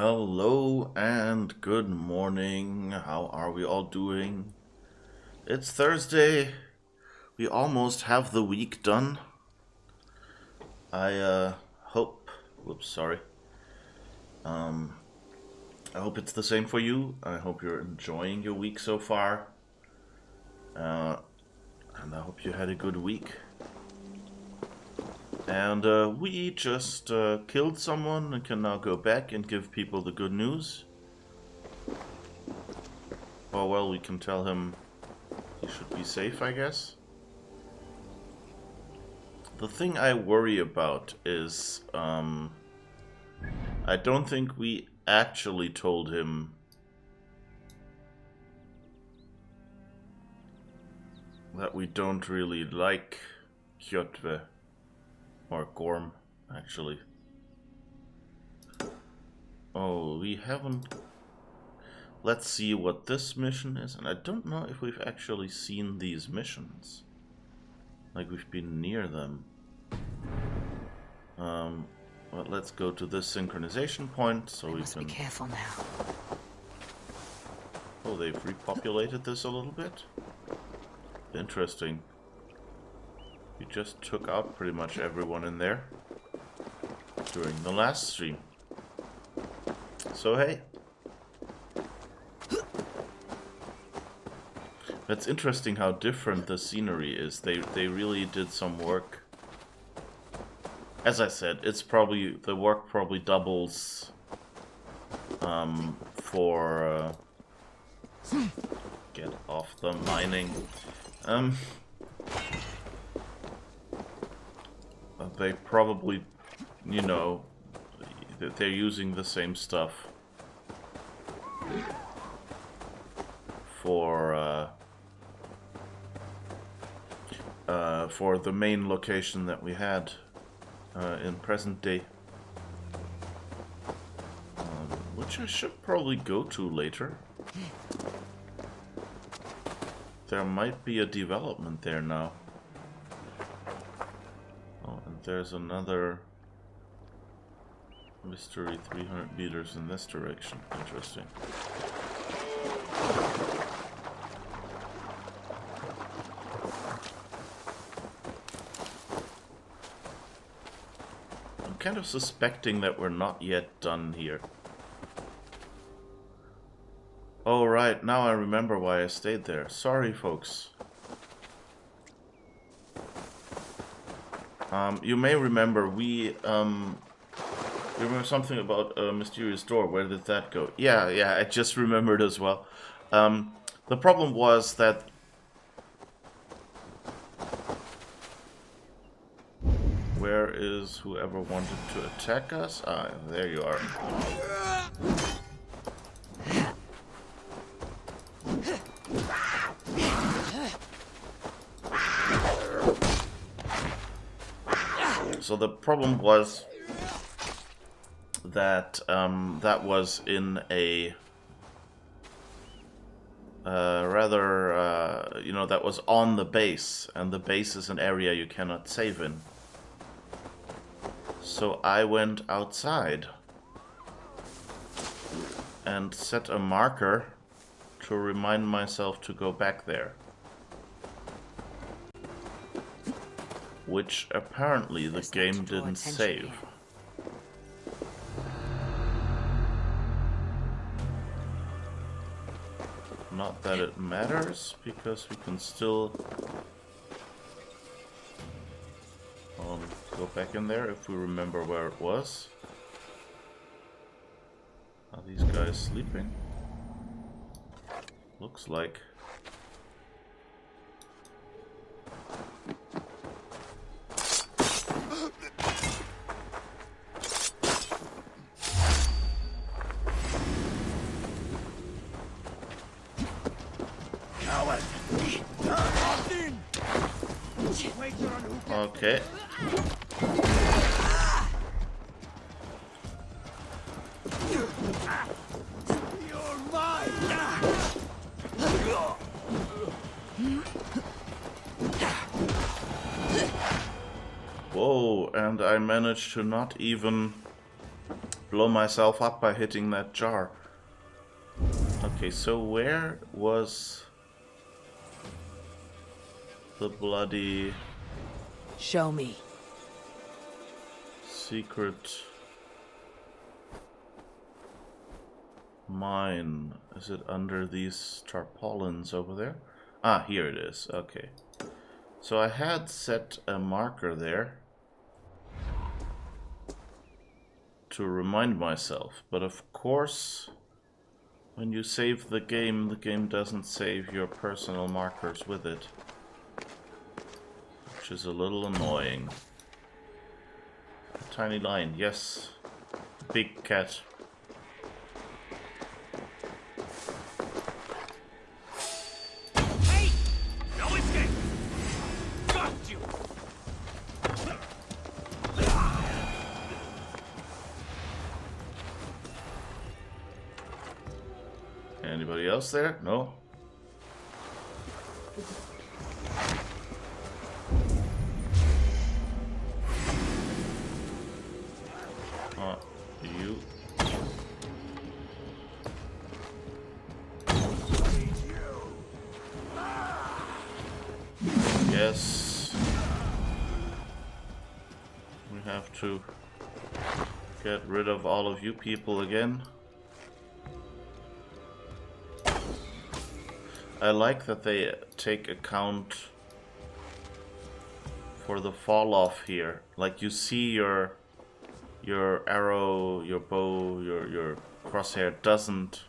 Hello and good morning. How are we all doing? It's Thursday. We almost have the week done. I hope. Whoops, sorry. I hope it's the same for you. I hope you're enjoying your week so far. And I hope you had a good week. And we just killed someone and can now go back and give people the good news. Oh well, we can tell him he should be safe, I guess. The thing I worry about is I don't think we actually told him that we don't really like Kjotve. Or Gorm, actually. Oh, we haven't... Let's see what this mission is. And I don't know if we've actually seen these missions. Like we've been near them. But let's go to this synchronization point so we can... Be careful now. Oh, they've repopulated this a little bit? Interesting. We just took out pretty much everyone in there during the last stream. So hey. It's interesting how different the scenery is. They really did some work. As I said, it's probably the work probably doubles for get off the mining. They probably, you know, they're using the same stuff for the main location that we had in present day, which I should probably go to later. There might be a development there now. There's another mystery 300 meters in this direction. Interesting. I'm kind of suspecting that we're not yet done here. Oh right, now I remember why I stayed there. Sorry folks. You may remember you remember something about a mysterious door. Where did that go? Yeah, I just remembered as well. The problem was that where is whoever wanted to attack us? Ah, there you are. So the problem was that that was in a rather, you know, that was on the base, and the base is an area you cannot save in. So I went outside and set a marker to remind myself to go back there. Which apparently the game didn't save. Not that it matters, because we can still go back in there if we remember where it was. Are these guys sleeping? Looks like. Okay. Whoa, and I managed to not even blow myself up by hitting that jar. Okay, so where was the bloody... Show me. secret mine? Is it under these tarpaulins over there? Ah, here it is. Okay. So I had set a marker there to remind myself, but of course when you save the game doesn't save your personal markers with it, which is a little annoying. A tiny lion, yes. Big cat. Hey! No escape! Got you! Anybody else there? No? You. Yes. We have to get rid of all of you people again. I like that they take account for the fall off here. Like you see your arrow, your bow, your crosshair doesn't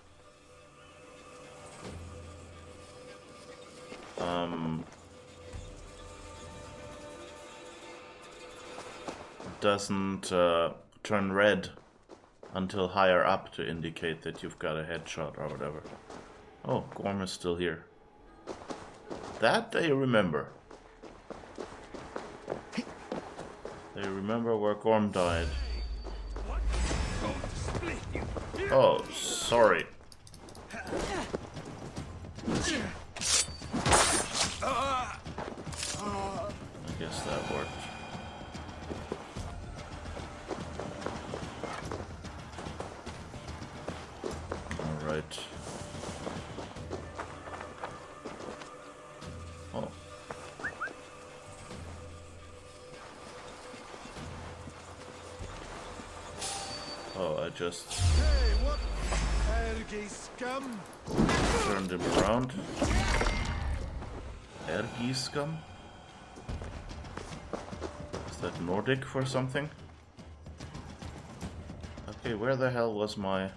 turn red until higher up to indicate that you've got a headshot or whatever. Oh, Gorm is still here. That they remember. They remember where Gorm died. Oh, sorry. I guess that worked. Alright. Oh. Oh, I just... Hey, what? Ergi scum! turned him around. Ergi scum? Is that Nordic for something? Okay, where the hell was my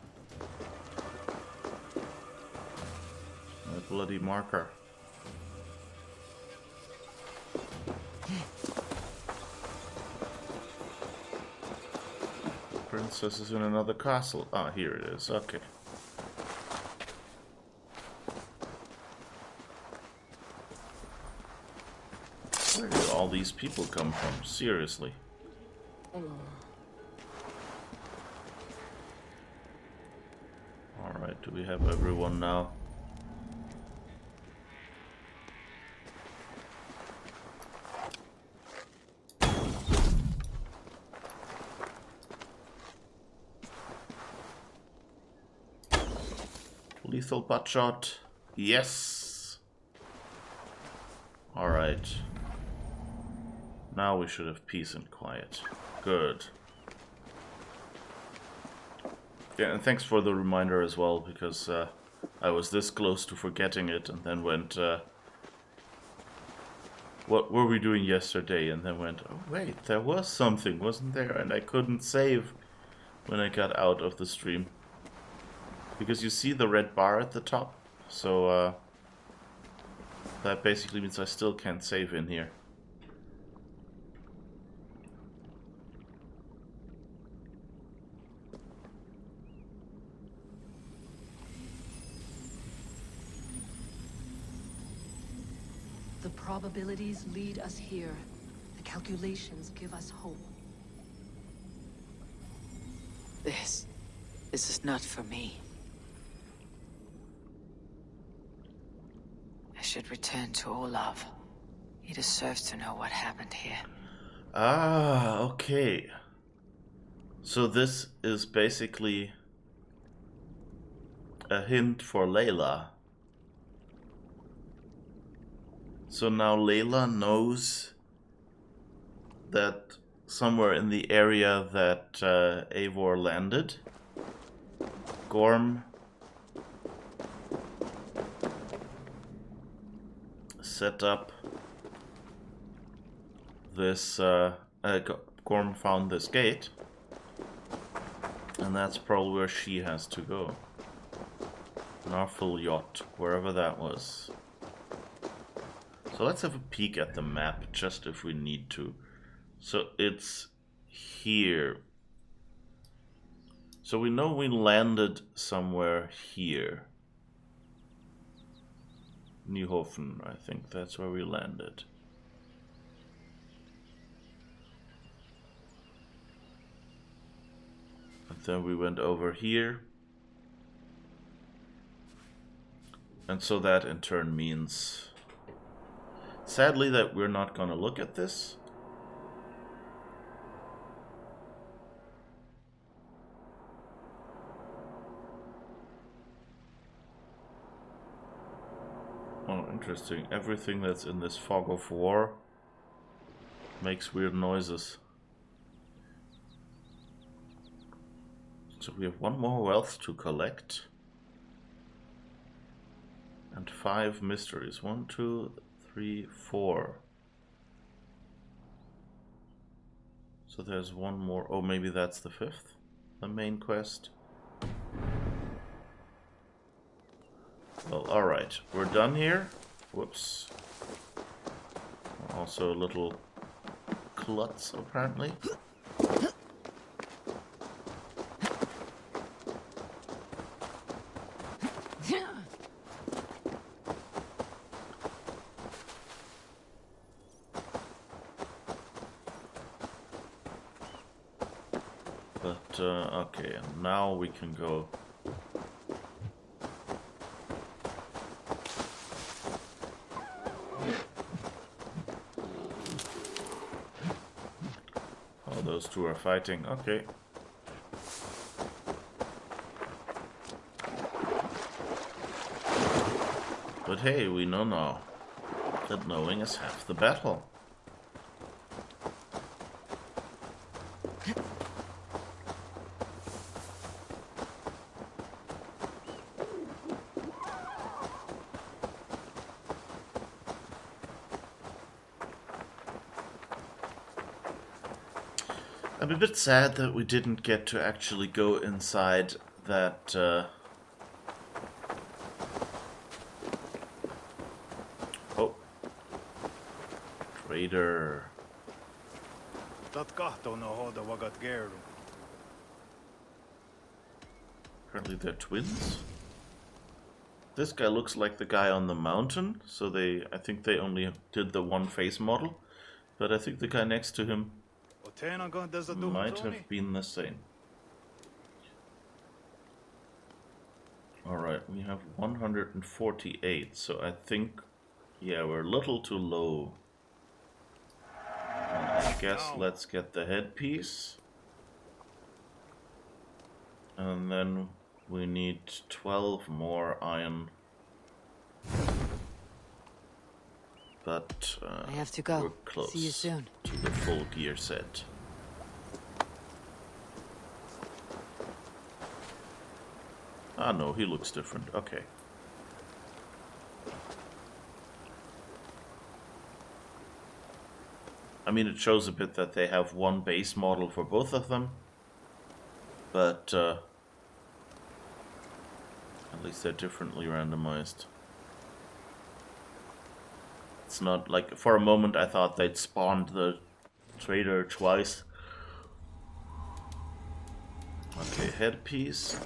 bloody marker? Princess is in another castle. Ah, here it is. Okay. Where did all these people come from? Seriously. Alright, do we have everyone now? Lethal butt shot. Yes! Alright. Now we should have peace and quiet. Good. Yeah, and thanks for the reminder as well, because I was this close to forgetting it and then went, what were we doing yesterday? And then went, oh wait, there was something, wasn't there? And I couldn't save when I got out of the stream. Because you see the red bar at the top, so that basically means I still can't save in here. The probabilities lead us here. The calculations give us hope. This is not for me. I should return to Olaf. He deserves to know what happened here. Ah, okay. So this is basically a hint for Layla. So now Layla knows that somewhere in the area that Eivor landed, Gorm set up this, Gorm found this gate, and that's probably where she has to go. Narful Yacht, wherever that was. So let's have a peek at the map, just if we need to. So it's here. So we know we landed somewhere here. Nieuwhoven, I think that's where we landed. And then we went over here. And so that in turn means, sadly, that we're not gonna look at this. Oh, interesting. Everything that's in this fog of war makes weird noises. So we have one more wealth to collect. And 5 mysteries. 1, 2, 3, 4. So there's one more. Oh, maybe that's the 5th? The main quest? Well, alright. We're done here. Whoops. Also a little klutz, apparently. But, okay, and now we can go. Oh, those two are fighting, okay. But hey, we know now that knowing is half the battle. I'm a bit sad that we didn't get to actually go inside that oh, trader. Apparently they're twins. This guy looks like the guy on the mountain, so I think they only did the one face model, but I think the guy next to him might have been the same. Alright, we have 148, so I think, yeah, we're a little too low. I guess let's get the headpiece. And then we need 12 more iron. But I have to go. we're close See you soon. to the full gear set. Ah no, he looks different. Okay. I mean, it shows a bit that they have one base model for both of them. But at least they're differently randomized. It's not like, for a moment I thought they'd spawned the trader twice. Okay, headpiece.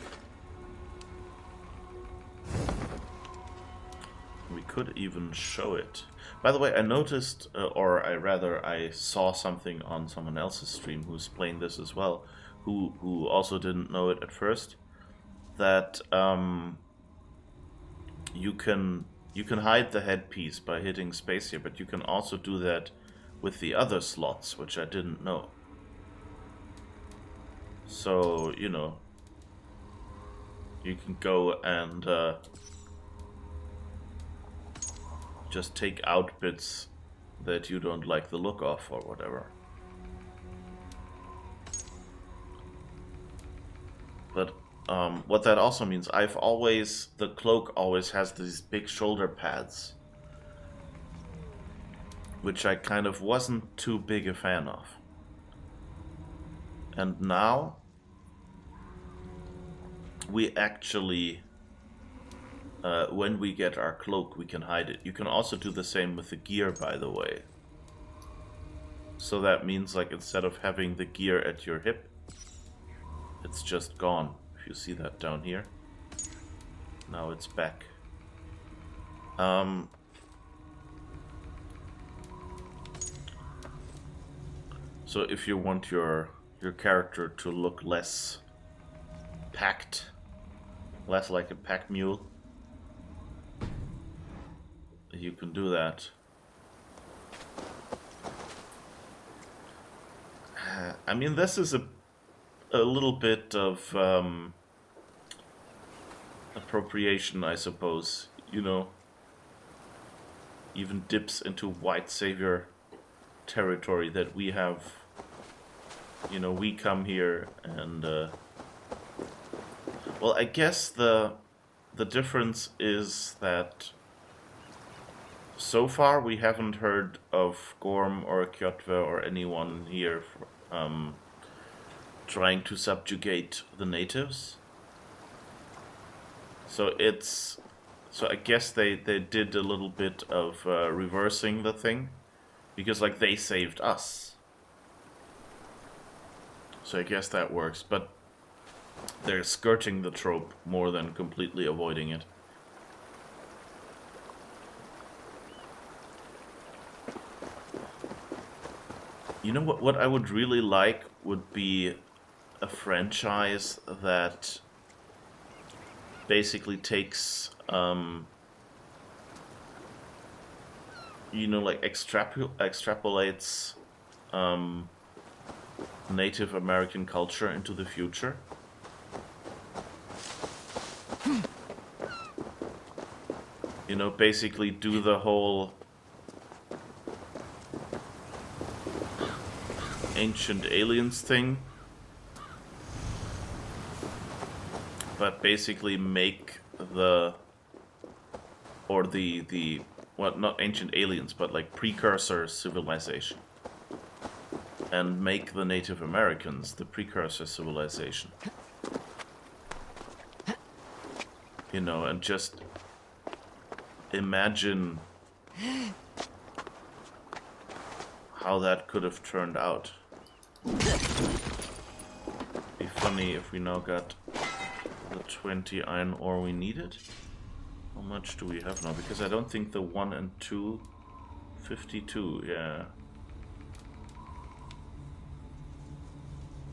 We could even show it. By the way, I noticed, I saw something on someone else's stream who's playing this as well, who also didn't know it at first, that you can hide the headpiece by hitting space here, but you can also do that with the other slots, which I didn't know. So, you know, you can go and just take out bits that you don't like the look of or whatever. But what that also means, the cloak always has these big shoulder pads, which I kind of wasn't too big a fan of. And now we actually, when we get our cloak, we can hide it. You can also do the same with the gear, by the way. So that means, like, instead of having the gear at your hip, it's just gone. If you see that down here. Now it's back. So if you want your character to look less packed, less like a pack mule, you can do that. I mean, this is a little bit of appropriation, I suppose. You know, even dips into white savior territory that we have. You know, we come here and well, I guess the difference is that so far we haven't heard of Gorm or Kjotve or anyone here trying to subjugate the natives. So I guess they did a little bit of reversing the thing, because like they saved us. So I guess that works, but they're skirting the trope more than completely avoiding it. You know what I would really like would be a franchise that basically takes you know, like extrapolates Native American culture into the future. You know, basically do the whole Ancient Aliens thing, but basically make the well, not Ancient Aliens, but like precursor civilization, and make the Native Americans the precursor civilization. You know, and just imagine how that could have turned out. Be funny if we now got the 20 iron ore we needed. How much do we have now? Because I don't think the 1 and 2... 52, yeah.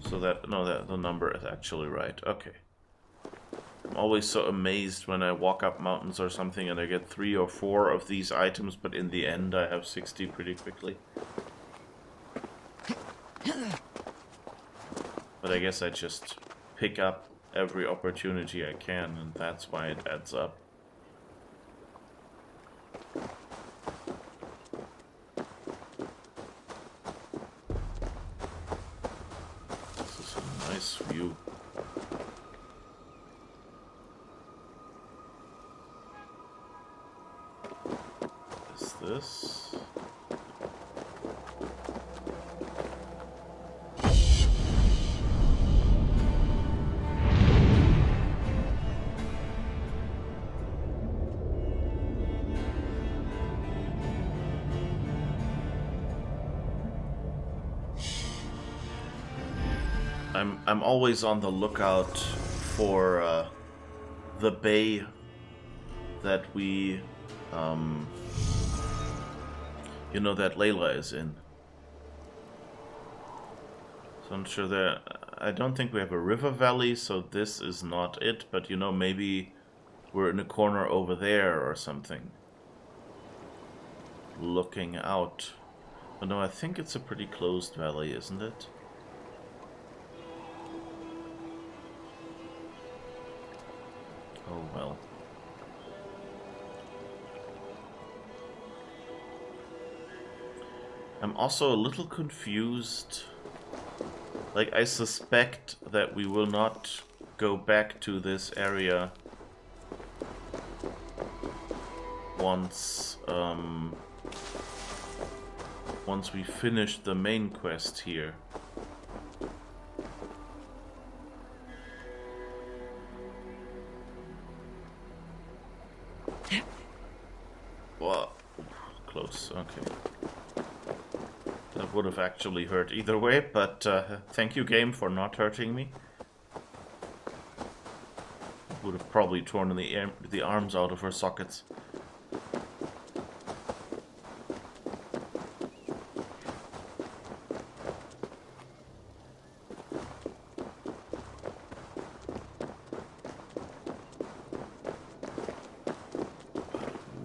So that the number is actually right. Okay. I'm always so amazed when I walk up mountains or something and I get 3 or 4 of these items, but in the end I have 60 pretty quickly. But I guess I just pick up every opportunity I can, and that's why it adds up. This is a nice view. Is this? I'm always on the lookout for the bay that we, you know, that Layla is in. So I'm sure there. I don't think we have a river valley, so this is not it. But you know, maybe we're in a corner over there or something, looking out. But no, I think it's a pretty closed valley, isn't it? Oh well. I'm also a little confused. Like, I suspect that we will not go back to this area once we finish the main quest here. Whoa, close, okay. That would have actually hurt either way, but thank you, game, for not hurting me. Would have probably torn the arms out of her sockets.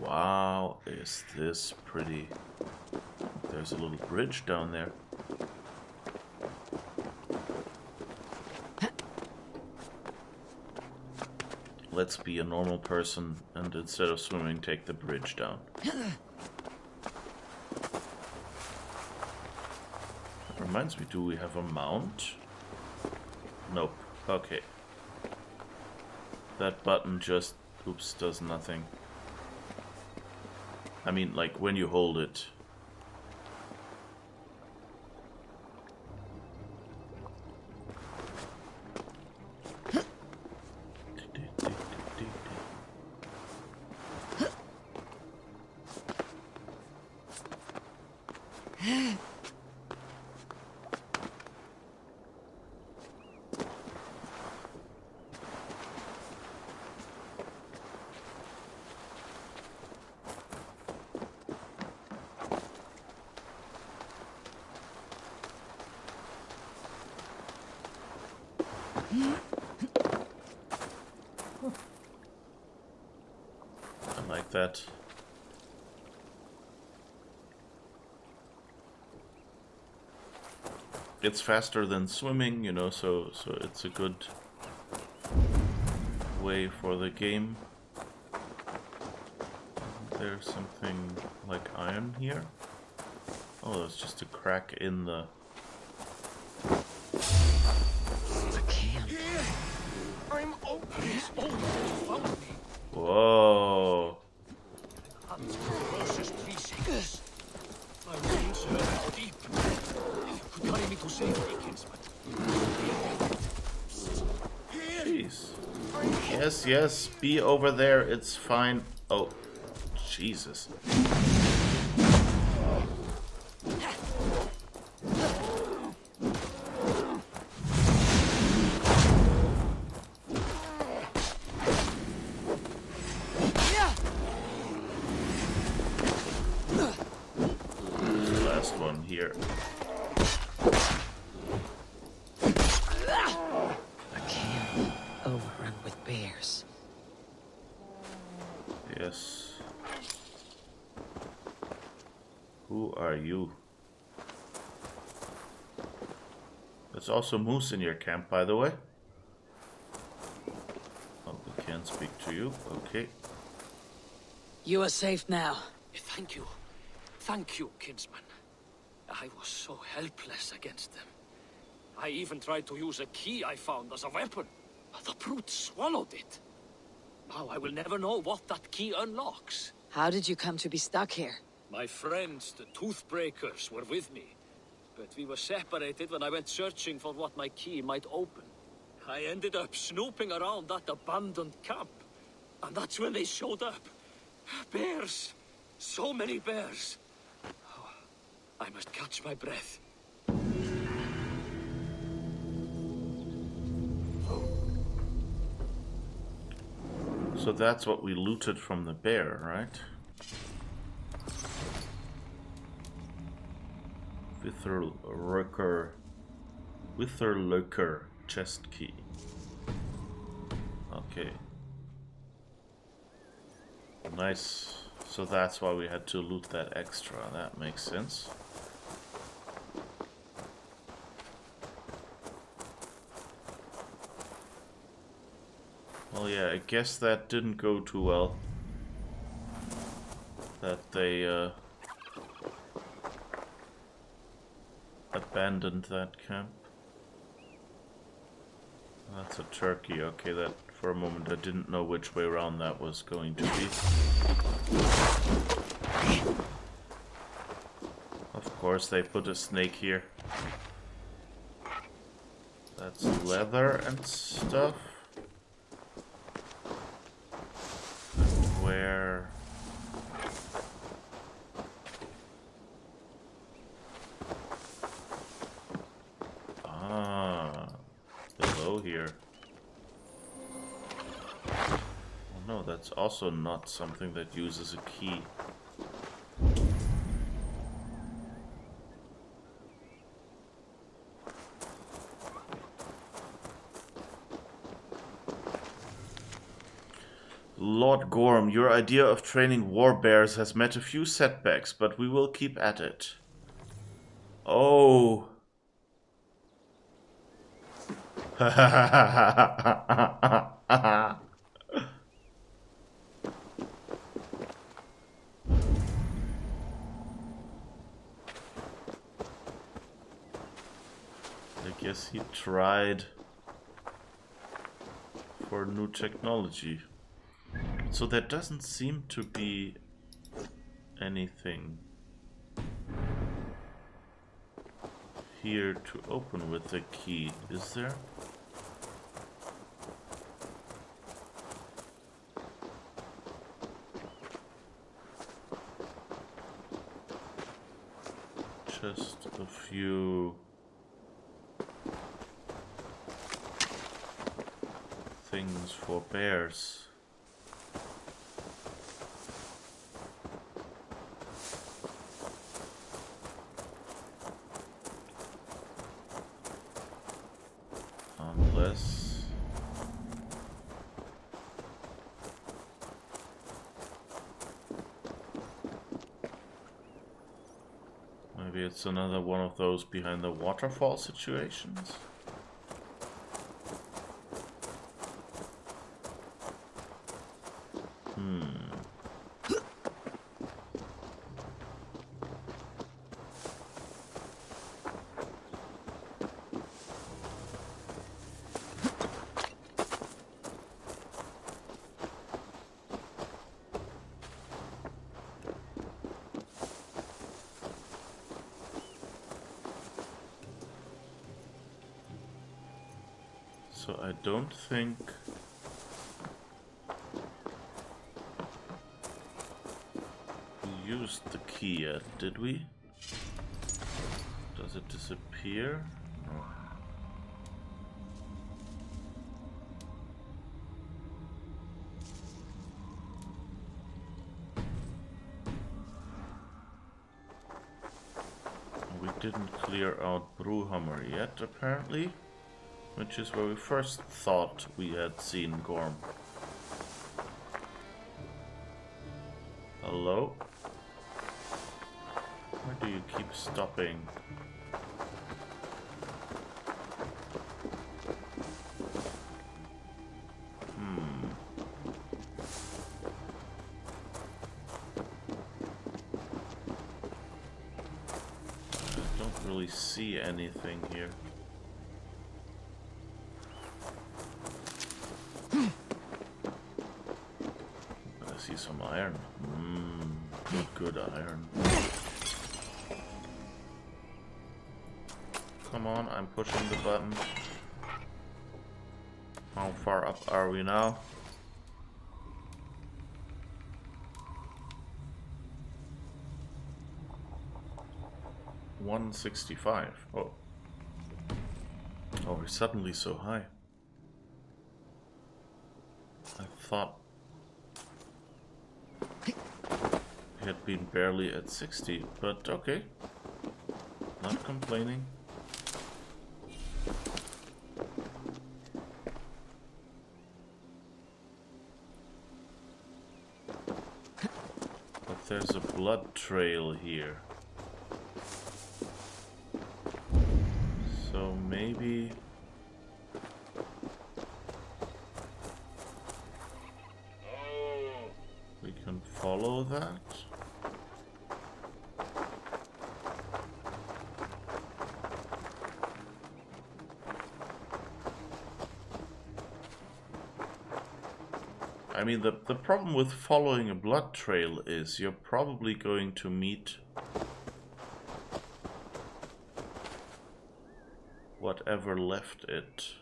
Wow, is this pretty. There's a little bridge down there. Let's be a normal person and instead of swimming, take the bridge down. Reminds me, do we have a mount? Nope. Okay. That button just, oops, does nothing. I mean, like, when you hold it. I like that. It's faster than swimming, you know, so it's a good way for the game. There's something like iron here. Oh, there's just a crack in the... I'm open. Follow me. Whoa. Closest 3 seconds. My wounds are deep. Carry me to safety, kinsman. Jeez. Yes, yes, be over there, it's fine. Oh, Jesus. The last one here. Overrun with bears. Yes. Who are you? There's also moose in your camp, by the way. Oh, we can't speak to you. Okay. You are safe now. Thank you. Thank you, kinsman. I was so helpless against them. I even tried to use a key I found as a weapon. The brute swallowed it. Now I will never know what that key unlocks. How did you come to be stuck here? My friends, the Toothbreakers, were with me. But we were separated when I went searching for what my key might open. I ended up snooping around that abandoned camp. And that's when they showed up. Bears. So many bears. Oh, I must catch my breath. So that's what we looted from the bear, right? Witherlurker chest key. Okay. Nice. So that's why we had to loot that extra. That makes sense. Well, yeah, I guess that didn't go too well. That they abandoned that camp. That's a turkey. Okay, that for a moment I didn't know which way around that was going to be. Of course, they put a snake here. That's leather and stuff. Where? Ah, below here. Oh no, that's also not something that uses a key. Lord Gorm, your idea of training war bears has met a few setbacks, but we will keep at it. Oh. I guess he tried for new technology. So there doesn't seem to be anything here to open with the key, is there? Just a few things for bears. Unless maybe it's another one of those behind the waterfall situations. So I don't think we used the key yet, did we? Does it disappear? No. We didn't clear out Brewhammer yet, apparently. Which is where we first thought we had seen Gorm. Hello? Where do you keep stopping? I don't really see anything here. Some iron. Good iron. Come on, I'm pushing the button. How far up are we now? $165. Oh. Oh, we're suddenly so high. I thought had been barely at 60, but okay. Not complaining. But there's a blood trail here. So maybe can follow that. I mean, the problem with following a blood trail is you're probably going to meet whatever left it.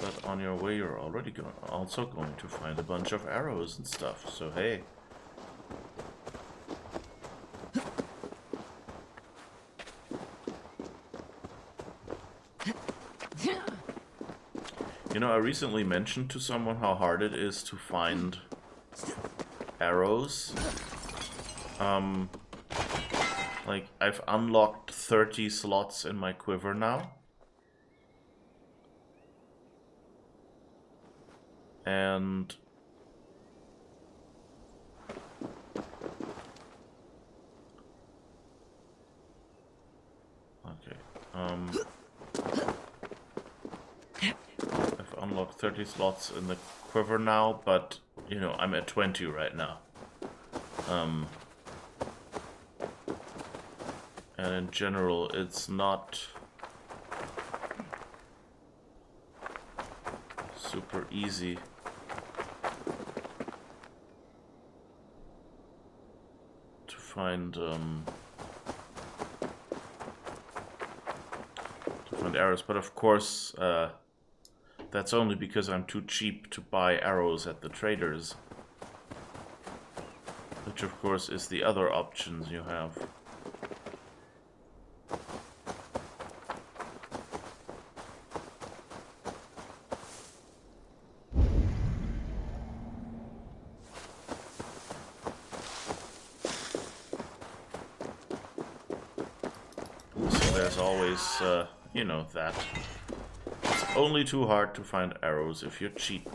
But on your way, you're already also going to find a bunch of arrows and stuff, so hey. You know, I recently mentioned to someone how hard it is to find arrows. Like, I've unlocked 30 slots in my quiver now. And okay, I've unlocked 30 slots in the quiver now, but you know, I'm at 20 right now. And in general, it's not super easy to find arrows, but of course that's only because I'm too cheap to buy arrows at the traders, which of course is the other options you have. Always, you know, that it's only too hard to find arrows if you're cheap.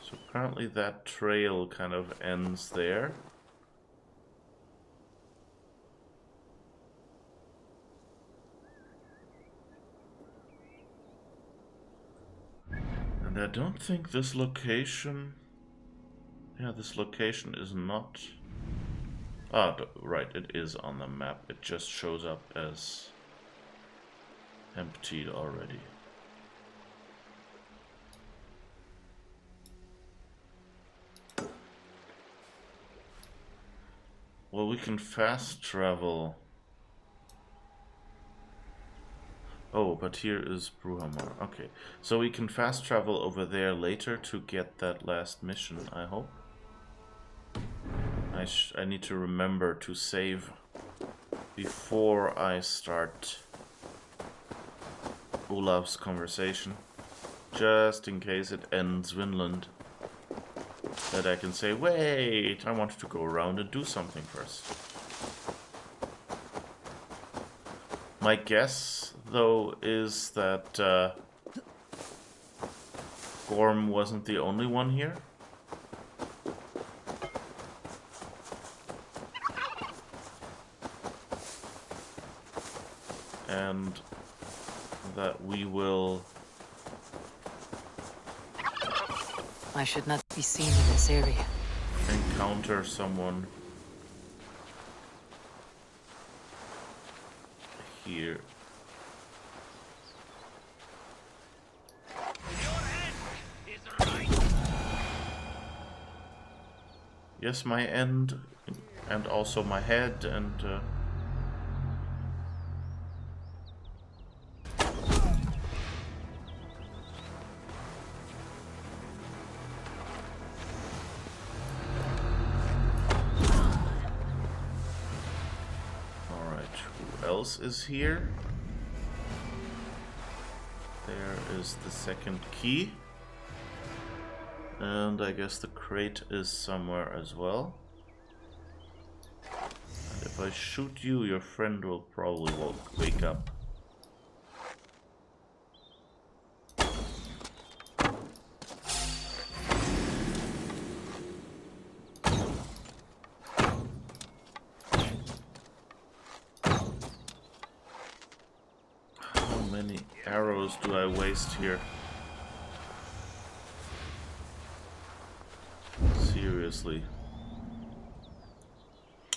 So apparently that trail kind of ends there. And I don't think this location... Yeah, this location is not... Ah, right, it is on the map. It just shows up as emptied already. Well, we can fast travel. Oh, but here is Bruhamar. Okay, so we can fast travel over there later to get that last mission, I hope. I need to remember to save before I start Olaf's conversation, just in case it ends Vinland, that I can say, wait, I wanted to go around and do something first. My guess, though, is that Gorm wasn't the only one here. And that we will... I should not be seen in this area. Encounter someone here. Yes, my end, and also my head, and is here. There is the second key. And I guess the crate is somewhere as well. And if I shoot you, your friend will probably wake up. many arrows do I waste here? Seriously.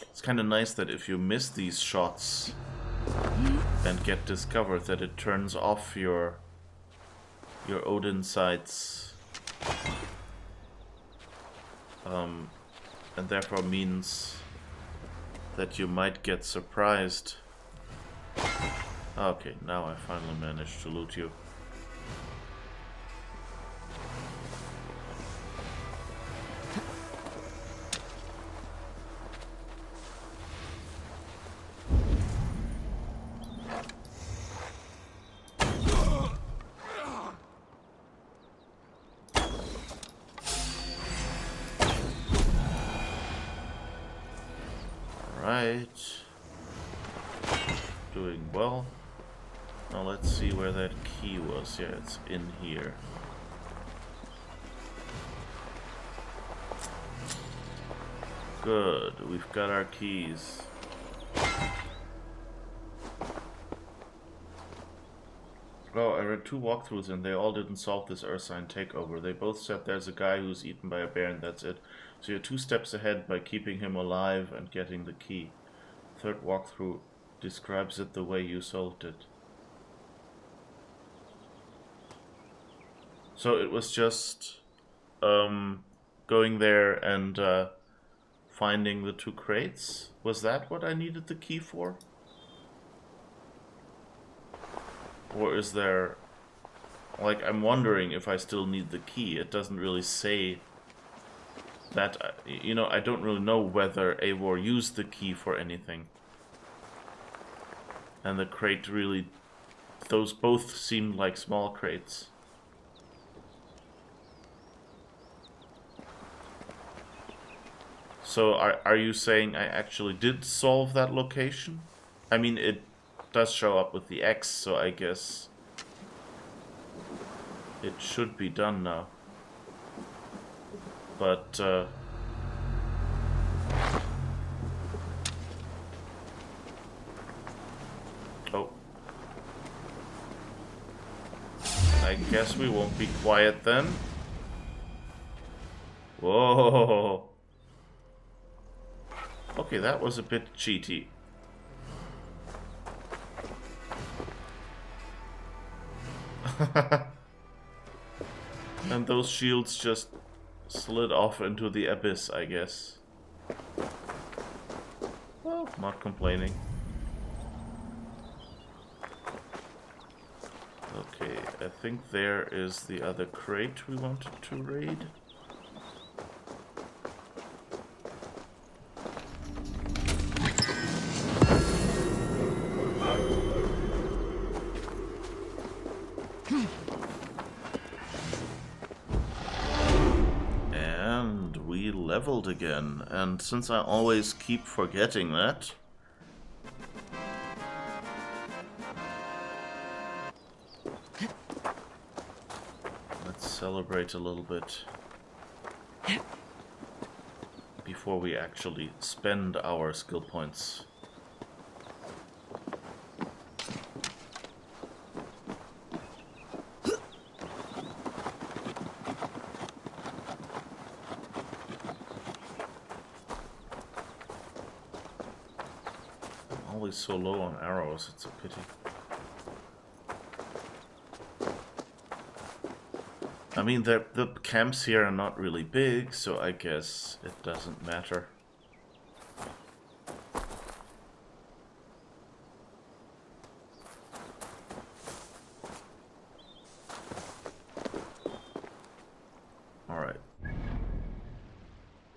It's kind of nice that if you miss these shots and get discovered, that it turns off your Odin sights. And therefore means that you might get surprised. Okay, now I finally managed to loot you. Right. Doing well. Now let's see where that key was. Yeah, it's in here. Good, we've got our keys. Oh, I read 2 walkthroughs and they all didn't solve this Ursine takeover. They both said there's a guy who's eaten by a bear and that's it. So you're 2 steps ahead by keeping him alive and getting the key. 3rd walkthrough describes it the way you solved it. So it was just going there and finding the 2 crates? Was that what I needed the key for? Or is there... Like, I'm wondering if I still need the key. It doesn't really say that... You know, I don't really know whether Eivor used the key for anything. And the crate really... Those both seemed like small crates. So are you saying I actually did solve that location? I mean, it does show up with the X, so I guess it should be done now. But oh, I guess we won't be quiet then. Whoa. Okay, that was a bit cheaty. And those shields just slid off into the abyss, I guess. Well, not complaining. Okay, I think there is the other crate we wanted to raid. Leveled again, and since I always keep forgetting that, let's celebrate a little bit before we actually spend our skill points. So low on arrows, it's a pity. I mean, the camps here are not really big, so I guess it doesn't matter. Alright.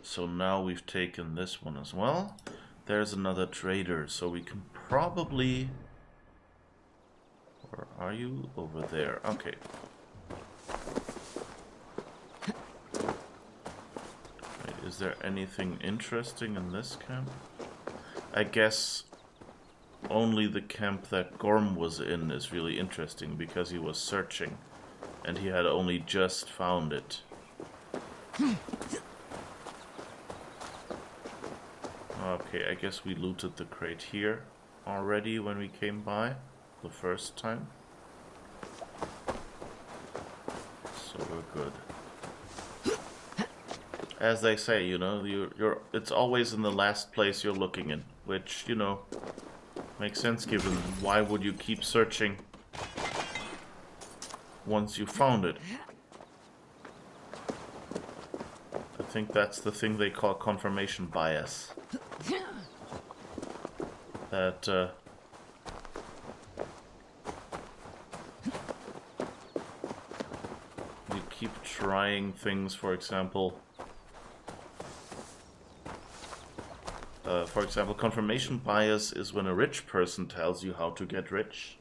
So now we've taken this one as well. There's another trader, so we can probably... Or are you over there? Okay. Wait, is there anything interesting in this camp? I guess only the camp that Gorm was in is really interesting because he was searching and he had only just found it. Okay, I guess we looted the crate here already when we came by the first time. good. As they say, you know, it's always in the last place you're looking in, which, you know, makes sense given why would you keep searching once you found it. I think that's the thing they call confirmation bias. That you keep trying things, for example, confirmation bias is when a rich person tells you how to get rich.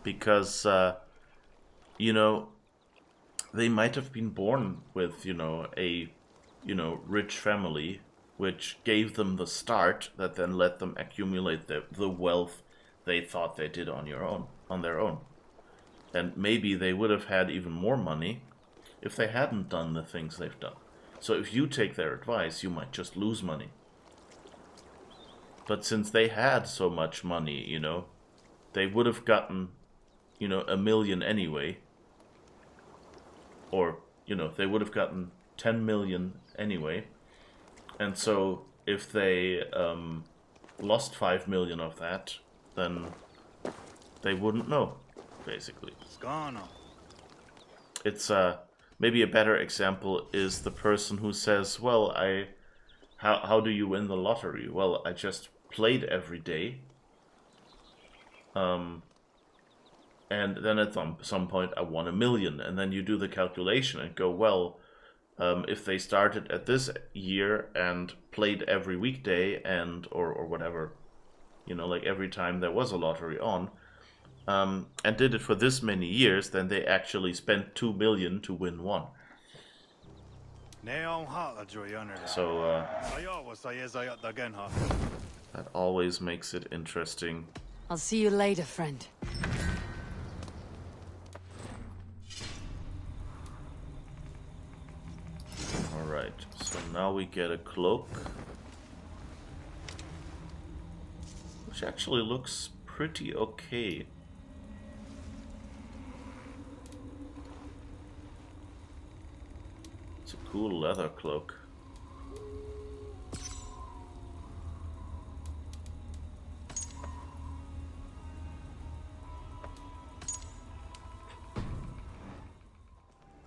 Because, you know, they might have been born with, you know, a, you know, rich family, which gave them the start that then let them accumulate the wealth they thought they did on their own. And maybe they would have had even more money if they hadn't done the things they've done. So if you take their advice, you might just lose money. But since they had so much money, you know, they would have gotten, you know, 1 million anyway. Or, you know, they would have gotten 10 million anyway. And so if they lost 5 million of that, then they wouldn't know, basically. It's maybe a better example is the person who says, well, how do you win the lottery? Well, I just played every day. And then at some point I won 1 million. And then you do the calculation and go, well, if they started at this year and played every weekday and or whatever, you know, like every time there was a lottery on, and did it for this many years, then they actually spent 2 million to win 1. So that always makes it interesting. I'll see you later, friend. Alright, so now we get a cloak, which actually looks pretty okay. It's a cool leather cloak.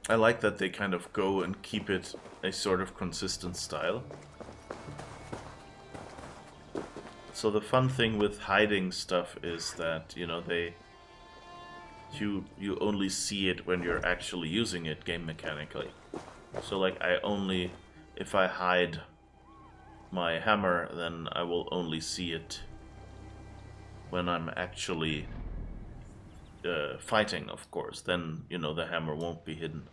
I like that they kind of go and keep it a sort of consistent style. So the fun thing with hiding stuff is that, you know, you only see it when you're actually using it game mechanically. So like if I hide my hammer, then I will only see it when I'm actually fighting, of course. Then, you know, the hammer won't be hidden.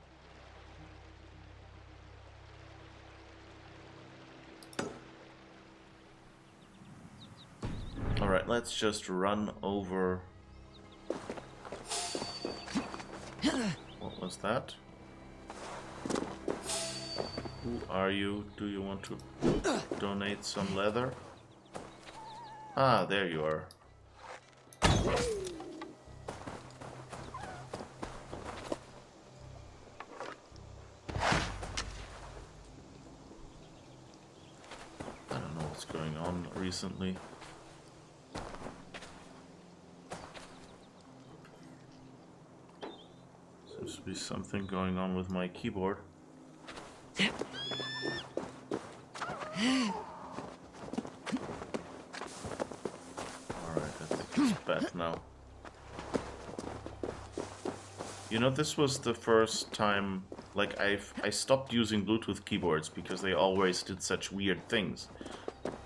Alright, let's just run over... What was that? Who are you? Do you want to donate some leather? Ah, there you are. I don't know what's going on recently. Seems to be something going on with my keyboard. Alright, I think it's bad now. You know, this was the first time, like, I stopped using Bluetooth keyboards because they always did such weird things.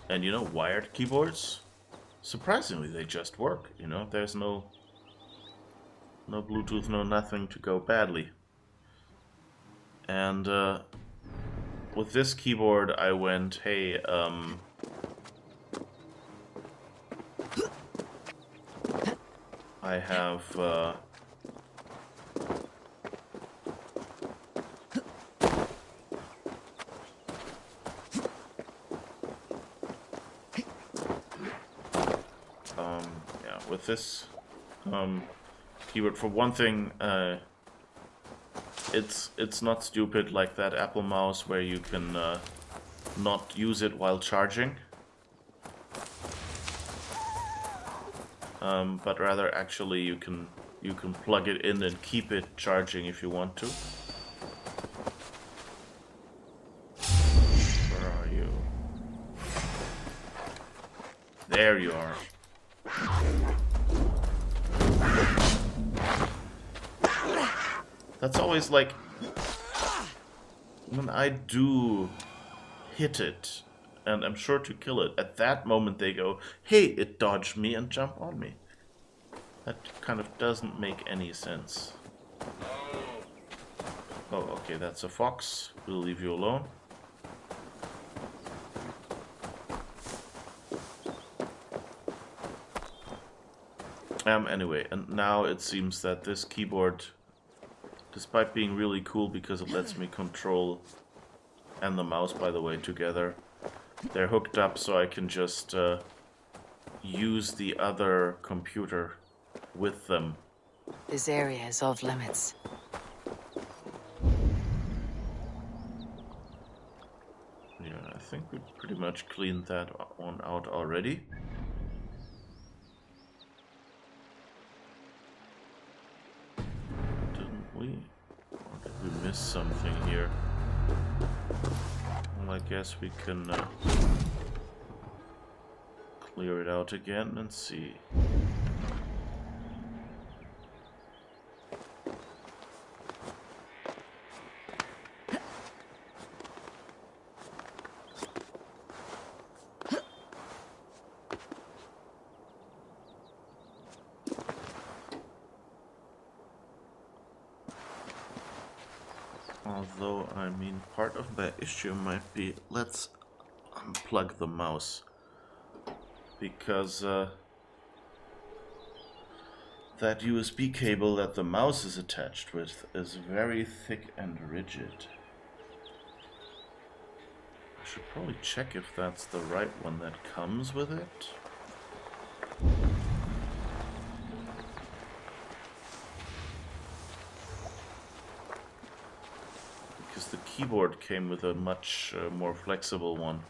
And you know, wired keyboards, surprisingly, they just work, you know, there's no Bluetooth, no nothing to go badly. And with this keyboard I went, hey, I have yeah, with this keyboard, for one thing, it's not stupid like that Apple mouse where you can not use it while charging. But rather actually you can plug it in and keep it charging if you want to. Where are you? There you are. That's always like when I do hit it and I'm sure to kill it, at that moment they go, hey, it dodged me and jump on me. That kind of doesn't make any sense. Oh, okay, that's a fox. We'll leave you alone. Anyway, and now it seems that this keyboard, despite being really cool because it lets me control, and the mouse, by the way, together, they're hooked up so I can just use the other computer with them. This area is off limits. Yeah, I think we pretty much cleaned that one out already. Didn't we? Or did we miss something here? Well, I guess we can clear it out again and see. Although, I mean, part of the issue might be, let's unplug the mouse. Because that USB cable that the mouse is attached with is very thick and rigid. I should probably check if that's the right one that comes with it. Because the keyboard came with a much more flexible one.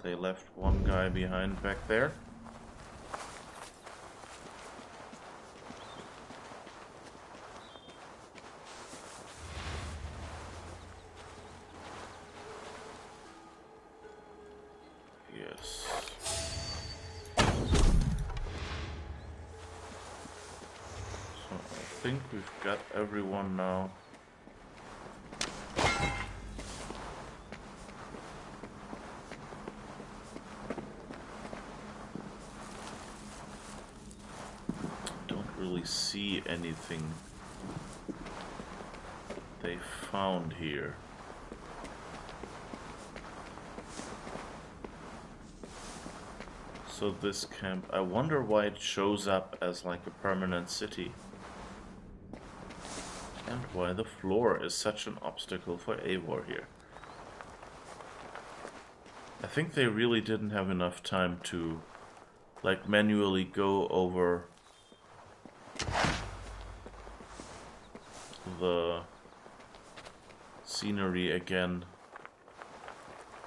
They left one guy behind back there. Yes. So I think we've got everyone now. See anything they found here. So this camp, I wonder why it shows up as like a permanent city. And why the floor is such an obstacle for Eivor here. I think they really didn't have enough time to like manually go over the scenery again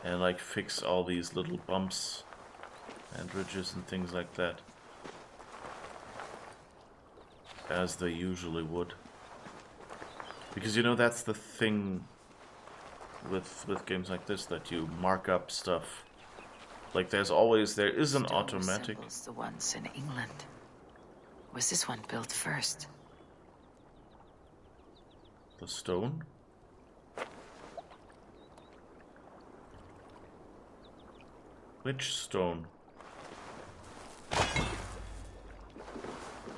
and like fix all these little bumps and ridges and things like that as they usually would, because you know that's the thing with games like this, that you mark up stuff. Like there is an automatic. The ones in England. Was this one built first? The stone? Which stone?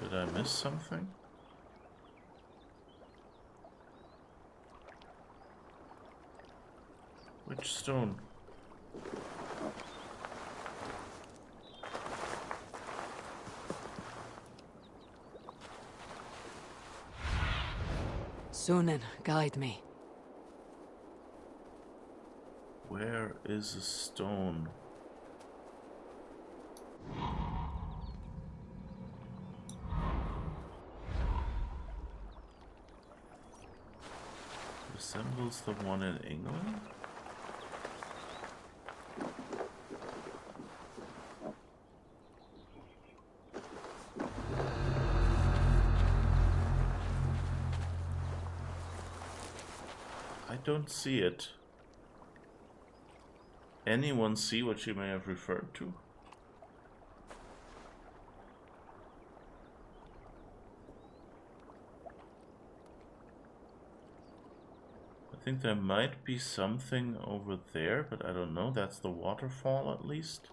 Did I miss something? Which stone? Sunan, guide me. Where is a stone? resembles the one in England. I don't see it. Anyone see what she may have referred to? I think there might be something over there, but I don't know. That's the waterfall at least.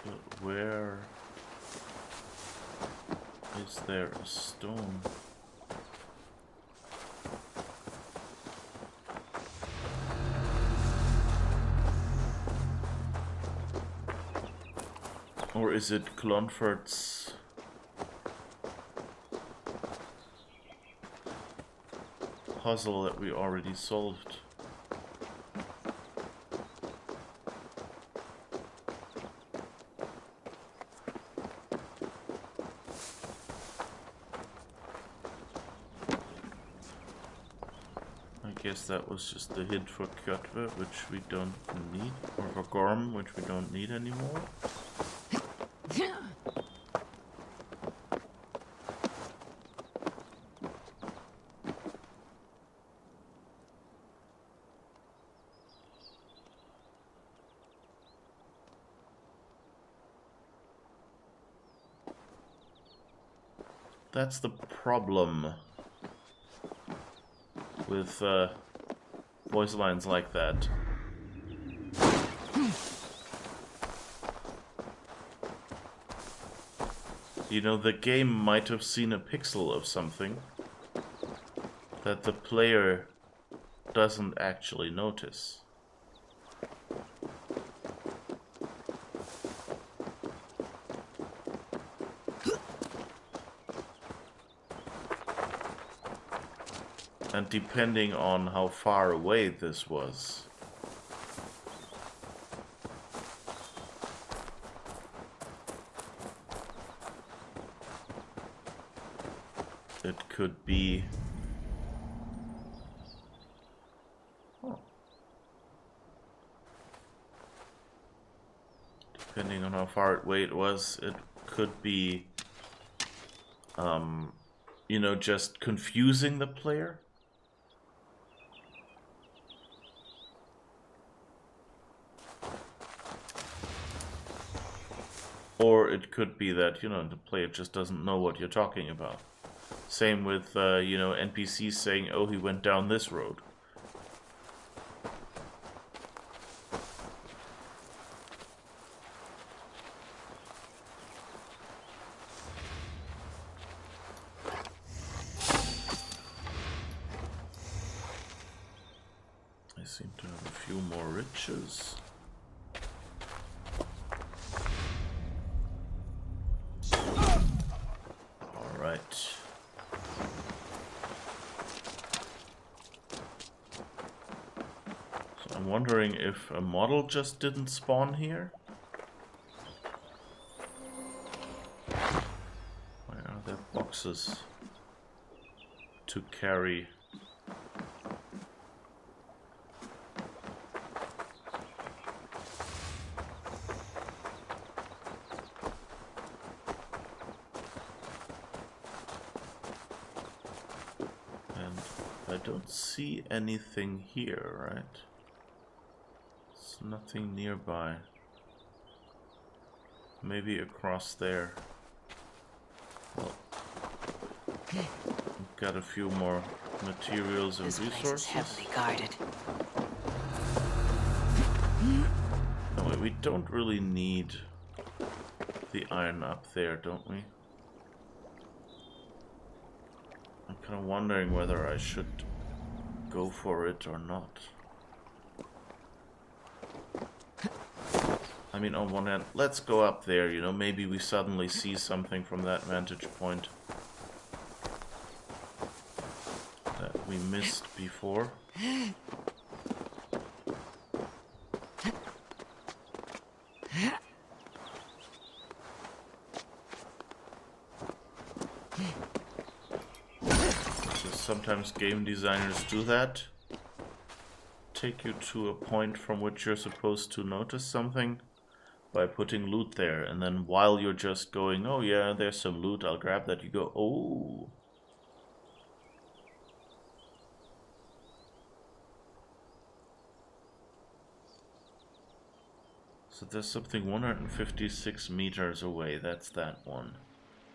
But where is there a stone? Or is it Clonford's puzzle that we already solved? I guess that was just the hint for Kjotve, which we don't need, or for Gorm, which we don't need anymore. That's the problem with voice lines like that. You know, the game might have seen a pixel of something that the player doesn't actually notice. And depending on how far away this was, it could be... Depending on how far away it was, it could be, you know, just confusing the player. Or it could be that, you know, the player just doesn't know what you're talking about. Same with, you know, NPCs saying, oh, he went down this road. I seem to have a few more riches. Wondering if a model just didn't spawn here? Why are there boxes to carry? And I don't see anything here, right? Nothing nearby. Maybe across there. Well, we've got a few more materials and resources. This place is heavily guarded. No, we don't really need the iron up there, don't we? I'm kind of wondering whether I should go for it or not. I mean, on one hand, let's go up there, you know, maybe we suddenly see something from that vantage point that we missed before. So sometimes game designers do that. Take you to a point from which you're supposed to notice something by putting loot there, and then while you're just going, oh yeah, there's some loot, I'll grab that, you go, oh. So there's something 156 meters away, that's that one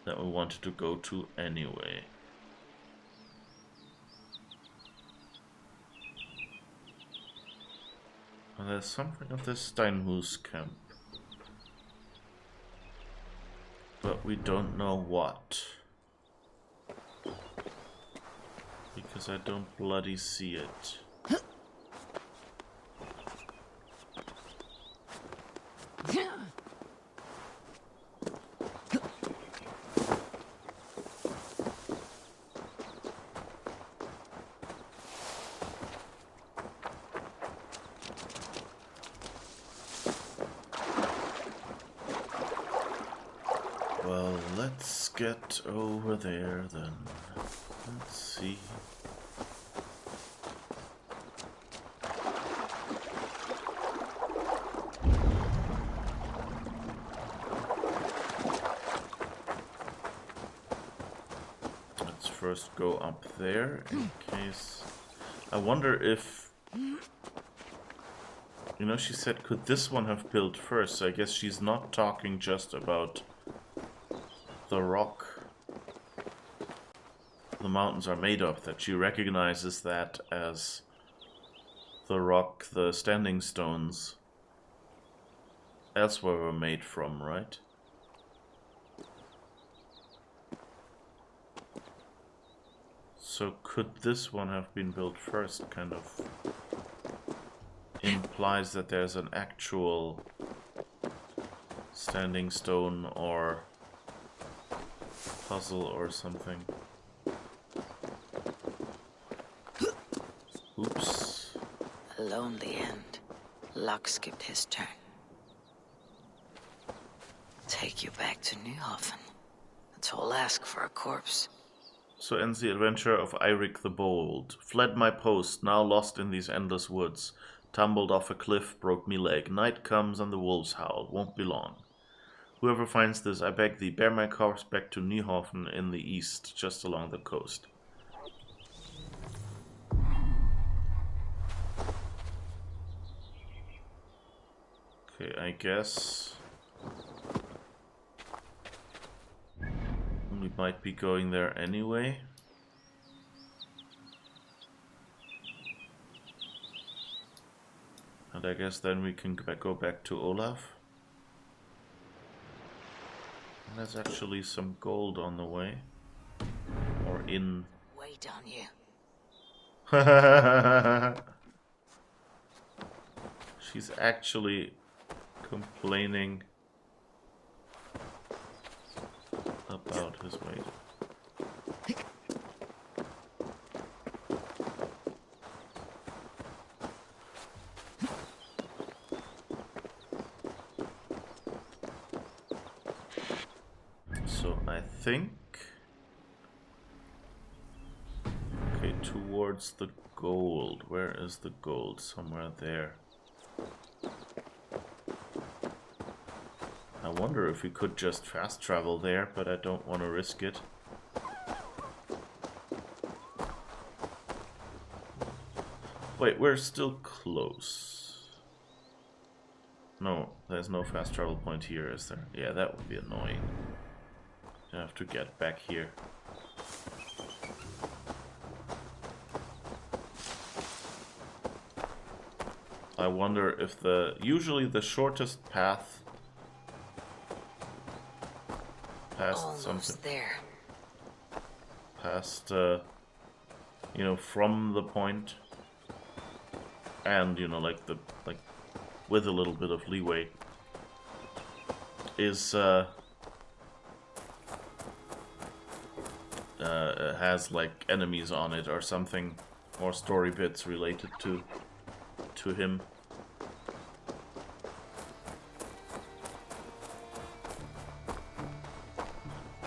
that we wanted to go to anyway. And there's something of this Steinhus camp. But we don't know what. Because I don't bloody see it. Well, let's get over there then. Let's see. Let's first go up there in case. I wonder if. You know, she said, could this one have built first? So I guess she's not talking just about the rock the mountains are made of, that she recognizes that as the rock the standing stones elsewhere were made from, right? So could this one have been built first? Kind of implies that there's an actual standing stone or puzzle or something. Oops. A lonely end. Luck skipped his turn. Take you back to Neuhofen. That's all ask for a corpse. So ends the adventure of Eirik the Bold. Fled my post, now lost in these endless woods. Tumbled off a cliff, broke me leg. Night comes and the wolves howl, won't be long. Whoever finds this, I beg thee, bear my corpse back to Neuhofen in the east, just along the coast. Okay, I guess we might be going there anyway. And I guess then we can go back to Olaf. And there's actually some gold on the way. Or in. Wait on you. She's actually complaining about his weight. So I think, okay, towards the gold. Where is the gold? Somewhere there. I wonder if we could just fast travel there, but I don't want to risk it. Wait, we're still close. No, there's no fast travel point here, is there? Yeah, that would be annoying. I have to get back here. I wonder if usually the shortest path past Almost something there. past you know, from the point, and you know, like with a little bit of leeway, is has like enemies on it or something, or story bits related to him.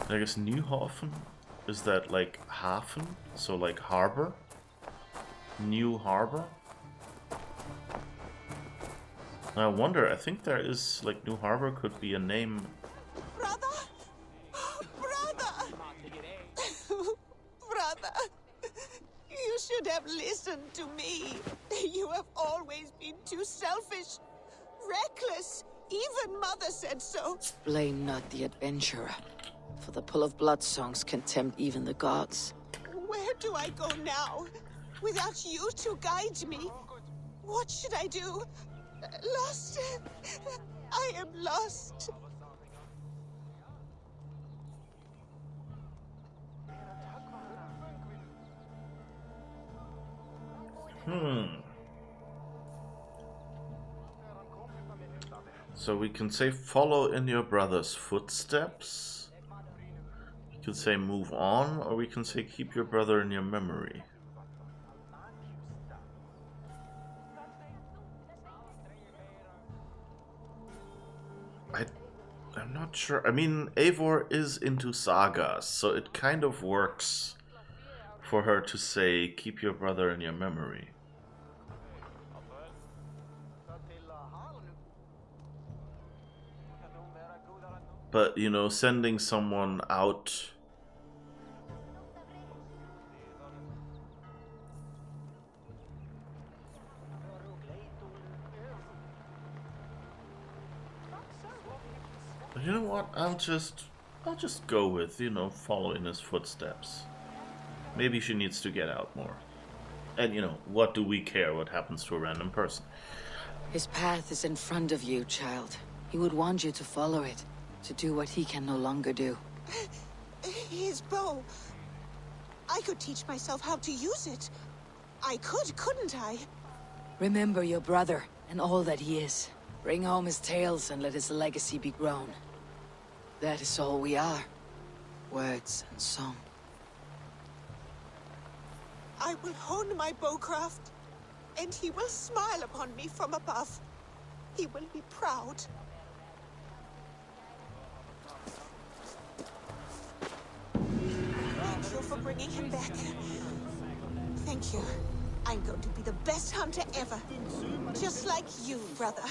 I guess Neuhofen Is that like Hafen? So like harbor? New harbor? I wonder, I think there is, like, New Harbor could be a name. Brother! Brother! Brother! You should have listened to me. You have always been too selfish, reckless. Even Mother said so. Blame not the adventurer, for the pull of blood songs can tempt even the gods. Where do I go now? Without you to guide me? What should I do? Lost. I am lost. So we can say follow in your brother's footsteps. We can say move on, or we can say keep your brother in your memory. I'm not sure. I mean, Eivor is into sagas, so it kind of works for her to say keep your brother in your memory. But, you know, sending someone out... You know what? I'll just go with, you know, follow in his footsteps. Maybe she needs to get out more. And, you know, what do we care what happens to a random person? His path is in front of you, child. He would want you to follow it, to do what he can no longer do. His bow. I could teach myself how to use it. I could, couldn't I? Remember your brother and all that he is. Bring home his tales and let his legacy be grown. That is all we are. Words and song. I will hone my bowcraft, and he will smile upon me from above. He will be proud. Thank you for bringing him back. Thank you. I'm going to be the best hunter ever. Just like you, brother.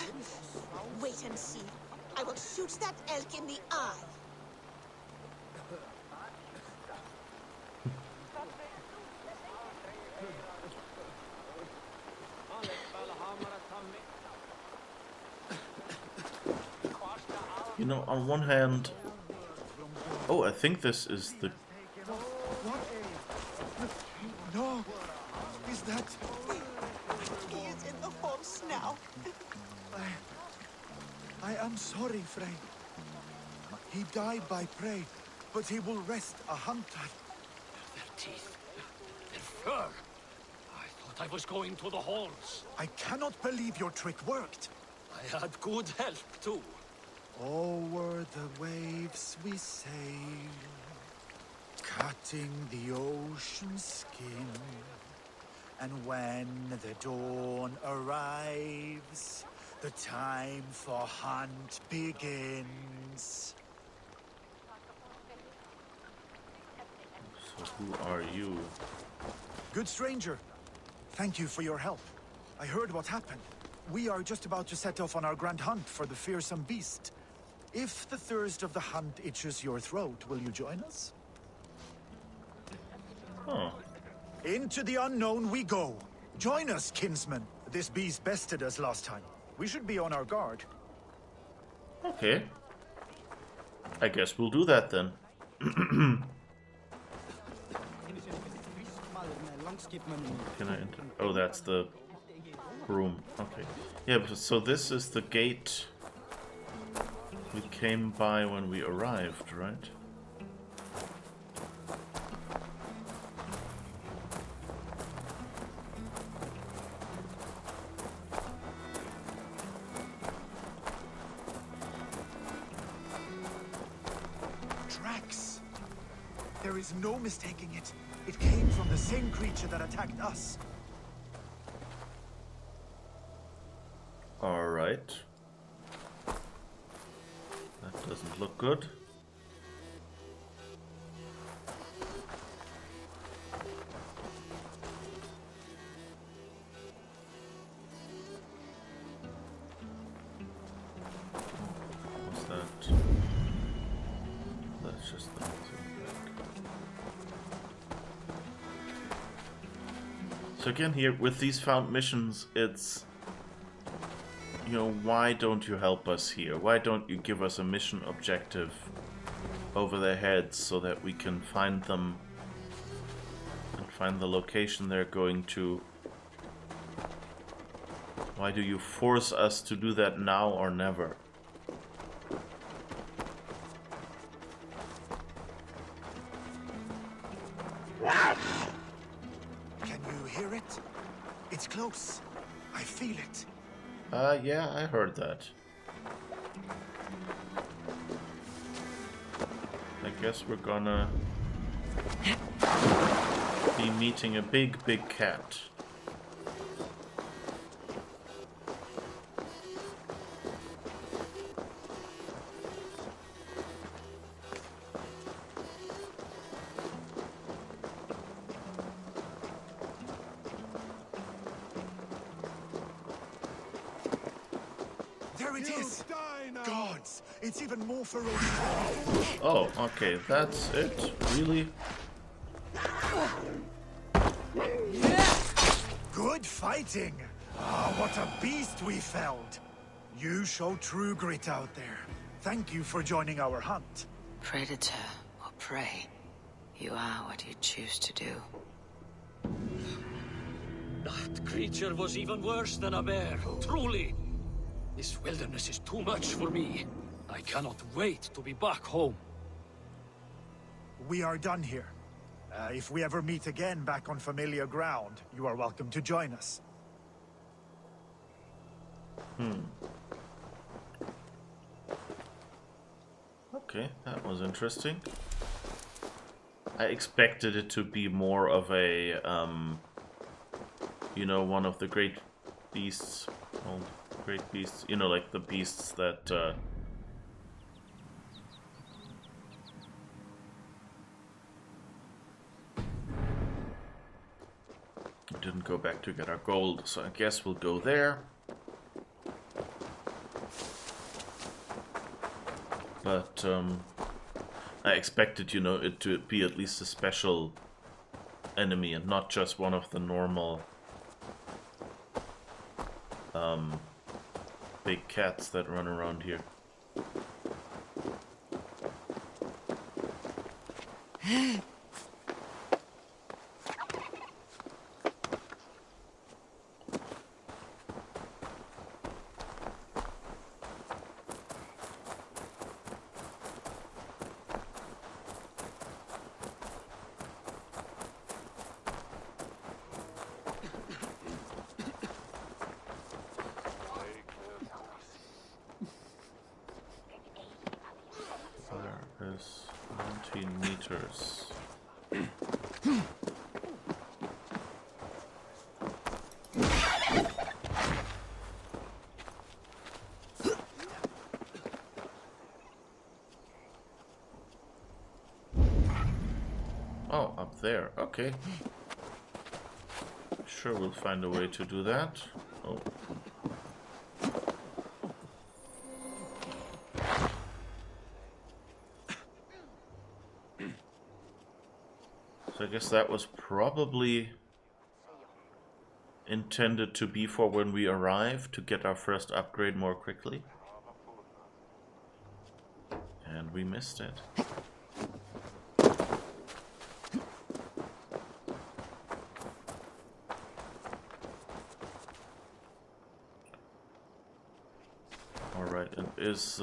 Wait and see. I will shoot that elk in the eye. You know, on one hand... Oh, I think this is the... No! Is that... He is in the horse now. I am sorry, Frey. He died by prey, but he will rest a hunter. Their teeth, their fur. I thought I was going to the halls. I cannot believe your trick worked. I had good help, too. O'er the waves we sail, cutting the ocean skin. And when the dawn arrives, the time for hunt begins. So who are you? Good stranger, thank you for your help. I heard what happened. We are just about to set off on our grand hunt for the fearsome beast. If the thirst of the hunt itches your throat, will you join us? Huh. Into the unknown we go. Join us, kinsman. This beast bested us last time. We should be on our guard. Okay. I guess we'll do that then. Can I enter? Oh, that's the room. Okay. Yeah, so this is the gate we came by when we arrived, right? Tracks. There is no mistaking it. It came from the same creature that attacked us. Alright. That doesn't look good. It's just the So again here, with these found missions, it's... You know, why don't you help us here? Why don't you give us a mission objective over their heads so that we can find them and find the location they're going to? Why do you force us to do that now or never? Can you hear it? It's close. I feel it. Yeah, I heard that. I guess we're gonna be meeting a big, big cat. There it is! Gods, it's even more ferocious. Oh, okay, that's it? Really? Good fighting! Ah, what a beast we felled! You show true grit out there. Thank you for joining our hunt. Predator or prey, you are what you choose to do. That creature was even worse than a bear, truly. This wilderness is too much for me. I cannot wait to be back home. We are done here. If we ever meet again back on familiar ground, you are welcome to join us. Okay, that was interesting. I expected it to be more of a, you know, one of the great beasts. Well, great beasts, you know, like the beasts that, didn't go back to get our gold, so I guess we'll go there. But, I expected, you know, it to be at least a special enemy and not just one of the normal, big cats that run around here. There is 19 meters. Oh, up there. Okay. Sure, we'll find a way to do that. Oh. So I guess that was probably intended to be for when we arrive, to get our first upgrade more quickly. And we missed it. Alright, and is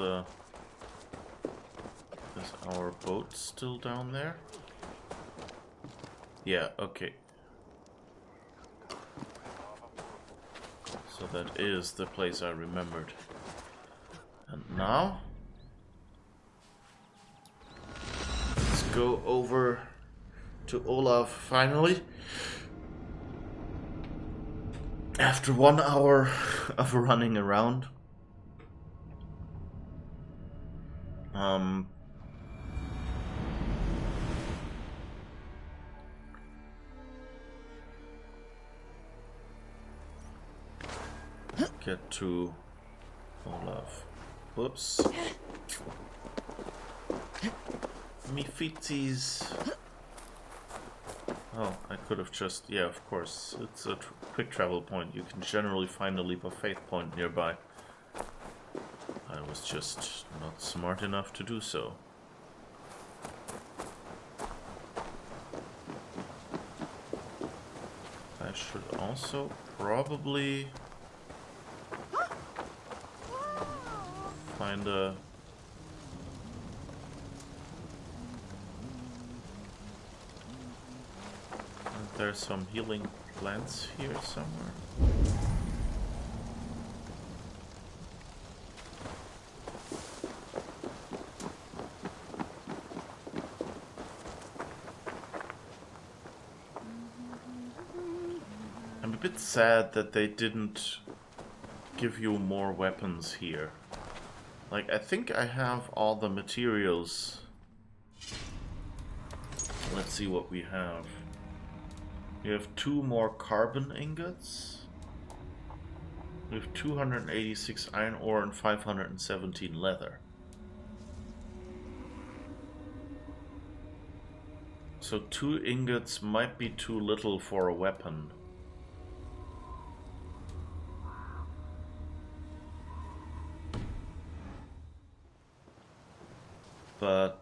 our boat still down there? Yeah, okay. So that is the place I remembered. And now let's go over to Olaf finally. After 1 hour of running around. Get to Olaf. Whoops. me feetsies. Oh, I could have just... Yeah, of course. It's a quick travel point. You can generally find a leap of faith point nearby. I was just not smart enough to do so. I should also probably find a... There's some healing plants here somewhere. I'm a bit sad that they didn't give you more weapons here. Like, I think I have all the materials. Let's see what we have. We have 2 more carbon ingots. We have 286 iron ore and 517 leather. So 2 ingots might be too little for a weapon. But,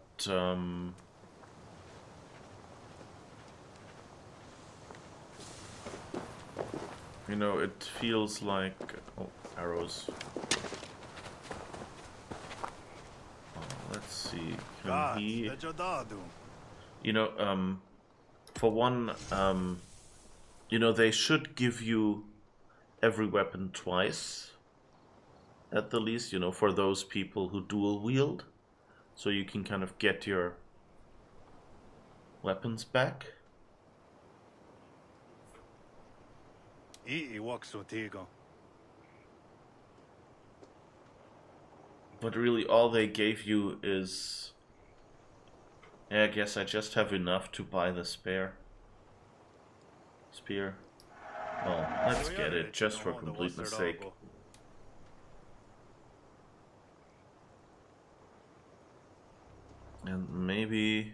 you know, it feels like... Oh, arrows. Oh, let's see. Can he... You know, for one, you know, they should give you every weapon twice. At the least, you know, for those people who dual wield. So you can kind of get your weapons back. But really all they gave you is... Yeah, I guess I just have enough to buy the spear. Well, let's get it, just for completeness sake. And maybe...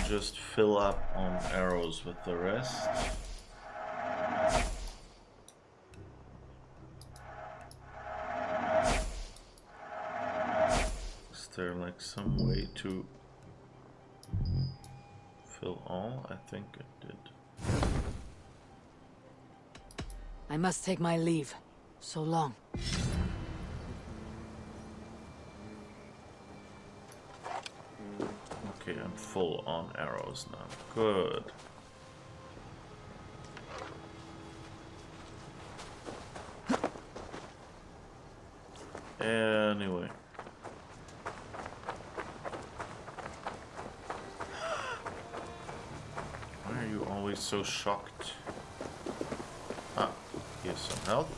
just fill up on arrows with the rest. Is there like some way to fill all? I think it did. I must take my leave. So long. Okay, I'm full on arrows now. Good. Anyway. Why are you always so shocked? Ah, here's some help.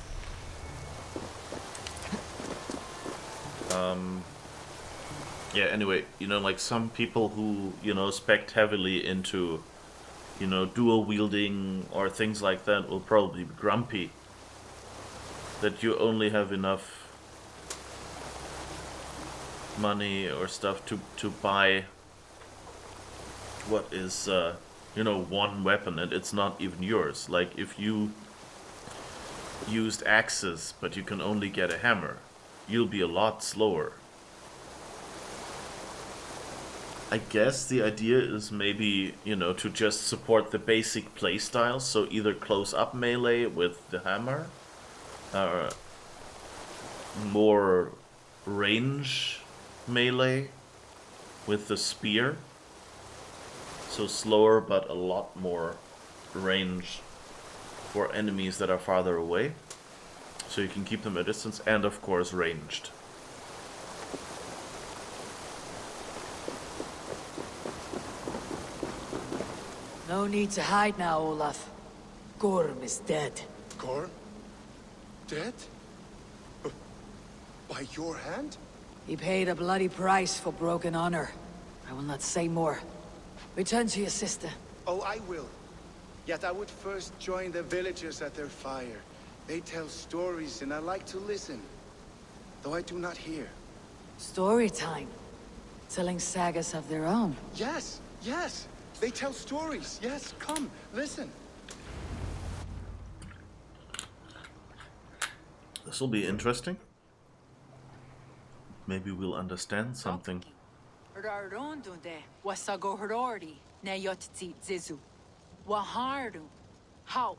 Yeah, anyway, you know, like some people who, you know, spec heavily into, you know, dual wielding or things like that will probably be grumpy that you only have enough money or stuff to buy what is, you know, one weapon, and it's not even yours. Like, if you used axes, but you can only get a hammer, you'll be a lot slower. I guess the idea is maybe, you know, to just support the basic playstyle, so either close-up melee with the hammer, more range melee with the spear, so slower but a lot more range for enemies that are farther away, so you can keep them at distance, and of course ranged. No need to hide now, Olaf. Gorm is dead. Gorm? Dead? By your hand? He paid a bloody price for broken honor. I will not say more. Return to your sister. Oh, I will. Yet I would first join the villagers at their fire. They tell stories and I like to listen. though I do not hear. Story time. Telling sagas of their own. Yes, yes! They tell stories. Yes, come, listen. This will be interesting. Maybe we'll understand something. Rarondunde wasagohorori ne yotzi zizu. Waharu. How?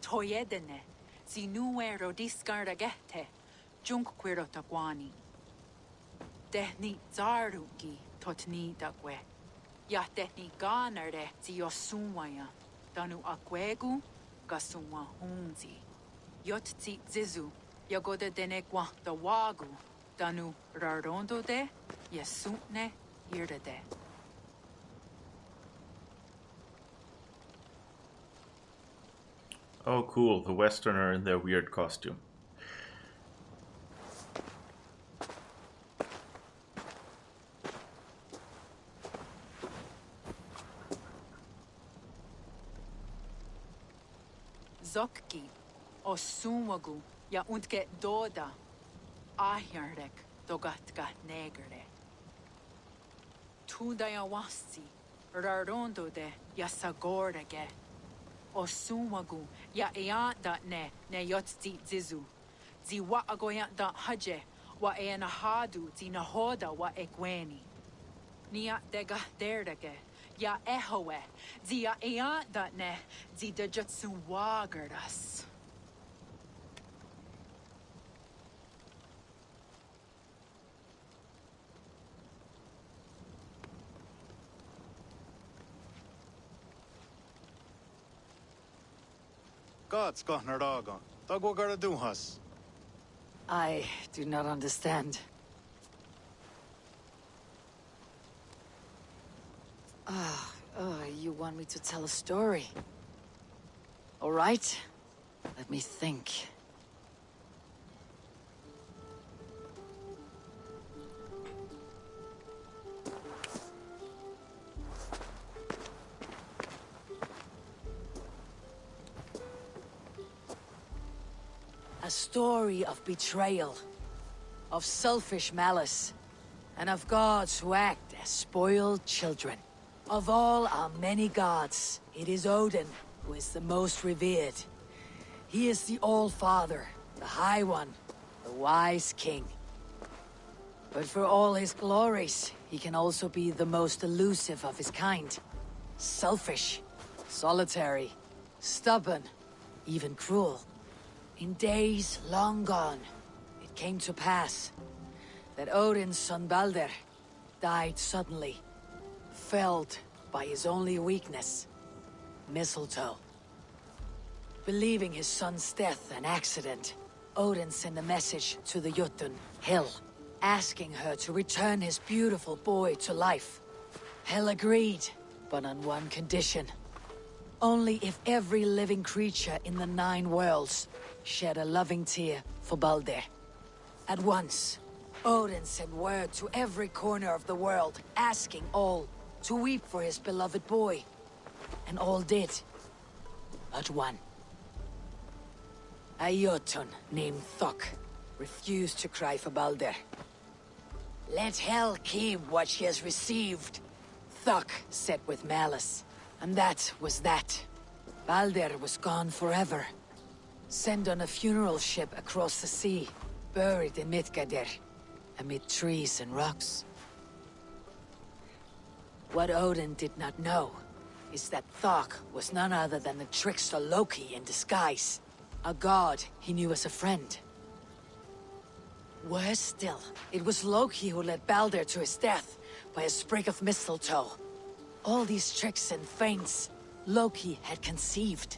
Toyedene. Zinuero discardagete. Junkquiro taguani. Tehni zaruki totni dagwe. Ya tehni ganare ziosumwaya. Danu akwegu gasumwa hunzi. Yotzi zizu. Yagoda denekwa da wagu. Danu rarondo de yasutne irdade. Oh, cool. The Westerner in their weird costume. Zokki. Osumagu. Ya untke doda. Ahjardek dogatka negere. Tudayawasti, rarondo de yasagordage. Osumagu ya eanda ne yotzi zizu. Zi wa agoyanda haje wa enahadu zi nahoda wa egweni. Nia dega derdage ya ehoe zi ya eanda ne zi de jutsu wagardas. Gods got Nardagon. Dagwagara Duhas. I do not understand. You want me to tell a story? All right. Let me think. A story of betrayal, of selfish malice, and of gods who act as spoiled children. Of all our many gods, it is Odin who is the most revered. He is the All-Father, the High One, the Wise King. But for all his glories, he can also be the most elusive of his kind. Selfish, solitary, stubborn, even cruel. In days long gone, it came to pass that Odin's son Balder died suddenly, felled by his only weakness, mistletoe. Believing his son's death an accident, Odin sent a message to the Jotun, Hel, asking her to return his beautiful boy to life. Hel agreed, but on one condition. Only if every living creature in the 9 worlds shed a loving tear for Balder. At once, Odin sent word to every corner of the world, asking all to weep for his beloved boy. And all did, but one. A Jotun named Thok refused to cry for Balder. Let Hel keep what she has received, Thok said with malice. And that was that. Balder was gone forever. Sent on a funeral ship across the sea, buried in Midgardr, amid trees and rocks. What Odin did not know is that Thok was none other than the trickster Loki in disguise, a god he knew as a friend. Worse still, it was Loki who led Balder to his death by a sprig of mistletoe. All these tricks and feints Loki had conceived.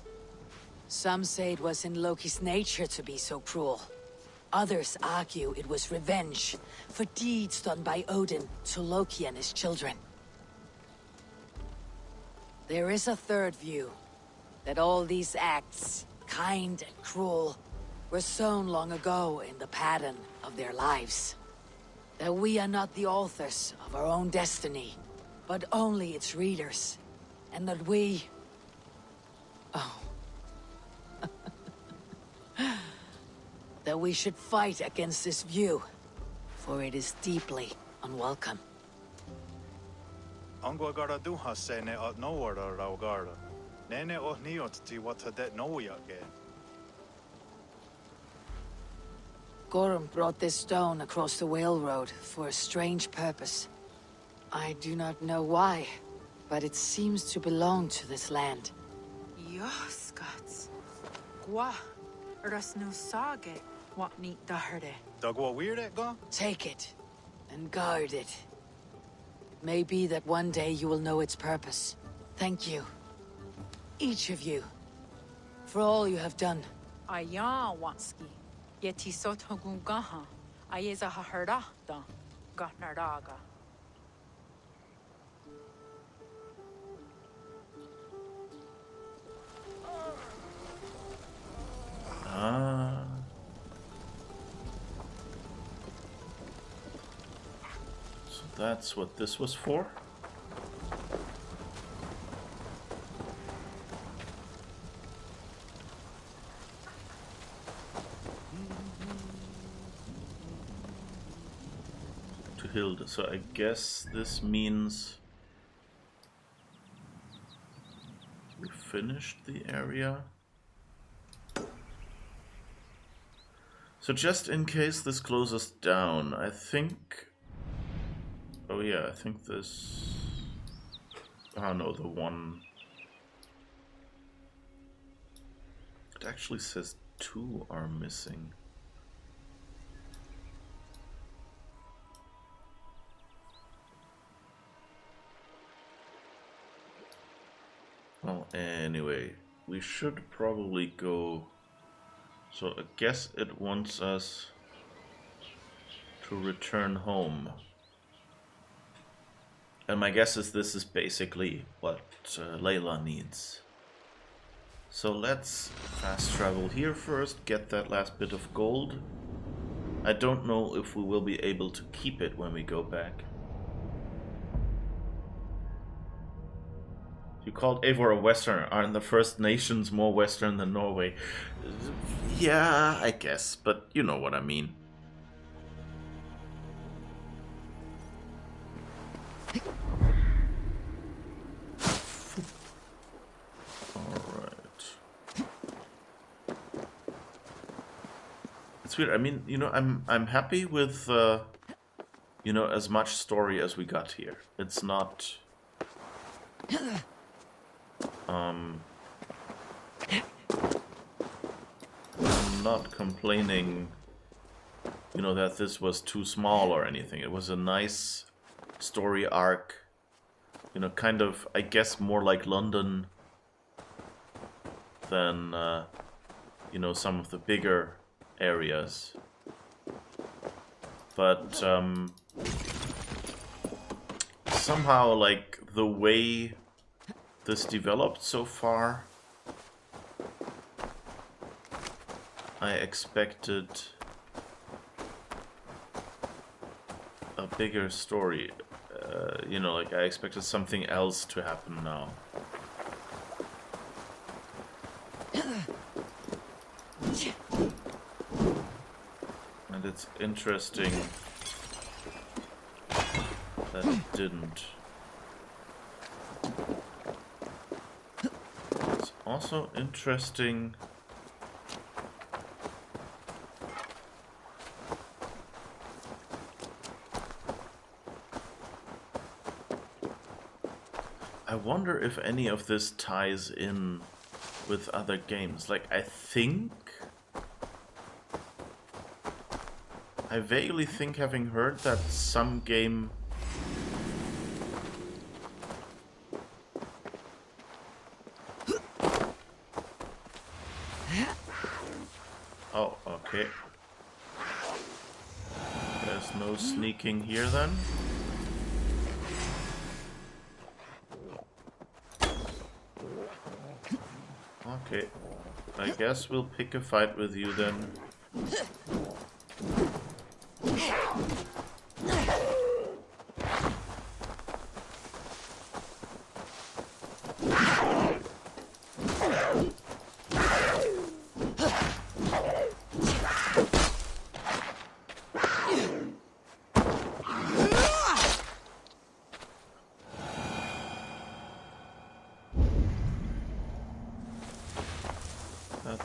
Some say it was in Loki's nature to be so cruel. Others argue it was revenge for deeds done by Odin to Loki and his children. There is a third view, that all these acts, kind and cruel, were sown long ago in the pattern of their lives. That we are not the authors of our own destiny, but only its readers. And that we... Oh. That we should fight against this view for it is deeply unwelcome. Angwa gara duha se ne at nowara raugara. Nene oh niot ti what det noya again. Gorham brought this stone across the whale road for a strange purpose. I do not know why, but it seems to belong to this land. Yoskats. Gwa. Ras no sage. What neat daherde. Dagwa weird at go? Take it, and guard it. It may be that one day you will know its purpose. Thank you, each of you, for all you have done. Aya wanski. Yeti sot hogungaha. Ayeza haherda da. Gatnardaga. Ah. So that's what this was for? To Hilda. So I guess this means we finished the area. So just in case this closes down, I think... Oh yeah, I think this... Oh no, the one... It actually says 2 are missing. Well, anyway, we should probably go... So I guess it wants us to return home. And my guess is this is basically what Layla needs. So let's fast travel here first, get that last bit of gold. I don't know if we will be able to keep it when we go back. You called Eivor a Western. Aren't the First Nations more Western than Norway? Yeah, I guess, but you know what I mean. Alright. It's weird. I mean, you know, I'm happy with you know, as much story as we got here. It's not I'm not complaining, you know, that this was too small or anything. It was a nice story arc, you know, kind of, I guess, more like London than, you know, some of the bigger areas. But somehow, like, the way this developed so far, I expected a bigger story. You know, like I expected something else to happen now. And it's interesting that it didn't. It's also interesting I wonder if any of this ties in with other games. Like, I vaguely think, having heard that some game oh, okay. There's no sneaking here then. Okay, I guess we'll pick a fight with you then.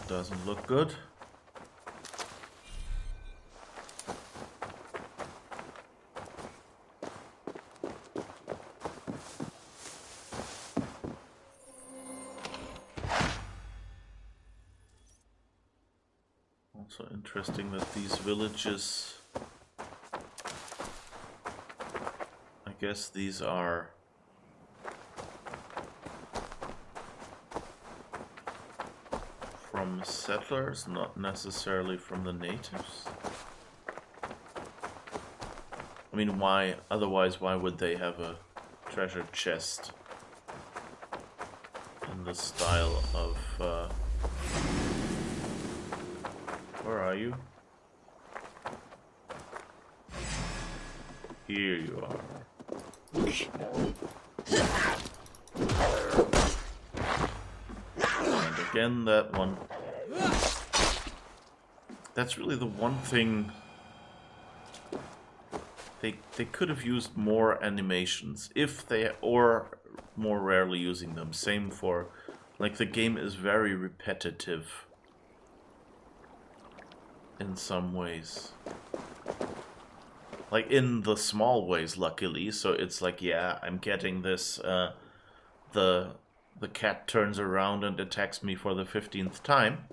doesn't look good. Also interesting that these villages, I guess these are from settlers, not necessarily from the natives. I mean, why, otherwise, why would they have a treasure chest in the style of, where are you? Here you are. And again, that one. That's really the one thing they could have used more animations if they, or more rarely using them. Same for, like, the game is very repetitive in some ways. Like, in the small ways, luckily. So it's like, yeah, I'm getting this, the cat turns around and attacks me for the 15th time.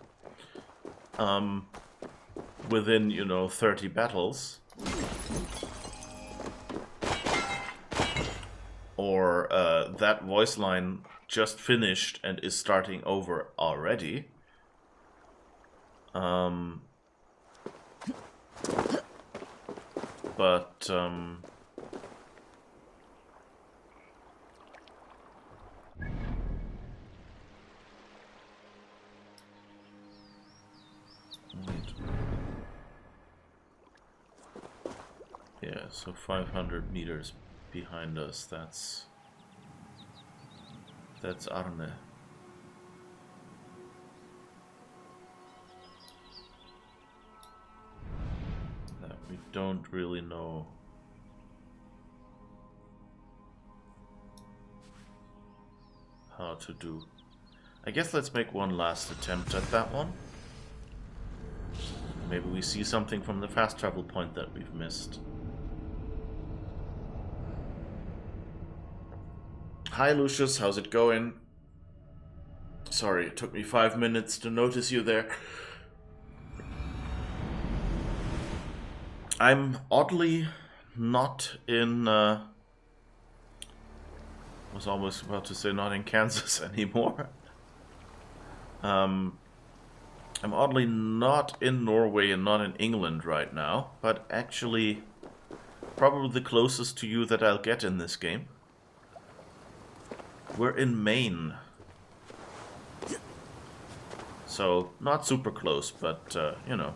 Within, you know, 30 battles. Or that voice line just finished and is starting over already. But yeah, so 500 meters behind us, that's Arne. That we don't really know how to do. I guess let's make one last attempt at that one. Maybe we see something from the fast travel point that we've missed. Hi Lucius, how's it going? Sorry, it took me 5 minutes to notice you there. I'm oddly not in, was almost about to say not in Kansas anymore. I'm oddly not in Norway and not in England right now, but actually probably the closest to you that I'll get in this game. We're in Maine. So, not super close, but, you know.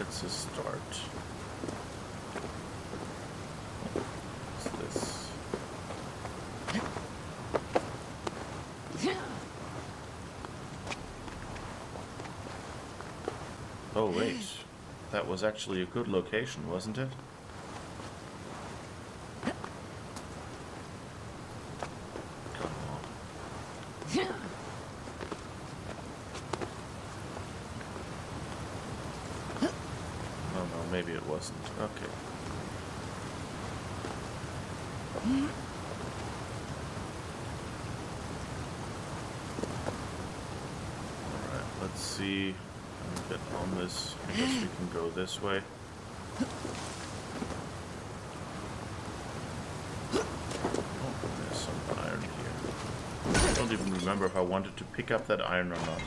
It's a start. What's this? Oh, wait. That was actually a good location, wasn't it? Maybe it wasn't. Okay. Alright, let's see. Get on this. I guess we can go this way. Oh, there's some iron here. I don't even remember if I wanted to pick up that iron or not.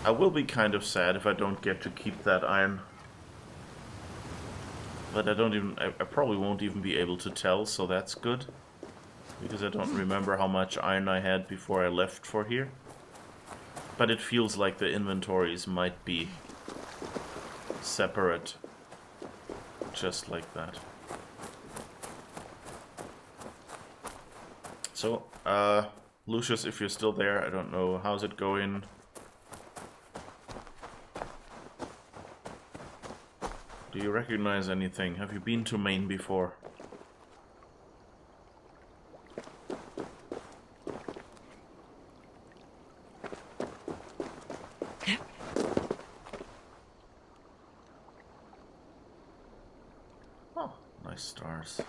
I will be kind of sad if I don't get to keep that iron. But I probably won't even be able to tell, so that's good. Because I don't remember how much iron I had before I left for here. But it feels like the inventories might be separate. Just like that. So, Lucius, if you're still there, I don't know, how's it going? Do you recognize anything? Have you been to Maine before? Nice stars.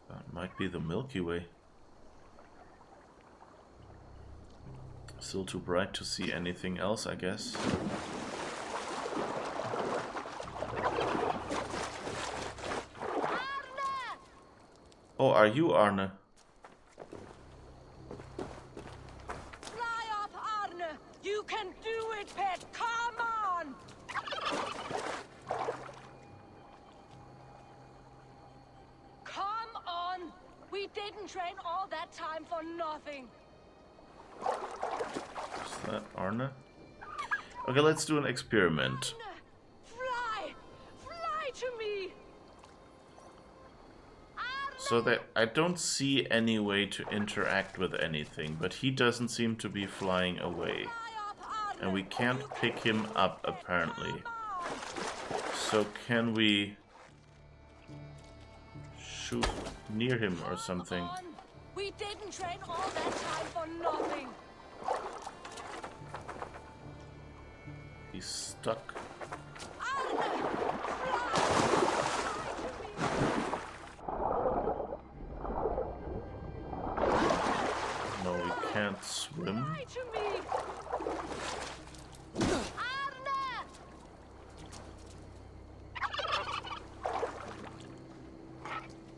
That might be the Milky Way. Still too bright to see anything else, I guess. Oh, are you Arne? Fly up, Arne! You can do it, pet! Come on! Come on! We didn't train all that time for nothing. Is that Arne? Okay, let's do an experiment. Fly! Fly to me! So that I don't see any way to interact with anything, but he doesn't seem to be flying away. And we can't pick him up, apparently. So can we shoot near him or something? We didn't train all that time for nothing. He's stuck. No, we can't swim. Fly to me.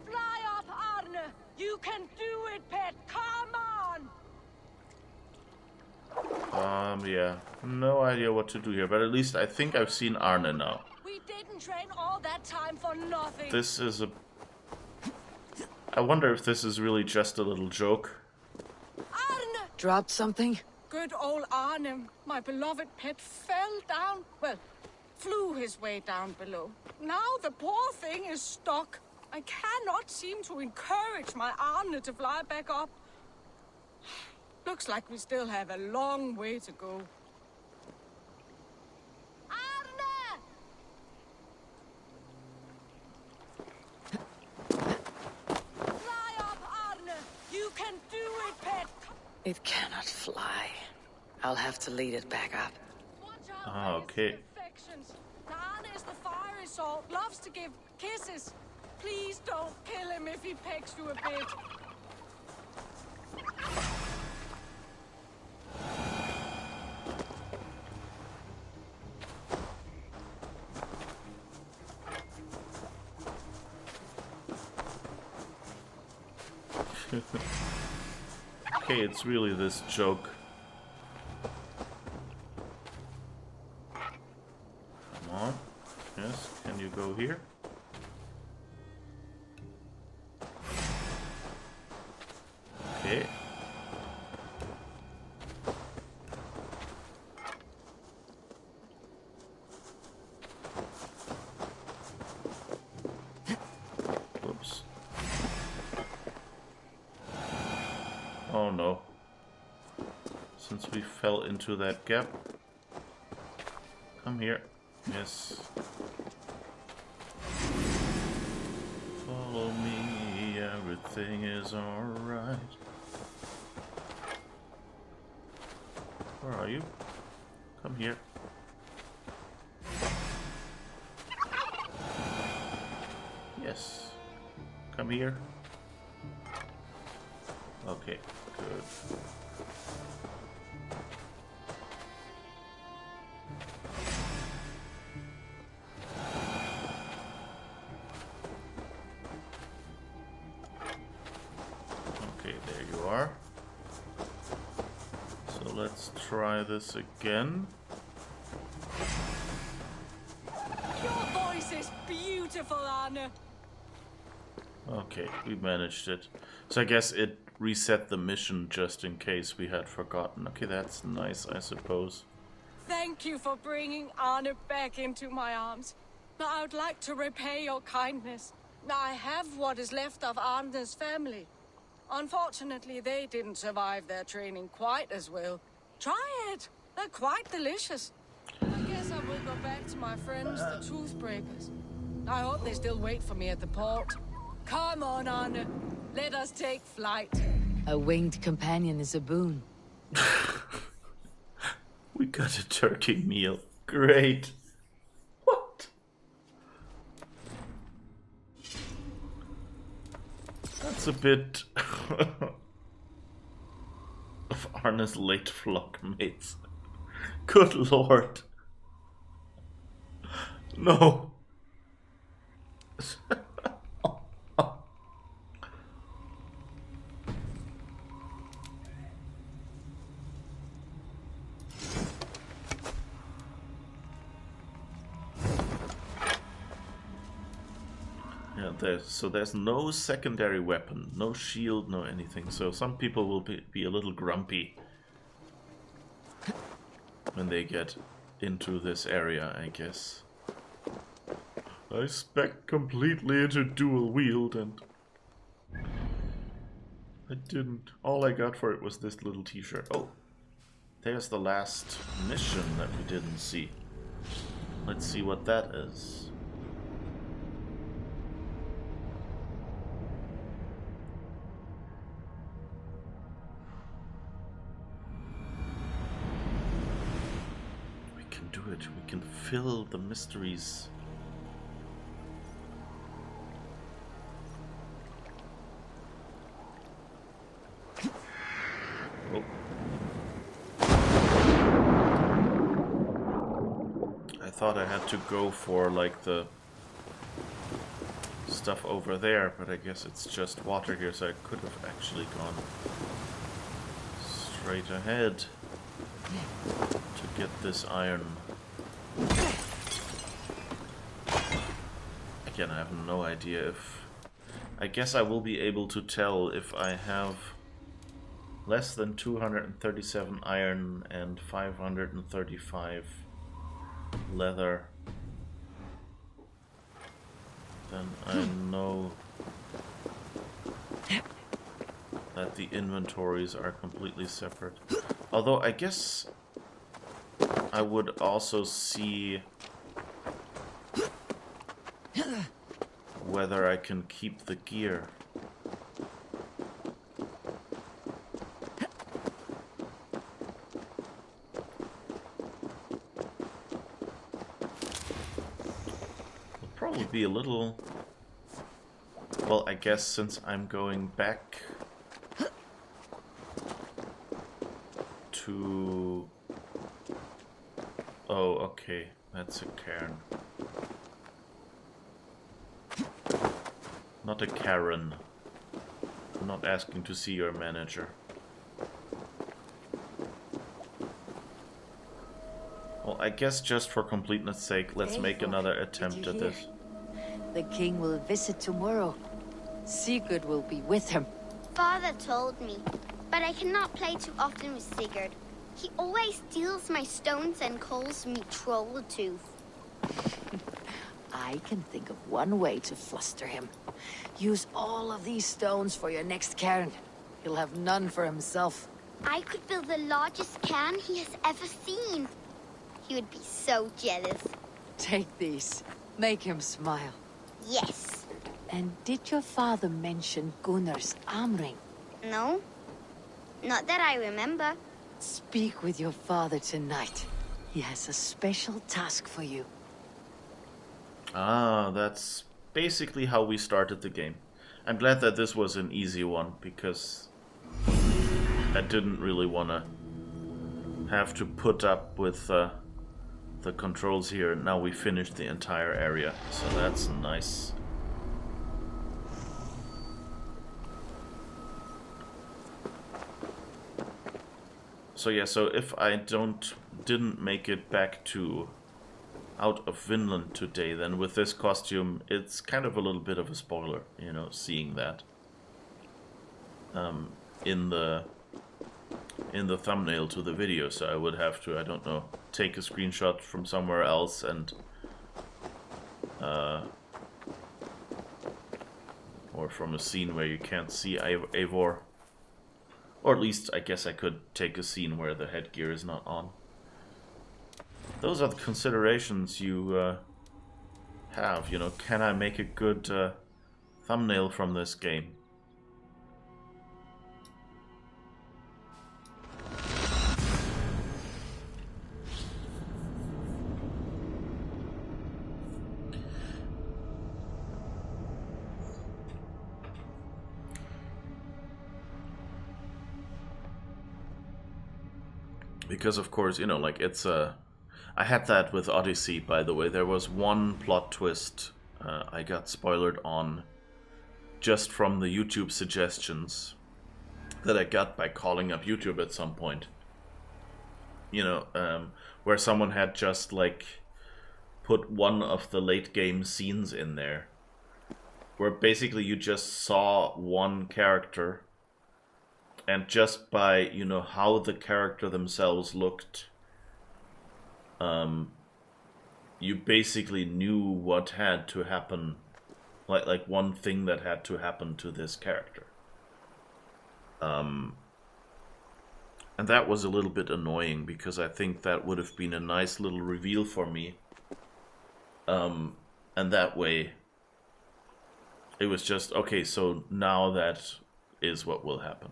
Fly up, Arne! You can do it, pet! Come on! Yeah. No idea what to do here, but at least I think I've seen Arne now. We didn't train all that time for nothing. This is a... I wonder if this is really just a little joke. Arne! Dropped something? Good old Arne, my beloved pet, fell down. Well, flew his way down below. Now the poor thing is stuck. I cannot seem to encourage my Arne to fly back up. Looks like we still have a long way to go. Arne! Fly up, Arne! You can do it, pet! It cannot fly. I'll have to lead it back up. Watch out Ah, for okay. his infections. Arne is the fiery salt, loves to give kisses. Please don't kill him if he pecks you a bit. Okay, it's really this joke. Come on. Yes, can you go here? Okay. Oops. Oh no. Since we fell into that gap. Come here. Yes. Follow me, everything is alright. Where are you? Come here. Yes. Come here. Okay, good. Okay, there you are. So let's try this again. Your voice is beautiful, Arne. Okay, we managed it. So I guess it reset the mission just in case we had forgotten. Okay, that's nice, I suppose. Thank you for bringing Arne back into my arms. I would like to repay your kindness. I have what is left of Arne's family. Unfortunately, they didn't survive their training quite as well. Try it. They're quite delicious. I guess I will go back to my friends, the Toothbreakers. I hope they still wait for me at the port. Come on, Arne. Let us take flight. A winged companion is a boon. We got a turkey meal. Great. What? It's a bit of Arne's late flock mates. Good lord. No. Yeah, there's no secondary weapon, no shield, no anything. So some people will be a little grumpy when they get into this area, I guess. I spec completely into dual wield and I didn't. All I got for it was this little t-shirt. Oh, there's the last mission that we didn't see. Let's see what that is. We can do it. We can fill the mysteries. Oh. I thought I had to go for like the stuff over there, but I guess it's just water here, so I could have actually gone straight ahead to get this iron. Again, I have no idea if... I guess I will be able to tell if I have less than 237 iron and 535 leather. Then I know that the inventories are completely separate. Although I guess I would also see whether I can keep the gear. Probably be a little... Well, I guess since I'm going back to... Oh, okay. That's a cairn. Not a Karen. I'm not asking to see your manager. Well, I guess just for completeness sake, let's make another attempt at this. The king will visit tomorrow. Sigurd will be with him. Father told me, but I cannot play too often with Sigurd. He always steals my stones and calls me Troll Tooth. I can think of one way to fluster him. Use all of these stones for your next cairn. He'll have none for himself. I could build the largest cairn he has ever seen. He would be so jealous. Take these. Make him smile. Yes. And did your father mention Gunnar's arm ring? No. Not that I remember. Speak with your father tonight. He has a special task for you. Ah, that's basically how we started the game. I'm glad that this was an easy one, because I didn't really want to have to put up with the controls here. Now we finished the entire area, so that's nice. So yeah, so if I didn't make it back to out of Vinland today, then with this costume, it's kind of a little bit of a spoiler, you know, seeing that in the thumbnail to the video. So I would have to, I don't know, take a screenshot from somewhere else and or from a scene where you can't see Eivor. Or at least, I guess I could take a scene where the headgear is not on. Those are the considerations you have, you know. Can I make a good thumbnail from this game? Because of course, you know, like it's a... I had that with Odyssey, by the way. There was one plot twist I got spoiled on just from the YouTube suggestions that I got by calling up YouTube at some point. You know, where someone had just like put one of the late game scenes in there, where basically you just saw one character, and just by, you know, how the character themselves looked, you basically knew what had to happen, like one thing that had to happen to this character. And that was a little bit annoying, because I think that would have been a nice little reveal for me. And that way, it was just, okay, so now that is what will happen.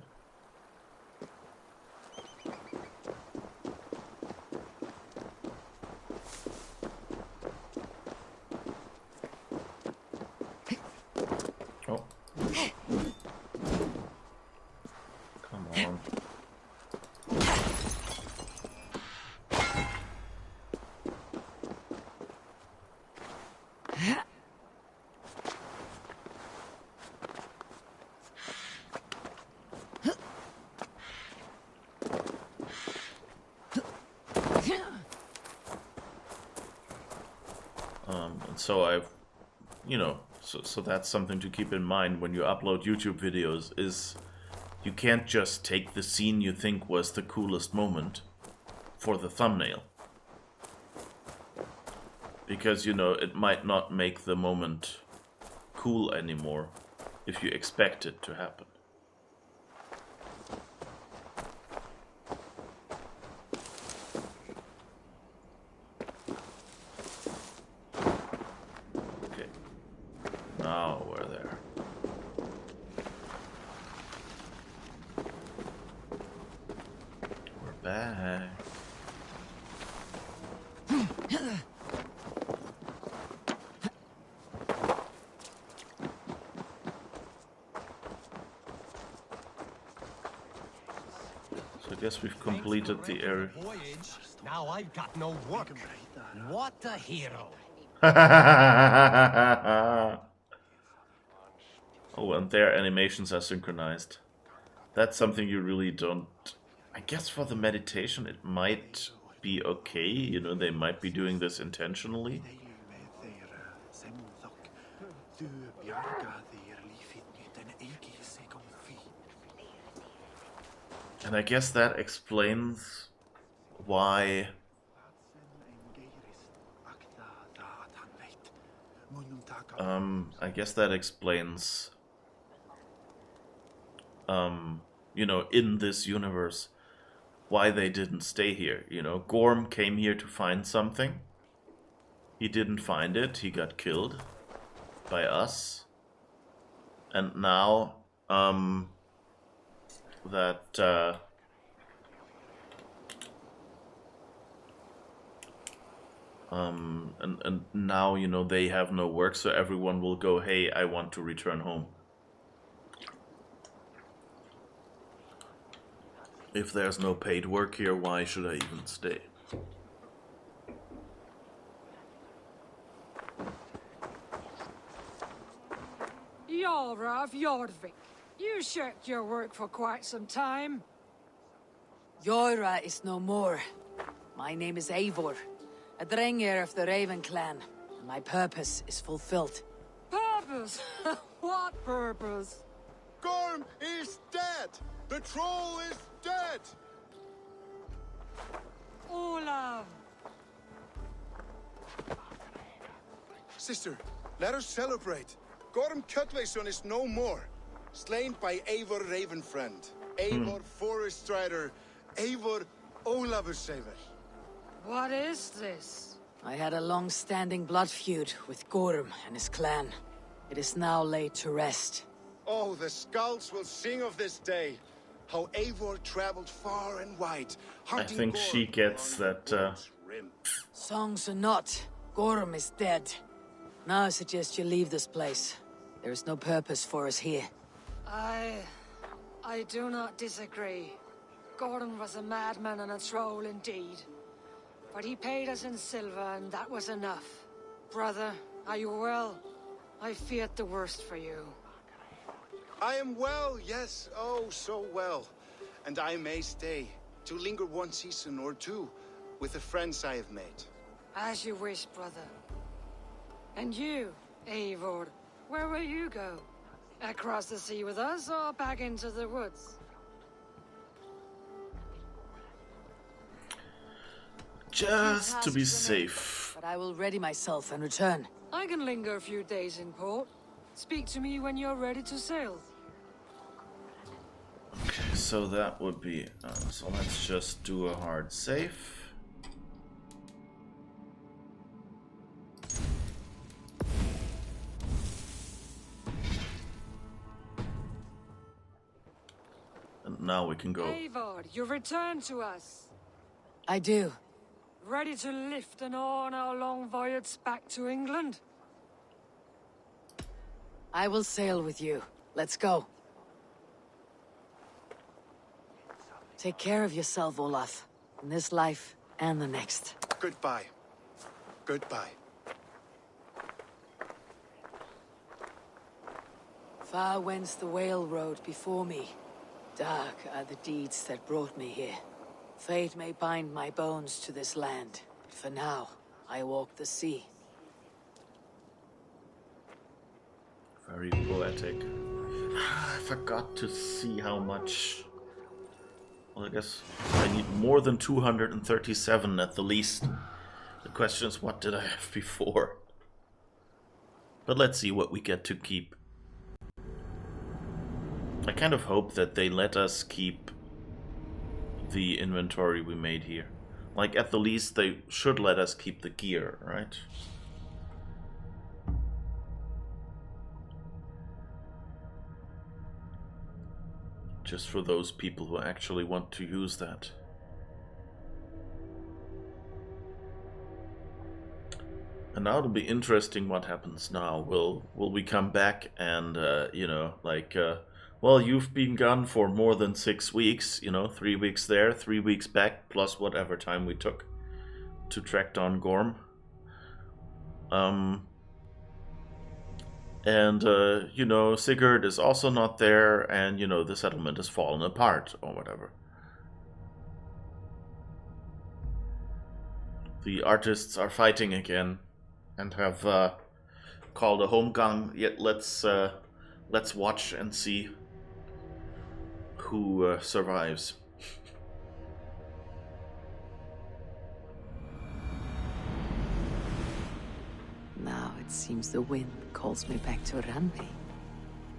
Oh. Come on. And so I've, you know, so that's something to keep in mind when you upload YouTube videos, is you can't just take the scene you think was the coolest moment for the thumbnail. Because, you know, it might not make the moment cool anymore if you expect it to happen. Okay. Now we're there. We're back. So I guess we've completed the area. Now I've got no work. What a hero. Oh, and their animations are synchronized. That's something you really don't... I guess for the meditation it might be okay. You know, they might be doing this intentionally. And I guess that explains why... I guess that explains, you know, in this universe, why they didn't stay here. You know, Gorm came here to find something. He didn't find it. He got killed by us. And now, and now, you know, they have no work, so everyone will go, hey, I want to return home. If there's no paid work here, why should I even stay? Yara of Jorvik, you shirked your work for quite some time. Yora is no more. My name is Eivor, a Drengir of the Raven clan, and my purpose is fulfilled. Purpose? What purpose? Gorm is dead! The troll is dead! Olav! Sister, let us celebrate. Gorm Kjötveson is no more. Slain by Eivor Ravenfriend, Eivor Forest Strider, Eivor Ólafursaver. What is this? I had a long-standing blood feud with Gorm and his clan. It is now laid to rest. Oh, the skulls will sing of this day. How Eivor traveled far and wide, I hunting think Gorm she gets beyond that, the world's rim. Songs or not, Gorm is dead. Now I suggest you leave this place. There is no purpose for us here. I do not disagree. Gordon was a madman and a troll indeed. But he paid us in silver, and that was enough. Brother, are you well? I feared the worst for you. I am well, yes, oh, so well. And I may stay, to linger one season or two, with the friends I have made. As you wish, brother. And you, Eivor, where will you go? Across the sea with us, or back into the woods? Just to be safe. But I will ready myself and return. I can linger a few days in port. Speak to me when you're ready to sail. Okay, so that would be... so let's just do a hard save. And now we can go. Eivor, you return to us. I do. Ready to lift and on our long voyage back to England? I will sail with you. Let's go. Take care of yourself, Olaf. In this life and the next. Goodbye. Goodbye. Far wends the whale road before me. Dark are the deeds that brought me here. Fate may bind my bones to this land, but for now, I walk the sea. Very poetic. I forgot to see how much... Well, I guess I need more than 237 at the least. The question is, what did I have before? But let's see what we get to keep. I kind of hope that they let us keep the inventory we made here. Like, at the least, they should let us keep the gear, right? Just for those people who actually want to use that. And now it'll be interesting what happens now. Will we come back and, you know, like, well, you've been gone for more than 6 weeks, you know, 3 weeks there, 3 weeks back, plus whatever time we took to track down Gorm. And, you know, Sigurd is also not there, and, you know, the settlement has fallen apart, or whatever. The artists are fighting again, and have called a homegang. Yet let's watch and see who survives. Now it seems the wind calls me back to Randi.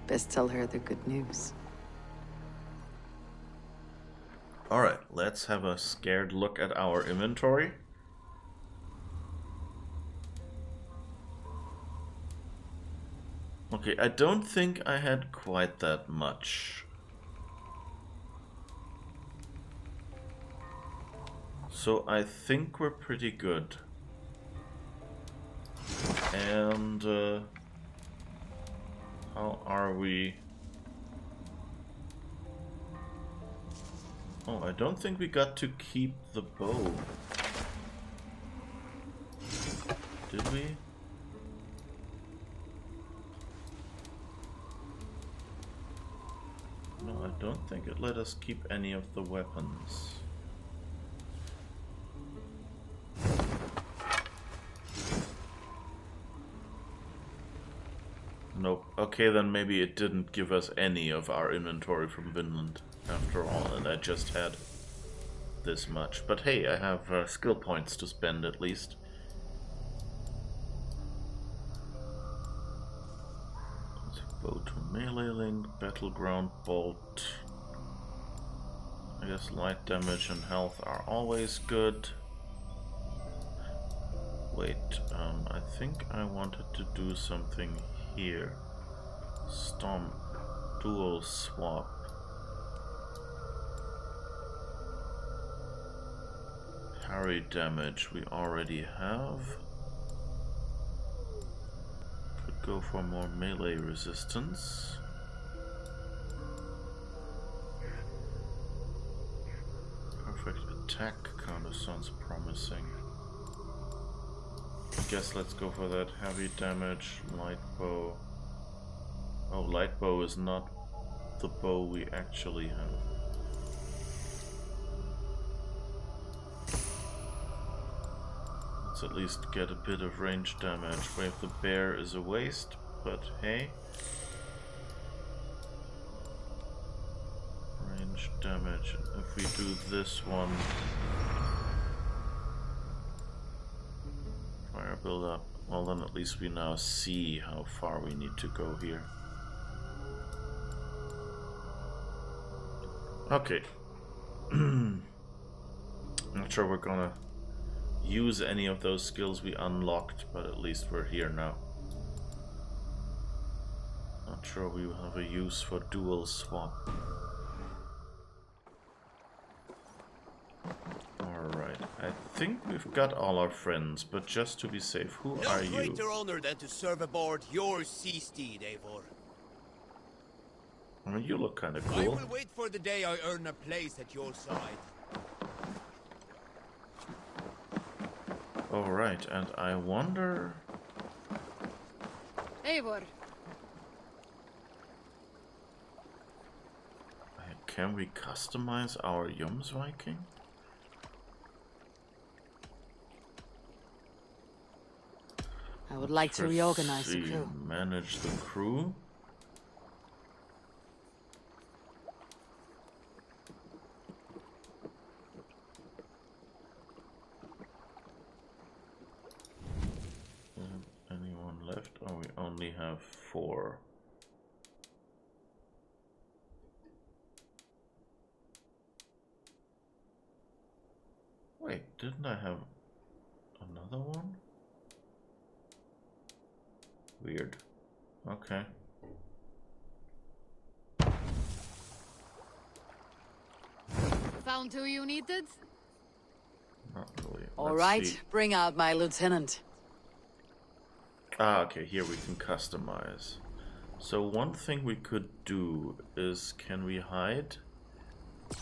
Best tell her the good news. Alright, let's have a scared look at our inventory. Okay, I don't think I had quite that much. So I think we're pretty good. And how are we? Oh, I don't think we got to keep the bow. Did we? No, I don't think it let us keep any of the weapons. Nope. Okay, then maybe it didn't give us any of our inventory from Vinland after all, and I just had this much. But hey, I have skill points to spend at least. Bow to melee link, battleground bolt. I guess light damage and health are always good. Wait, I think I wanted to do something here. Stomp, dual swap. Parry damage we already have. Could go for more melee resistance. attack kind of sounds promising. I guess let's go for that heavy damage, light bow. Oh, light bow is not the bow we actually have. Let's at least get a bit of range damage. Wave the bear is a waste, but hey. Range damage. If we do this one, fire build up, well then at least we now see how far we need to go here. Okay. Not sure we're gonna use any of those skills we unlocked, but at least we're here now. Not sure we will have a use for dual swap. Alright, I think we've got all our friends, but just to be safe, who are you? No greater honor than to serve aboard your sea steed, Eivor. I mean, you look kind of I cool. will wait for the day I earn a place at your side. Alright, and I wonder... Eivor. Can we customize our Jomsviking? I would like to reorganize the crew. Manage the crew. Anyone left? Oh, we only have 4. Wait, didn't I have another one? Weird. Okay. Found who you needed? Not really. All Let's right, see. bring out my lieutenant. Ah, okay, here we can customize. So one thing we could do is, can we hide?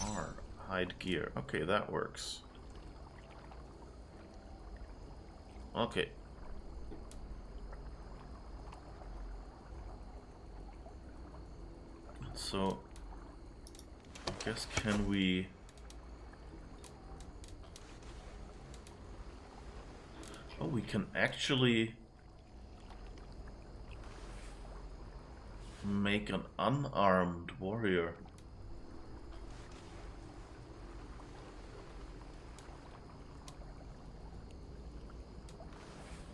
R, hide gear. Okay, that works. Okay. So, I guess can we... Oh, we can actually make an unarmed warrior.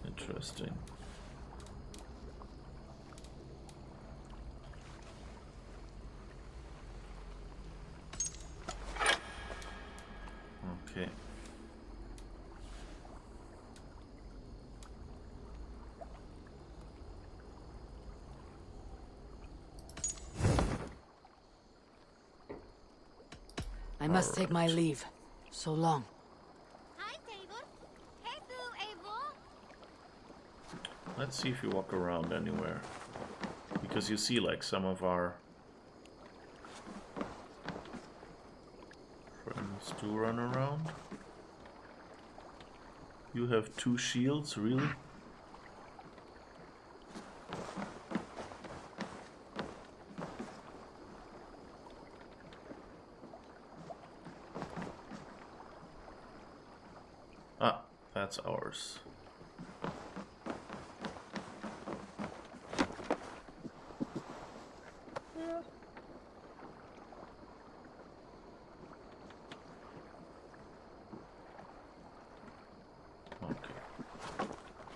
Interesting. Okay. I must take my leave. So long. Hi, Eivor. Hey, Eivor. Let's see if you walk around anywhere. Because you see, like, some of our friends do run around. You have 2 shields, really? Ah, that's ours.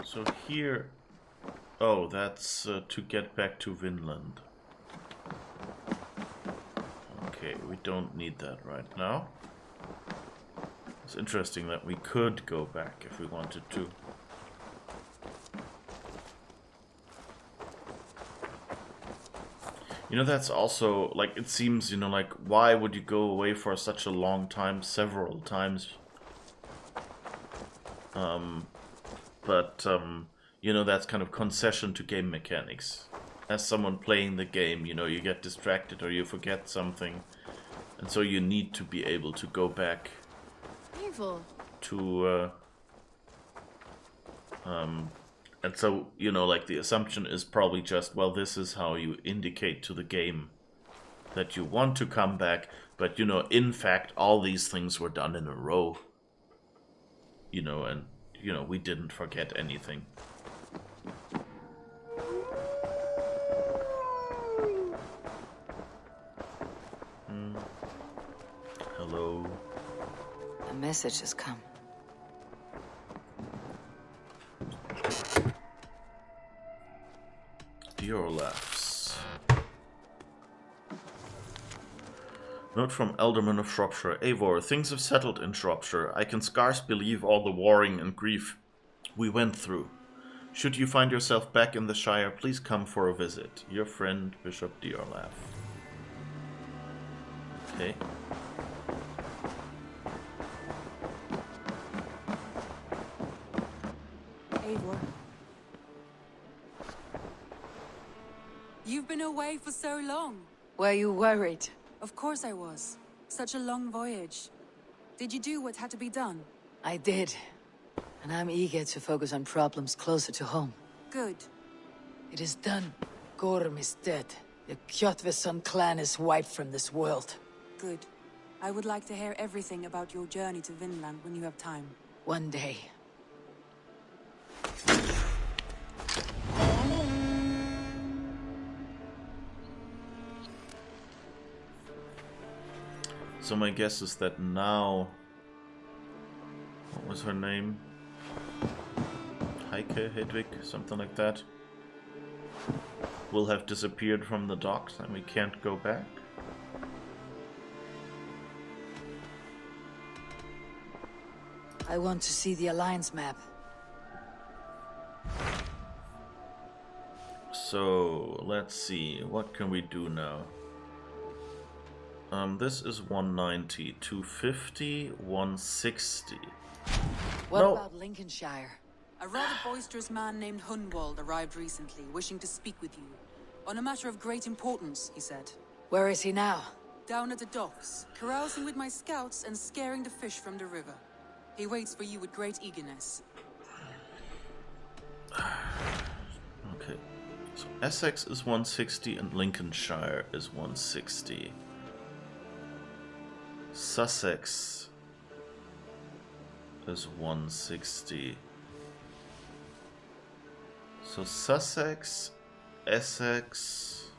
So here, oh, that's to get back to Vinland. Okay, we don't need that right now. It's interesting that we could go back if we wanted to. You know, that's also, like, it seems, you know, like, why would you go away for such a long time, several times? But, you know, that's kind of concession to game mechanics. As someone playing the game, you know, you get distracted or you forget something. And so you need to be able to go back Evil. to and so, you know, like, the assumption is probably just, well, this is how you indicate to the game that you want to come back, but, you know, in fact, all these things were done in a row. You know, and, you know, we didn't forget anything. Hello. A message has come. Dear laughs. Note from Alderman of Shropshire. Eivor, things have settled in Shropshire. I can scarce believe all the warring and grief we went through. Should you find yourself back in the Shire, please come for a visit. Your friend, Bishop Dearlaugh. Okay. Eivor. You've been away for so long. Were you worried? Of course I was. Such a long voyage. Did you do what had to be done? I did. And I'm eager to focus on problems closer to home. Good. It is done. Gorm is dead. The Kjotveson clan is wiped from this world. Good. I would like to hear everything about your journey to Vinland when you have time. One day. So my guess is that now... What was her name? Heike, Hedwig, something like that. Will have disappeared from the docks and we can't go back. I want to see the Alliance map. So, let's see. What can we do now? This is 190, 250, 160. What No. about Lincolnshire? A rather boisterous man named Hunwald arrived recently, wishing to speak with you. On a matter of great importance, he said. Where is he now? Down at the docks, carousing with my scouts and scaring the fish from the river. He waits for you with great eagerness. Okay. So Essex is 160 and Lincolnshire is 160. Sussex is 160. So Sussex, Essex,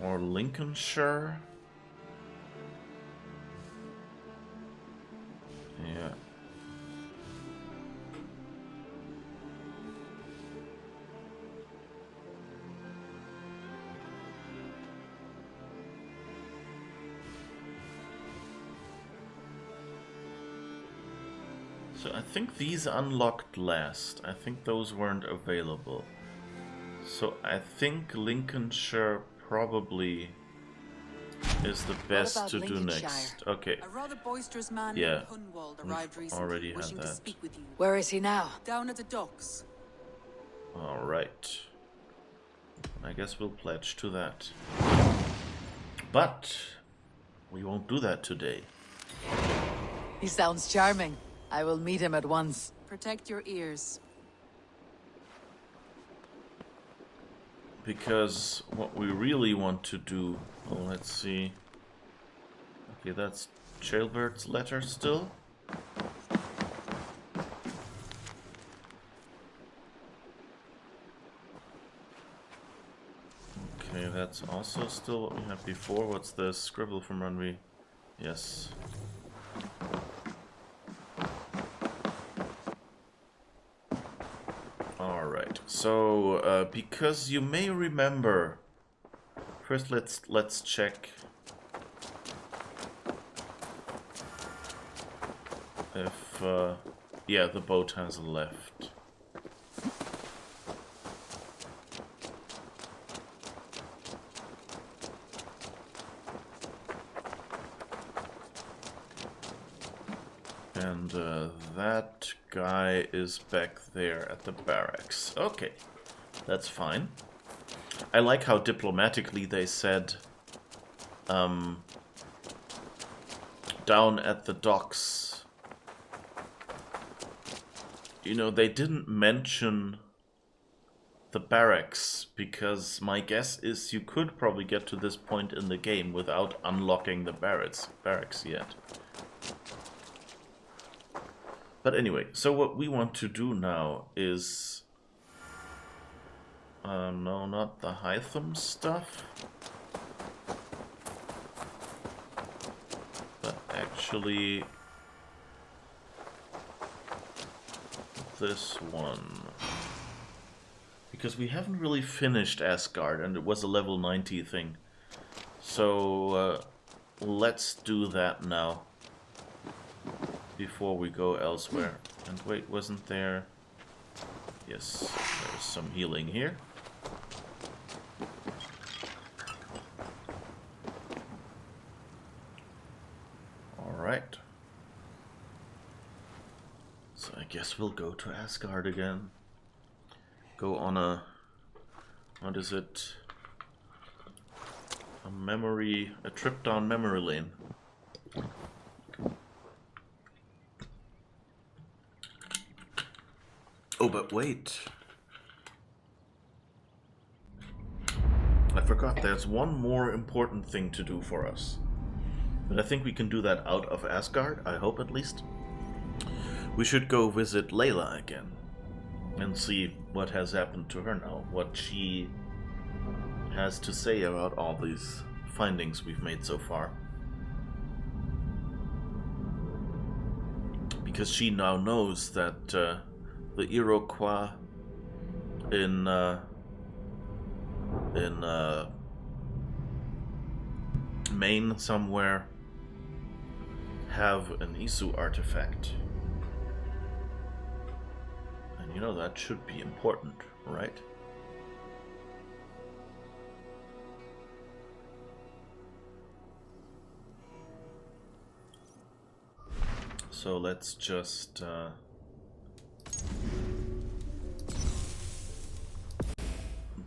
or Lincolnshire? Yeah. So I think these unlocked last. I think those weren't available. So I think Lincolnshire probably is the best to do next. Okay. A rather boisterous man Yeah. named Hunwald arrived recently, Already had wishing to that. speak with you. Where is he now? Down at the docks. Alright. I guess we'll pledge to that. But we won't do that today. He sounds charming. I will meet him at once. Protect your ears. Because what we really want to do... Well, let's see. Okay, that's Jailbird's letter still. Okay, that's also still what we had before. What's the scribble from Runway? Yes. Alright, so because you may remember, first let's check if yeah, the boat has left. And that guy is back there at the barracks. Okay, that's fine. I like how diplomatically they said down at the docks. You know, they didn't mention the barracks, because my guess is you could probably get to this point in the game without unlocking the barracks yet. But anyway, so what we want to do now is... no, not the Hytham stuff. But actually... this one. Because we haven't really finished Asgard, and it was a level 90 thing. So, let's do that now. Before we go elsewhere. And wait, wasn't there... Yes, there's some healing here. Alright. So I guess we'll go to Asgard again. Go on a... what is it? A trip down memory lane. Oh, but wait. I forgot, there's one more important thing to do for us. But I think we can do that out of Asgard, I hope at least. We should go visit Layla again. And see what has happened to her now. What she has to say about all these findings we've made so far. Because she now knows that the Iroquois in Maine somewhere have an Isu artifact. And you know that should be important, right? So let's just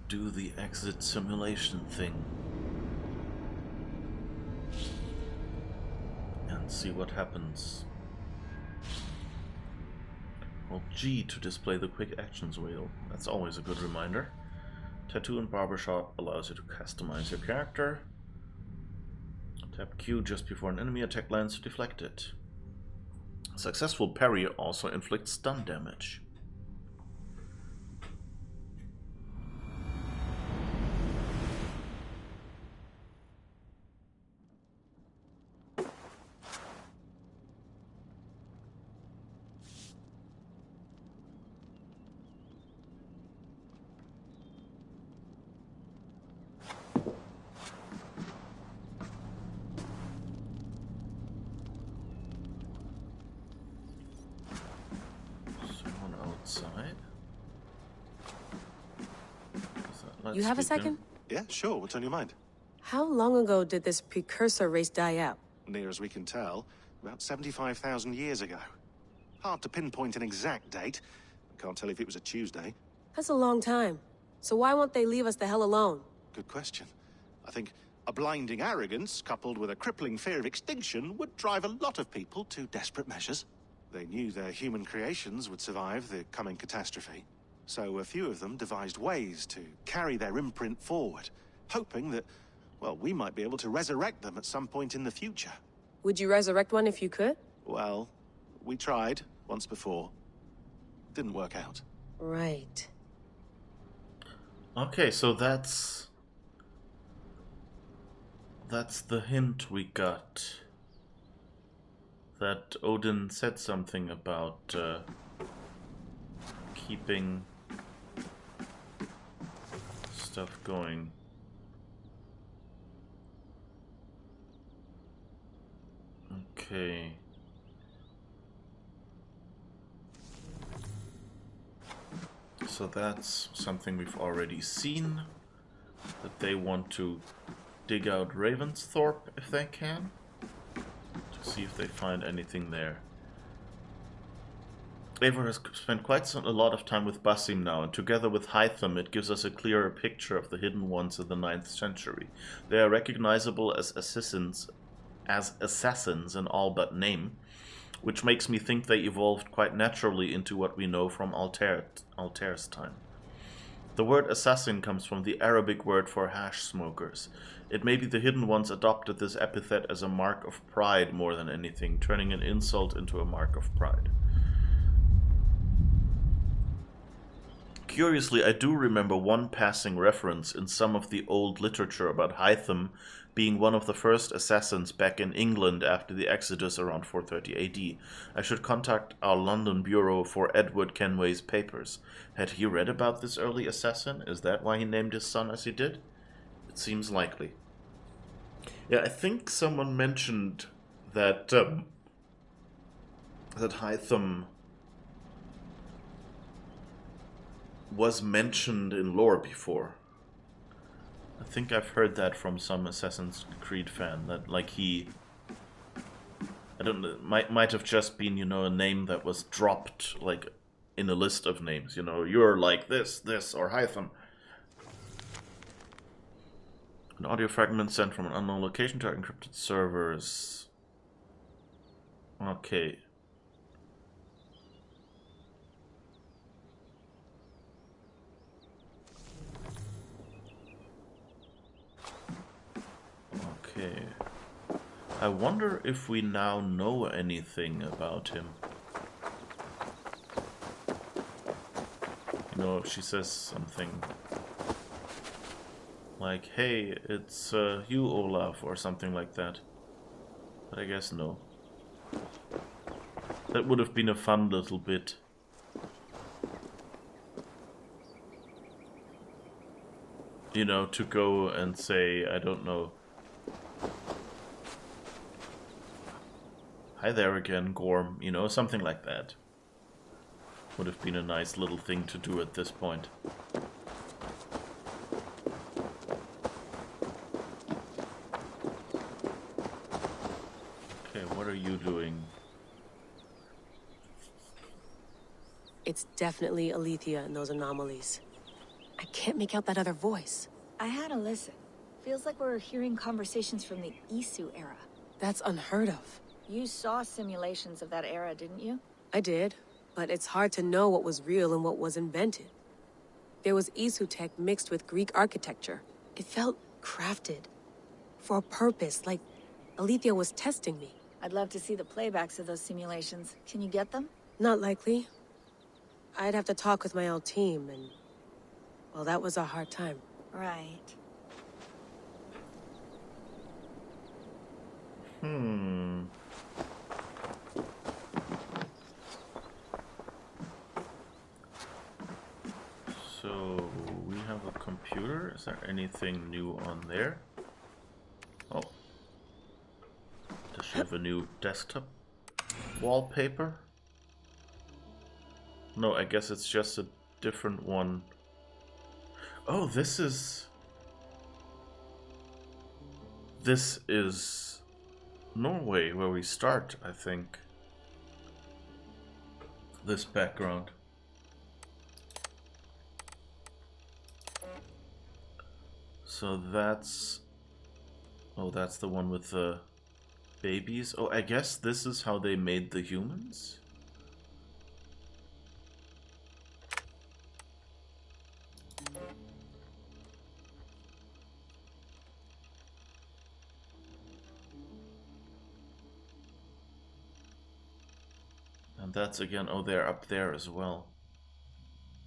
do the exit simulation thing and see what happens. Hold G to display the quick actions wheel. That's always a good reminder. Tattoo and barbershop allows you to customize your character. Tap Q just before an enemy attack lands to deflect it. Successful parry also inflicts stun damage. You have a second? Yeah, sure. What's on your mind? How long ago did this precursor race die out? Near as we can tell, about 75,000 years ago. Hard to pinpoint an exact date. I can't tell if it was a Tuesday. That's a long time. So why won't they leave us the hell alone? Good question. I think a blinding arrogance, coupled with a crippling fear of extinction, would drive a lot of people to desperate measures. They knew their human creations would survive the coming catastrophe. So a few of them devised ways to carry their imprint forward, hoping that, well, we might be able to resurrect them at some point in the future. Would you resurrect one if you could? Well, we tried once before. Didn't work out. Right. Okay, so that's the hint we got. That Odin said something about keeping stuff going. Okay. So that's something we've already seen. That they want to dig out Ravensthorpe if they can. To see if they find anything there. Eivor has spent quite a lot of time with Basim now, and together with Hytham it gives us a clearer picture of the Hidden Ones in the 9th century. They are recognizable as assassins as assassins in all but name, which makes me think they evolved quite naturally into what we know from Altair's time. The word assassin comes from the Arabic word for hash smokers. It may be the Hidden Ones adopted this epithet as a mark of pride more than anything, turning an insult into a mark of pride. Curiously, I do remember one passing reference in some of the old literature about Hytham being one of the first assassins back in England after the Exodus around 430 AD. I should contact our London bureau for Edward Kenway's papers. Had he read about this early assassin? Is that why he named his son as he did? It seems likely. Yeah, I think someone mentioned that that Hytham was mentioned in lore before. I think I've heard that from some Assassin's Creed fan, that like he, I don't know, might have just been, you know, a name that was dropped like in a list of names, you know, you're like this, or Hytham. An audio fragment sent from an unknown location to our encrypted servers. Okay. Okay. I wonder if we now know anything about him. You know, if she says something like, hey, it's you, Olaf, or something like that. But I guess no. That would have been a fun little bit. You know, to go and say, I don't know, hi there again, Gorm, you know, something like that. Would have been a nice little thing to do at this point. Okay, what are you doing? It's definitely Alethea in those anomalies. I can't make out that other voice. I had a listen. Feels like we're hearing conversations from the Isu era. That's unheard of. You saw simulations of that era, didn't you? I did, but it's hard to know what was real and what was invented. There was Isu tech mixed with Greek architecture. It felt crafted. For a purpose, like Alethea was testing me. I'd love to see the playbacks of those simulations. Can you get them? Not likely. I'd have to talk with my old team, and well, that was a hard time. Right. So, we have a computer. Is there anything new on there? Oh. Does she have a new desktop wallpaper? No, I guess it's just a different one. Oh, this is Norway, where we start, I think. This background. So that's... Oh, that's the one with the babies. Oh, I guess this is how they made the humans? And that's again, oh, they're up there as well.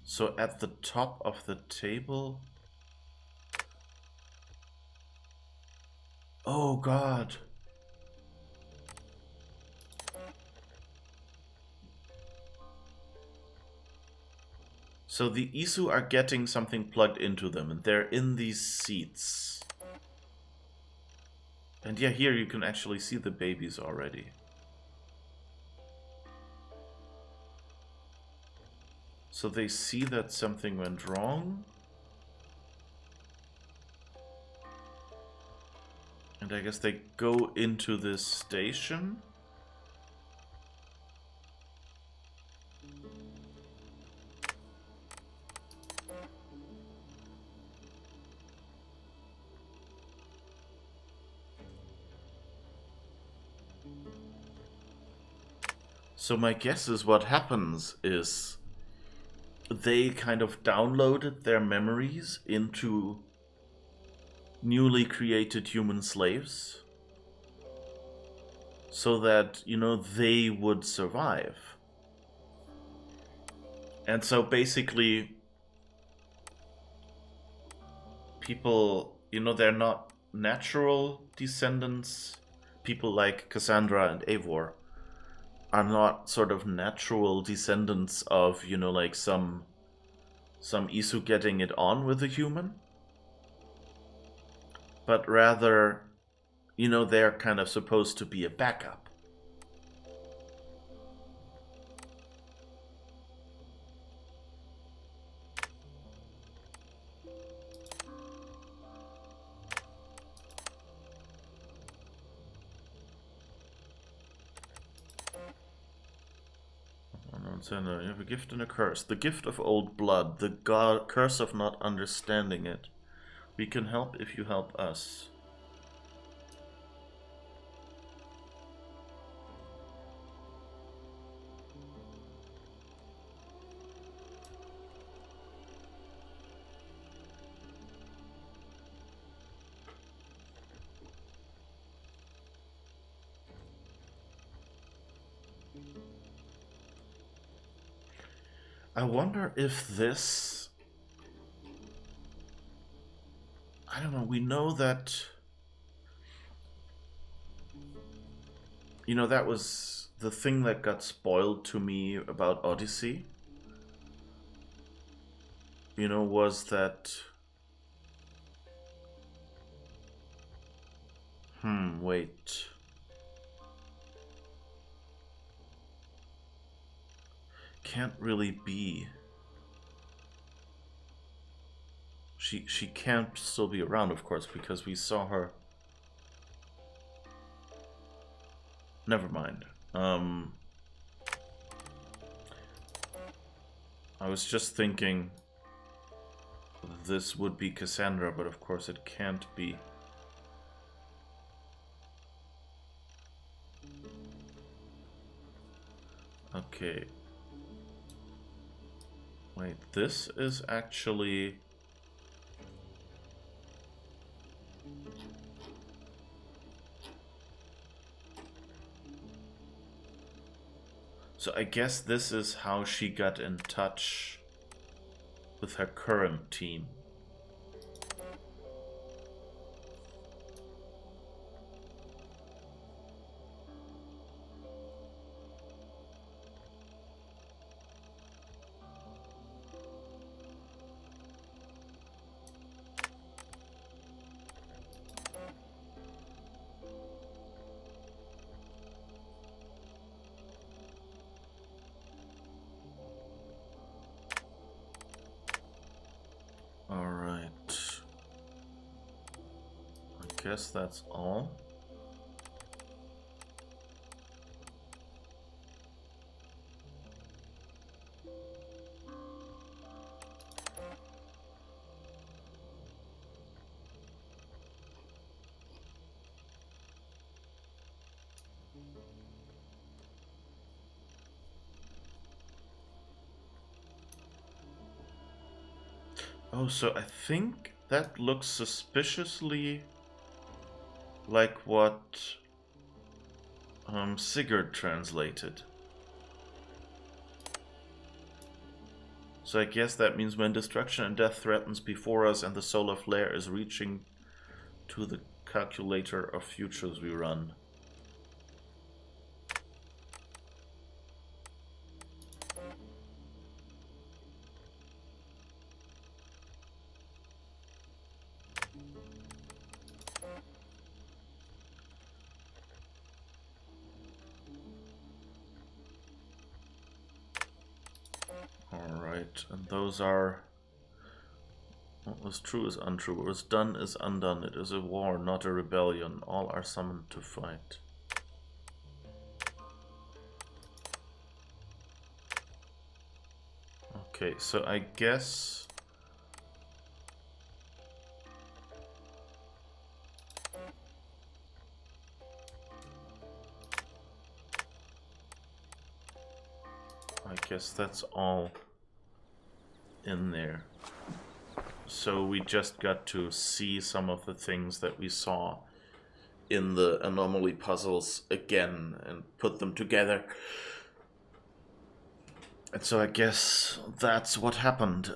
So at the top of the table... Oh god. So the Isu are getting something plugged into them, and they're in these seats. And yeah, here you can actually see the babies already. So they see that something went wrong. And I guess they go into this station. So my guess is what happens is they kind of downloaded their memories into newly created human slaves so that, you know, they would survive. And so basically people, you know, they're not natural descendants. People like Cassandra and Eivor are not sort of natural descendants of, you know, like some Isu getting it on with a human. But rather, you know, they're kind of supposed to be a backup. You have a gift and a curse. The gift of old blood, the curse of not understanding it. We can help if you help us. I wonder if this... I don't know, we know that... You know, that was the thing that got spoiled to me about Odyssey. You know, was that... wait. Can't really be. She can't still be around, of course, because we saw her. Never mind. I was just thinking this would be Cassandra, but of course it can't be. Okay. Wait, this is actually... So I guess this is how she got in touch with her current team. Guess that's all. Oh, so I think that looks suspiciously like what Sigurd translated. So I guess that means when destruction and death threatens before us and the solar flare is reaching to the calculator of futures we run. Alright, and those are... What was true is untrue, what was done is undone. It is a war, not a rebellion. All are summoned to fight. Okay, so I guess... guess that's all in there. So we just got to see some of the things that we saw in the anomaly puzzles again and put them together. And so I guess that's what happened.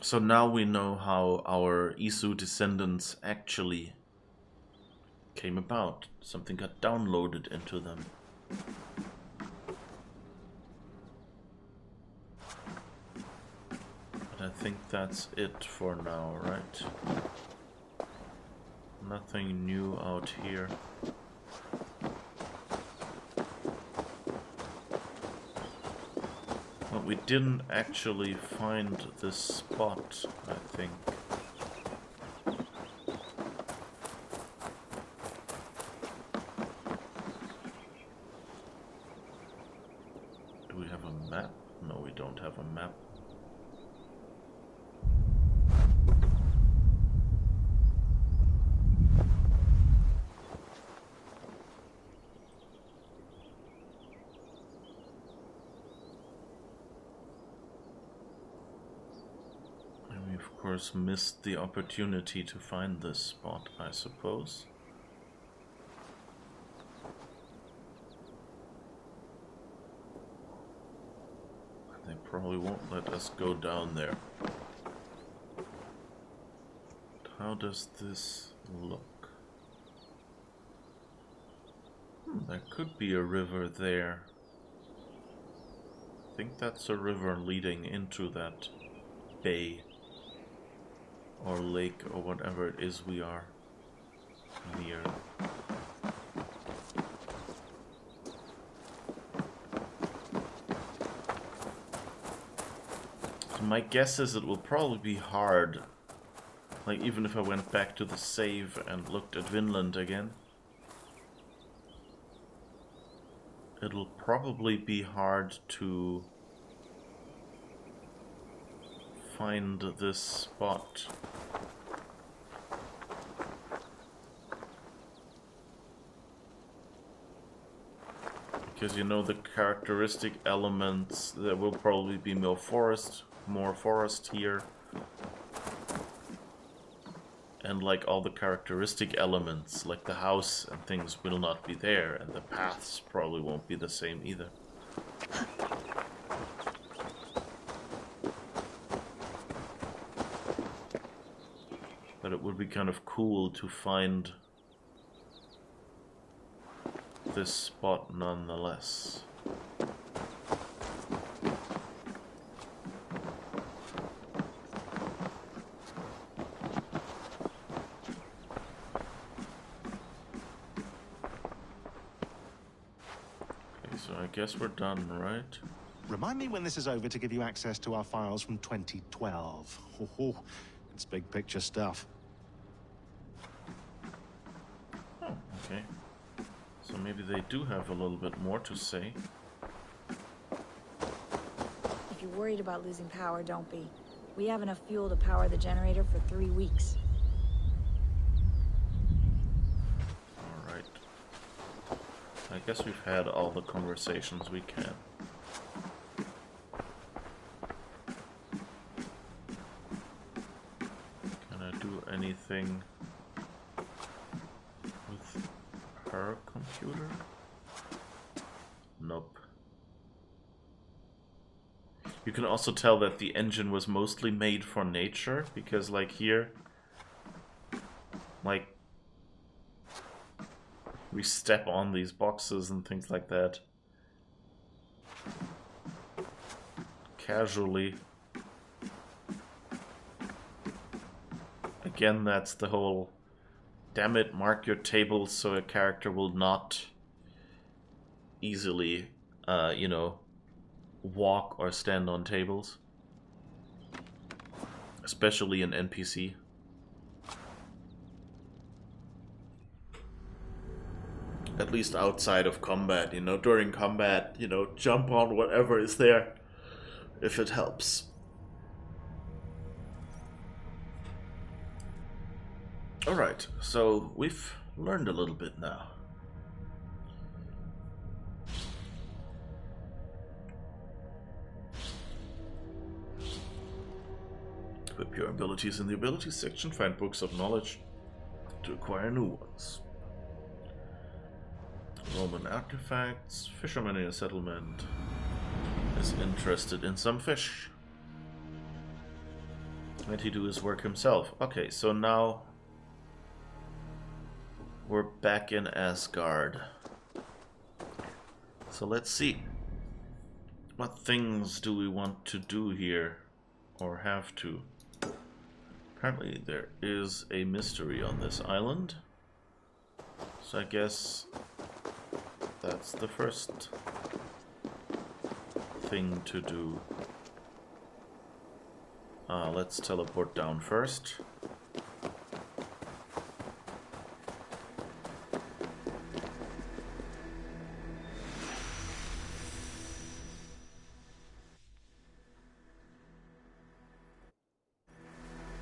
So now we know how our Isu descendants actually came about. Something got downloaded into them. But I think that's it for now, right? Nothing new out here. Well, we didn't actually find this spot, I think. Do we have a map? No, we don't have a map. Of course, missed the opportunity to find this spot, I suppose. They probably won't let us go down there. How does this look? There could be a river there. I think that's a river leading into that bay. Or lake, or whatever it is we are near. So my guess is it will probably be hard. Like, even if I went back to the save and looked at Vinland again, it'll probably be hard to find this spot. Because, you know, the characteristic elements, there will probably be more forest here. And like all the characteristic elements, like the house and things, will not be there, and the paths probably won't be the same either. But it would be kind of cool to find this spot nonetheless. Okay, so I guess we're done, right? Remind me when this is over to give you access to our files from 2012. Oh, it's big picture stuff. Oh, okay. So maybe they do have a little bit more to say. If you're worried about losing power, don't be. We have enough fuel to power the generator for 3 weeks. Alright. I guess we've had all the conversations we can. Can I do anything with her computer? Nope. You can also tell that the engine was mostly made for nature, because like here, like, we step on these boxes and things like that casually. Again, that's the whole, damn it, mark your tables so a character will not easily, you know, walk or stand on tables. Especially an NPC. At least outside of combat, you know, during combat, you know, jump on whatever is there, if it helps. Alright, so we've learned a little bit now. Equip your abilities in the abilities section. Find books of knowledge to acquire new ones. Roman artifacts. Fisherman in a settlement is interested in some fish. Let he do his work himself. Okay, so now we're back in Asgard. So let's see. What things do we want to do here? Or have to? Apparently there is a mystery on this island. So I guess that's the first thing to do. Let's teleport down first.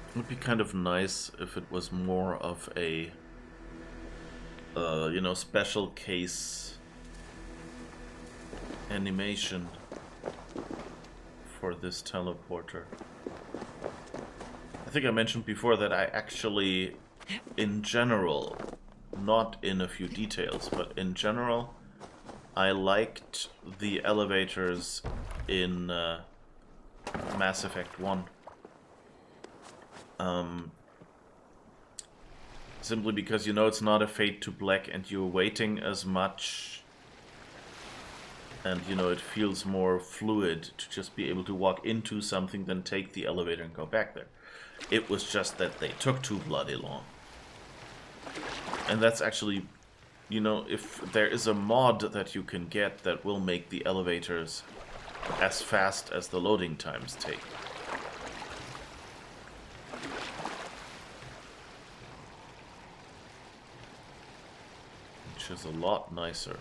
It would be kind of nice if it was more of a, you know, special case animation for this teleporter. I think I mentioned before that I actually, in general, not in a few details, but in general, I liked the elevators in Mass Effect 1. Simply because, you know, it's not a fade to black and you're waiting as much, and, you know, it feels more fluid to just be able to walk into something than take the elevator and go back there. It was just that they took too bloody long. And that's actually, you know, if there is a mod that you can get that will make the elevators as fast as the loading times take. Which is a lot nicer.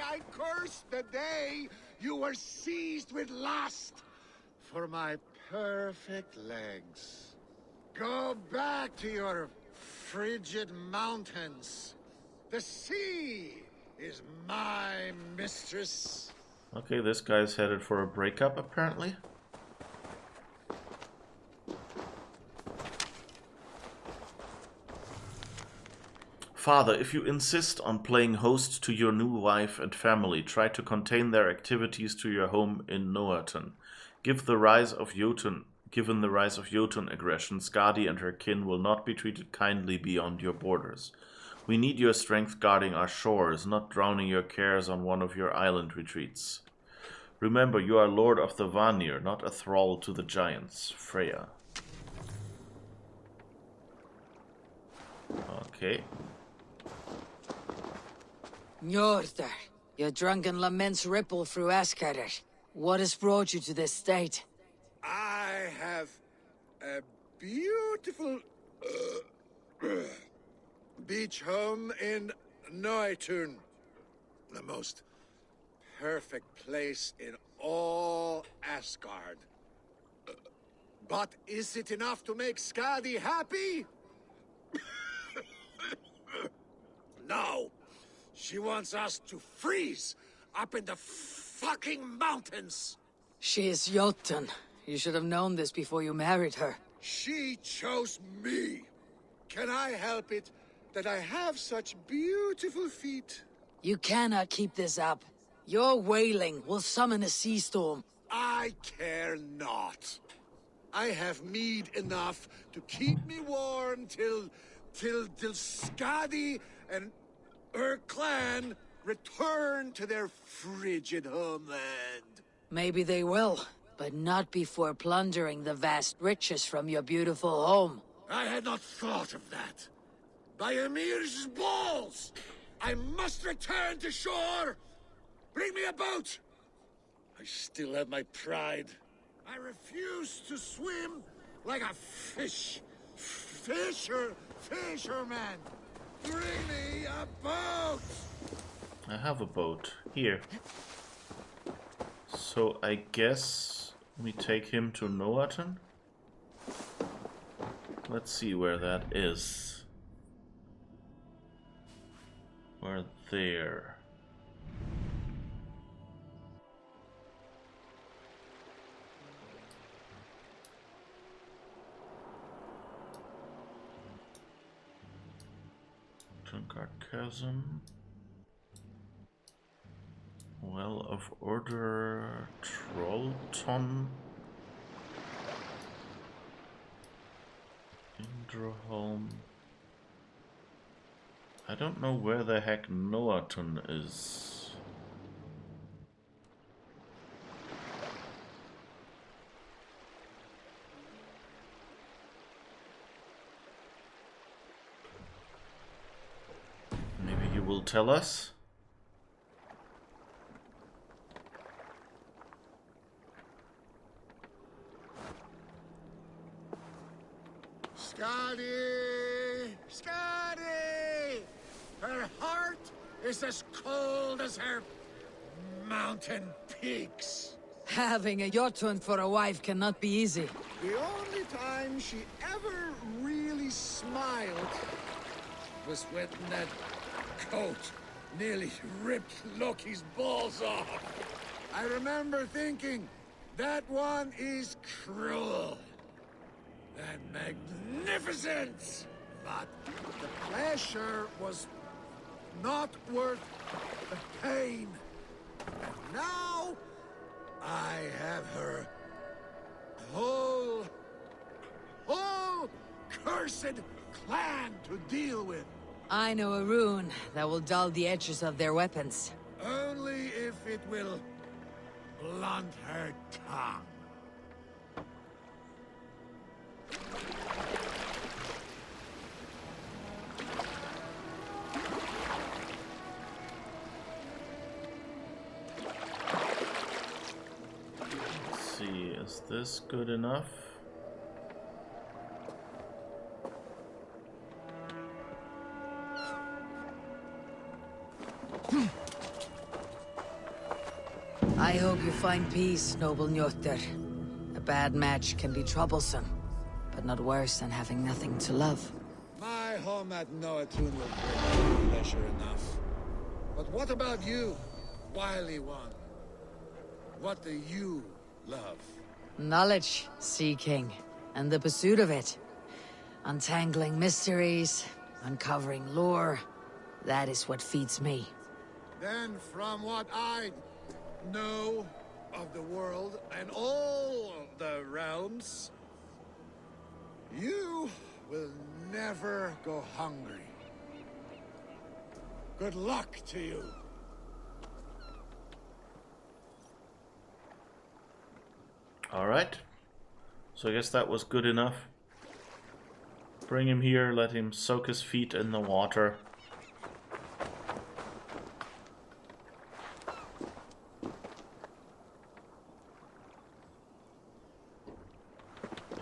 I curse the day you were seized with lust for my perfect legs. Go back to your frigid mountains. The sea is my mistress. Okay, this guy's headed for a breakup, apparently. Father, if you insist on playing host to your new wife and family, try to contain their activities to your home in Noaton. Given the rise of Jotun aggression, Skadi and her kin will not be treated kindly beyond your borders. We need your strength guarding our shores, not drowning your cares on one of your island retreats. Remember, you are Lord of the Vanir, not a thrall to the giants. Freya. Okay. Njordr, your drunken laments ripple through Asgard. What has brought you to this state? I have a beautiful beach home in Noitun. The most perfect place in all Asgard. But is it enough to make Skadi happy? No. She wants us to freeze up in the fucking mountains. She is Jotun. You should have known this before you married her. She chose me. Can I help it that I have such beautiful feet? You cannot keep this up. Your wailing will summon a sea storm. I care not. I have mead enough to keep me warm till Skadi and her clan return to their frigid homeland. Maybe they will, but not before plundering the vast riches from your beautiful home. I had not thought of that. By Emir's balls! I must return to shore! Bring me a boat! I still have my pride. I refuse to swim like a fisherman! Bring me a boat! I have a boat. Here. So I guess we take him to Noaton? Let's see where that is. We're there. Drunkard Chasm. Well of Order Trollton. Indroholm. I don't know where the heck Noatun is. Maybe you will tell us? Scotty! Scotty! Her heart is as cold as her mountain peaks. Having a Jotun for a wife cannot be easy. The only time she ever really smiled was when that coat nearly ripped Loki's balls off. I remember thinking, that one is cruel and magnificent. But the pleasure was not worth the pain. And now I have her whole cursed clan to deal with. I know a rune that will dull the edges of their weapons. Only if it will blunt her tongue. Let's see, is this good enough? I hope you find peace, noble Njotr. A bad match can be troublesome, but not worse than having nothing to love. My home at Noatun will bring me pleasure enough. But what about you, wily one? What do you love? Knowledge seeking, and the pursuit of it. Untangling mysteries, uncovering lore. That is what feeds me. Then from what I know of the world and all the realms, you will never go hungry. Good luck to you. Alright. So I guess that was good enough. Bring him here, let him soak his feet in the water.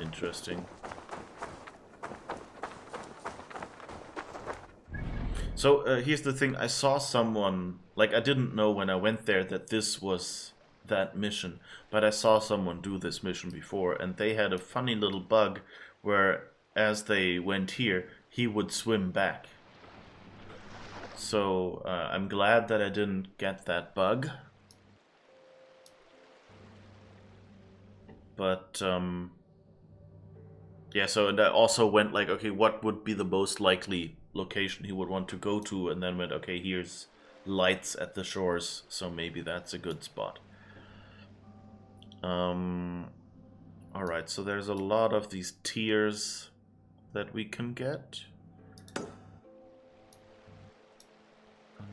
Interesting. So here's the thing, I saw someone, like I didn't know when I went there that this was that mission, but I saw someone do this mission before, and they had a funny little bug where as they went here, he would swim back. So I'm glad that I didn't get that bug. But yeah, so and I also went like, okay, what would be the most likely location he would want to go to, and then went, okay, here's lights at the shores, so maybe that's a good spot. Alright, so there's a lot of these tiers that we can get. And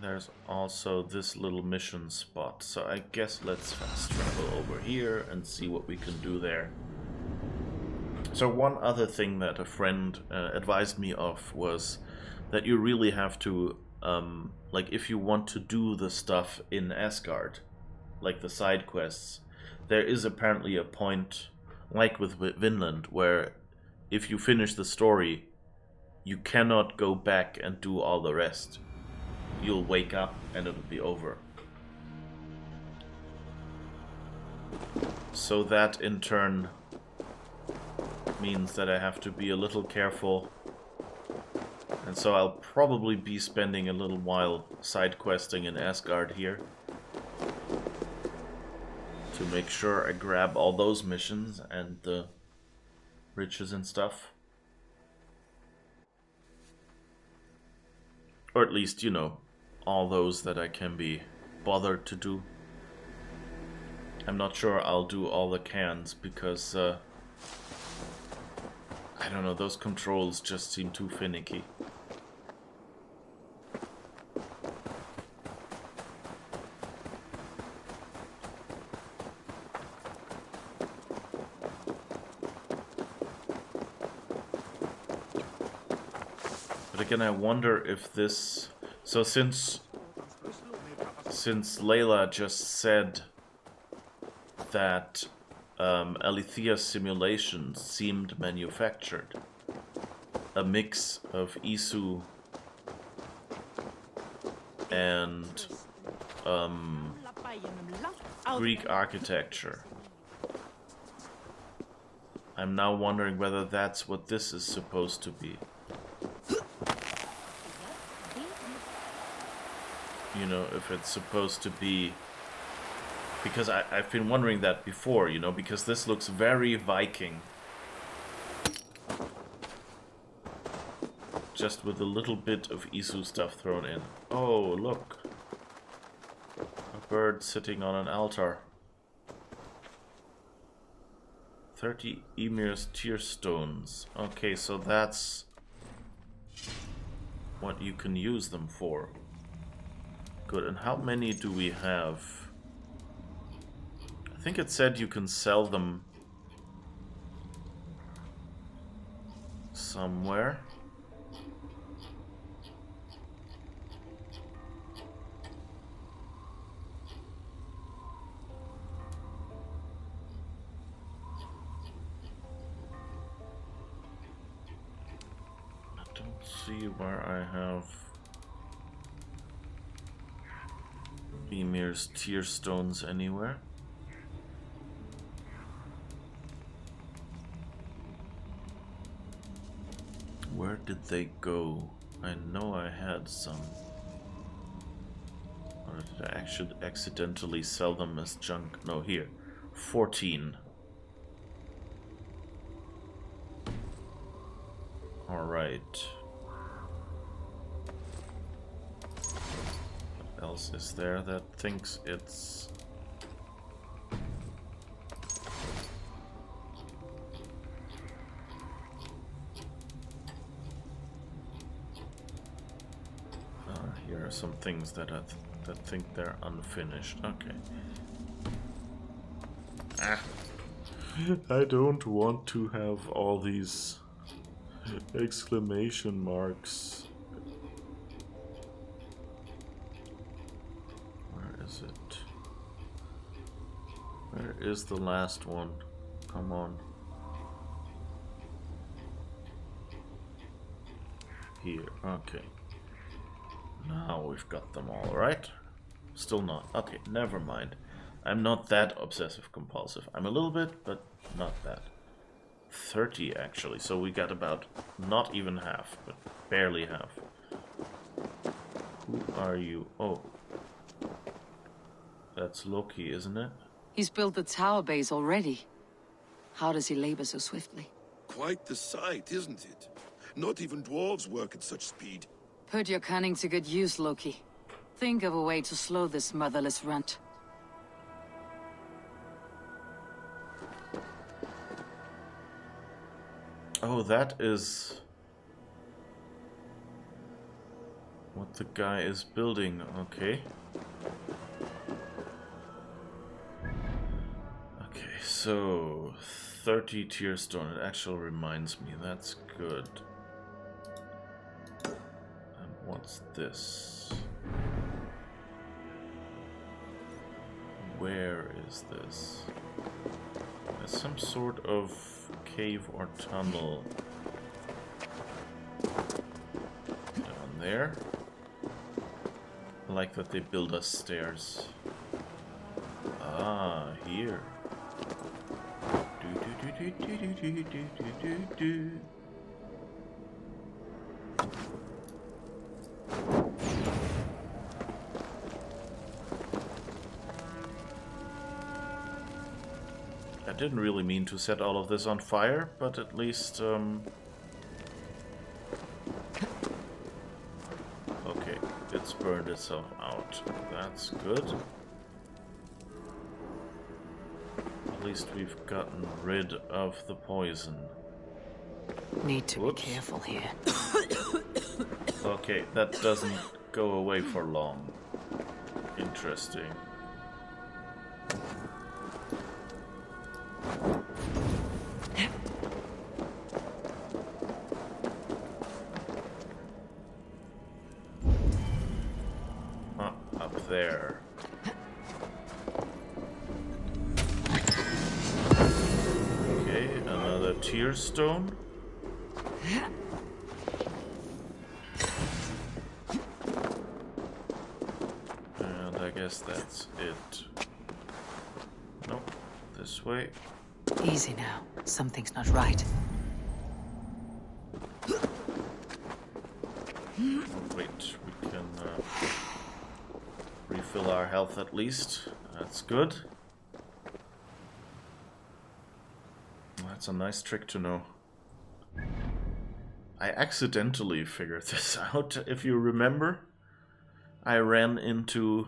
there's also this little mission spot, so I guess let's fast travel over here and see what we can do there. So one other thing that a friend advised me of was that you really have to, like if you want to do the stuff in Asgard, like the side quests, there is apparently a point, like with Vinland, where if you finish the story, you cannot go back and do all the rest. You'll wake up and it'll be over. So that in turn means that I have to be a little careful And so I'll probably be spending a little while side questing in Asgard here to make sure I grab all those missions and the riches and stuff. Or at least, you know, all those that I can be bothered to do. I'm not sure I'll do all the cans because, I don't know, those controls just seem too finicky. But again, I wonder if this... So since Layla just said that Alethea's simulations seemed manufactured, a mix of Isu and Greek architecture, I'm now wondering whether that's what this is supposed to be. You know, if it's supposed to be... Because I've been wondering that before, you know, because this looks very Viking. Just with a little bit of Isu stuff thrown in. Oh, look. A bird sitting on an altar. 30 Emir's tear stones. Okay, so that's what you can use them for. Good, and how many do we have? I think it said you can sell them somewhere. I don't see where I have Emir's tear stones anywhere. Where did they go? I know I had some. Or did I actually accidentally sell them as junk? No, here. 14. Alright. What else is there that thinks it's... Here are some things that that think they're unfinished. Okay. Ah. I don't want to have all these exclamation marks. Where is it? Where is the last one? Come on. Here, okay. Now we've got them all, right? Still not. Okay, never mind. I'm not that obsessive compulsive. I'm a little bit, but not that. 30 actually, so we got about not even half, but barely half. Who are you? Oh. That's Loki, isn't it? He's built the tower base already. How does he labor so swiftly? Quite the sight, isn't it? Not even dwarves work at such speed. Put your cunning to good use, Loki. Think of a way to slow this motherless runt. Oh, that is what the guy is building. Okay. Okay, so 30 tear stone. It actually reminds me. That's good. And what's this? Where is this? There's some sort of cave or tunnel down there. I like that they build us stairs. Ah, here. didn't really mean to set all of this on fire, but at least... Okay, it's burned itself out. That's good. At least we've gotten rid of the poison. Need to be careful here. Okay, that doesn't go away for long. Interesting. Up there. Okay, another tear stone. And I guess that's it. Nope, this way. Easy now. Something's not right. Wait, we can refill our health at least. That's good. That's a nice trick to know. I accidentally figured this out. If you remember, I ran into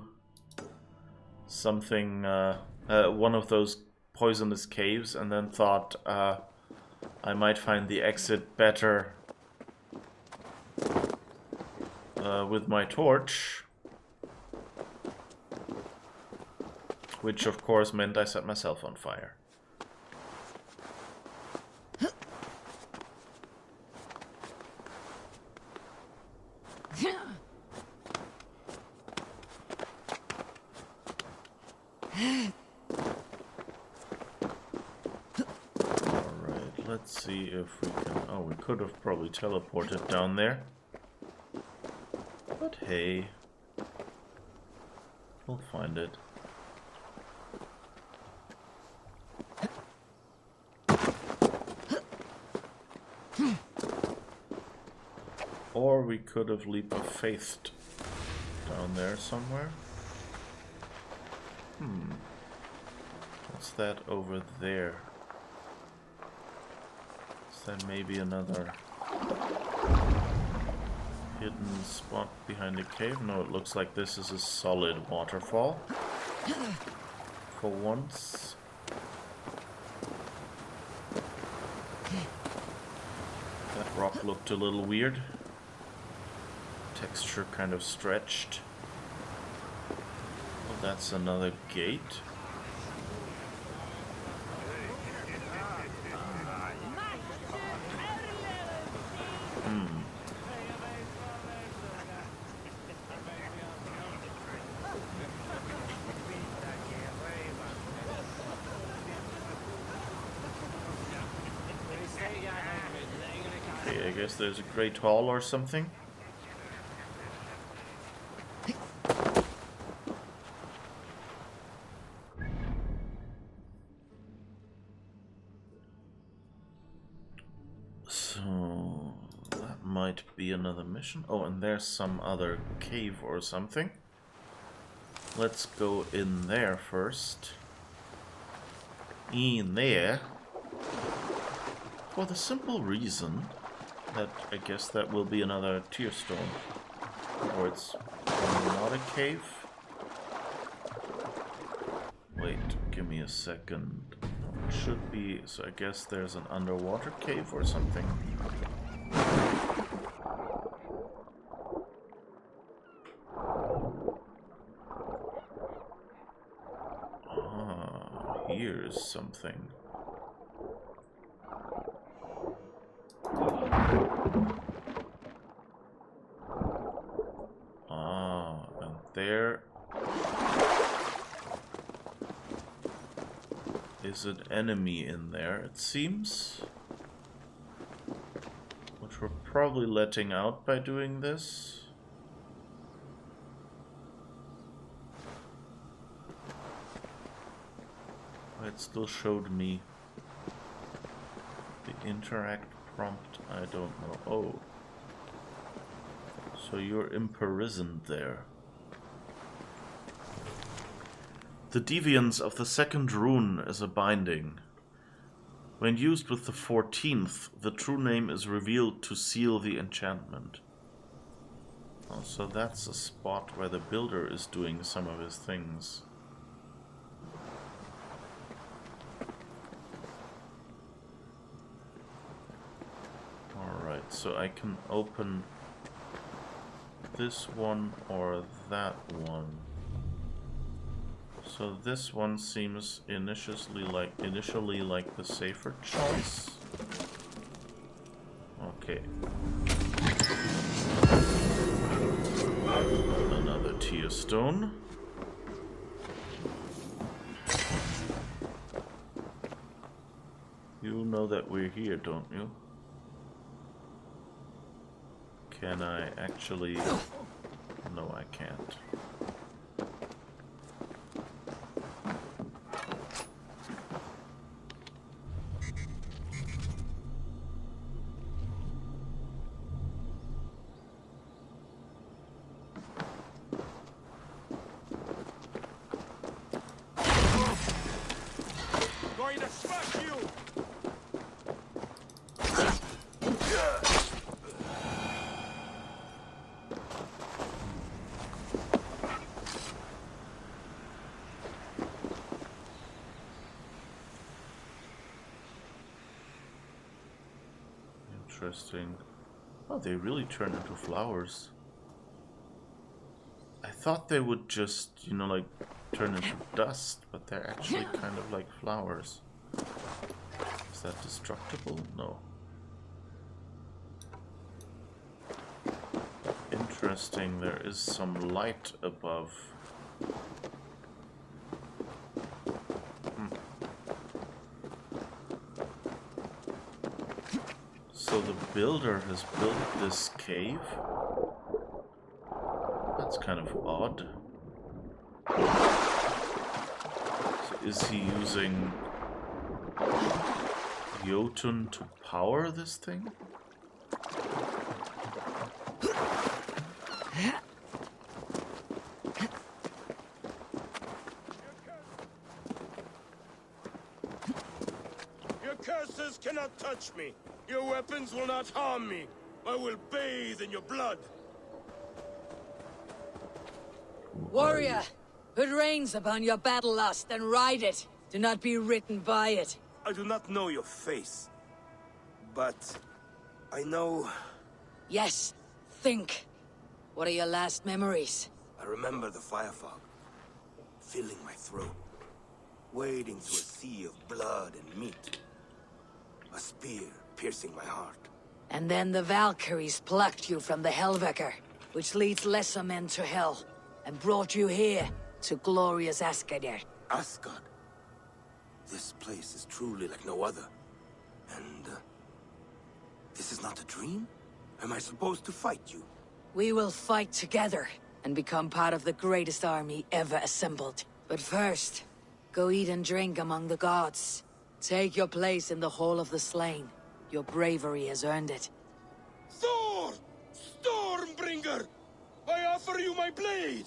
something, one of those poisonous caves, and then thought I might find the exit better with my torch. Which of course meant I set myself on fire. Alright, let's see if we can... Oh, we could have probably teleported down there. But hey, we'll find it. Or we could have leap of faith down there somewhere. What's that over there? Is that maybe another hidden spot behind a cave? No, it looks like this is a solid waterfall. For once. That rock looked a little weird. Texture kind of stretched. Well, that's another gate. Okay, I guess there's a great hall or something. So that might be another mission. Oh, and there's some other cave or something. Let's go in there first. In there. For the simple reason that I guess that will be another tear stone. Or it's not a cave. Wait, give me a second. It should be, so I guess there's an underwater cave or something. Ah, here's something. Ah, and there is an enemy in there, it seems. Which we're probably letting out by doing this. It still showed me the interact prompt. I don't know. Oh. So you're imprisoned there. The deviance of the second rune is a binding. When used with the 14th, the true name is revealed to seal the enchantment. Oh, so that's a spot where the builder is doing some of his things. Alright, so I can open this one or that one. So this one seems initially like the safer choice. Okay. Another tier stone. You know that we're here, don't you? Can I actually... No, I can't. Going to smash you! Interesting. Oh, they really turn into flowers. I thought they would just, you know, like turn into dust, but they're actually kind of like flowers. Is that destructible? No. Interesting, there is some light above. So the builder has built this cave? That's kind of odd. So is he using Jotun to power this thing? Your curses cannot touch me. Your weapons will not harm me. I will bathe in your blood. Warrior, put reins upon your battle lust and ride it. Do not be written by it. I do not know your face, but I know... Yes, think. What are your last memories? I remember the fire fog, filling my throat, wading through a sea of blood and meat. A spear piercing my heart. And then the Valkyries plucked you from the Helveker, which leads lesser men to hell, and brought you here to glorious Asgard. Asgard? This place is truly like no other. And, this is not a dream? Am I supposed to fight you? We will fight together, and become part of the greatest army ever assembled. But first, go eat and drink among the gods. Take your place in the Hall of the Slain. Your bravery has earned it. Thor! Stormbringer! I offer you my blade!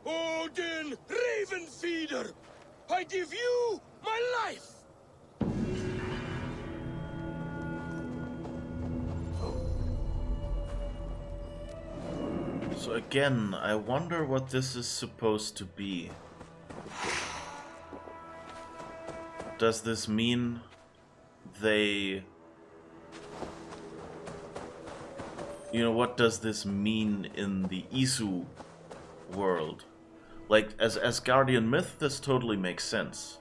Odin, Raven Feeder! I give you my life! So again, I wonder what this is supposed to be. Does this mean they... You know, what does this mean in the Isu world? Like, as Asgardian myth, this totally makes sense.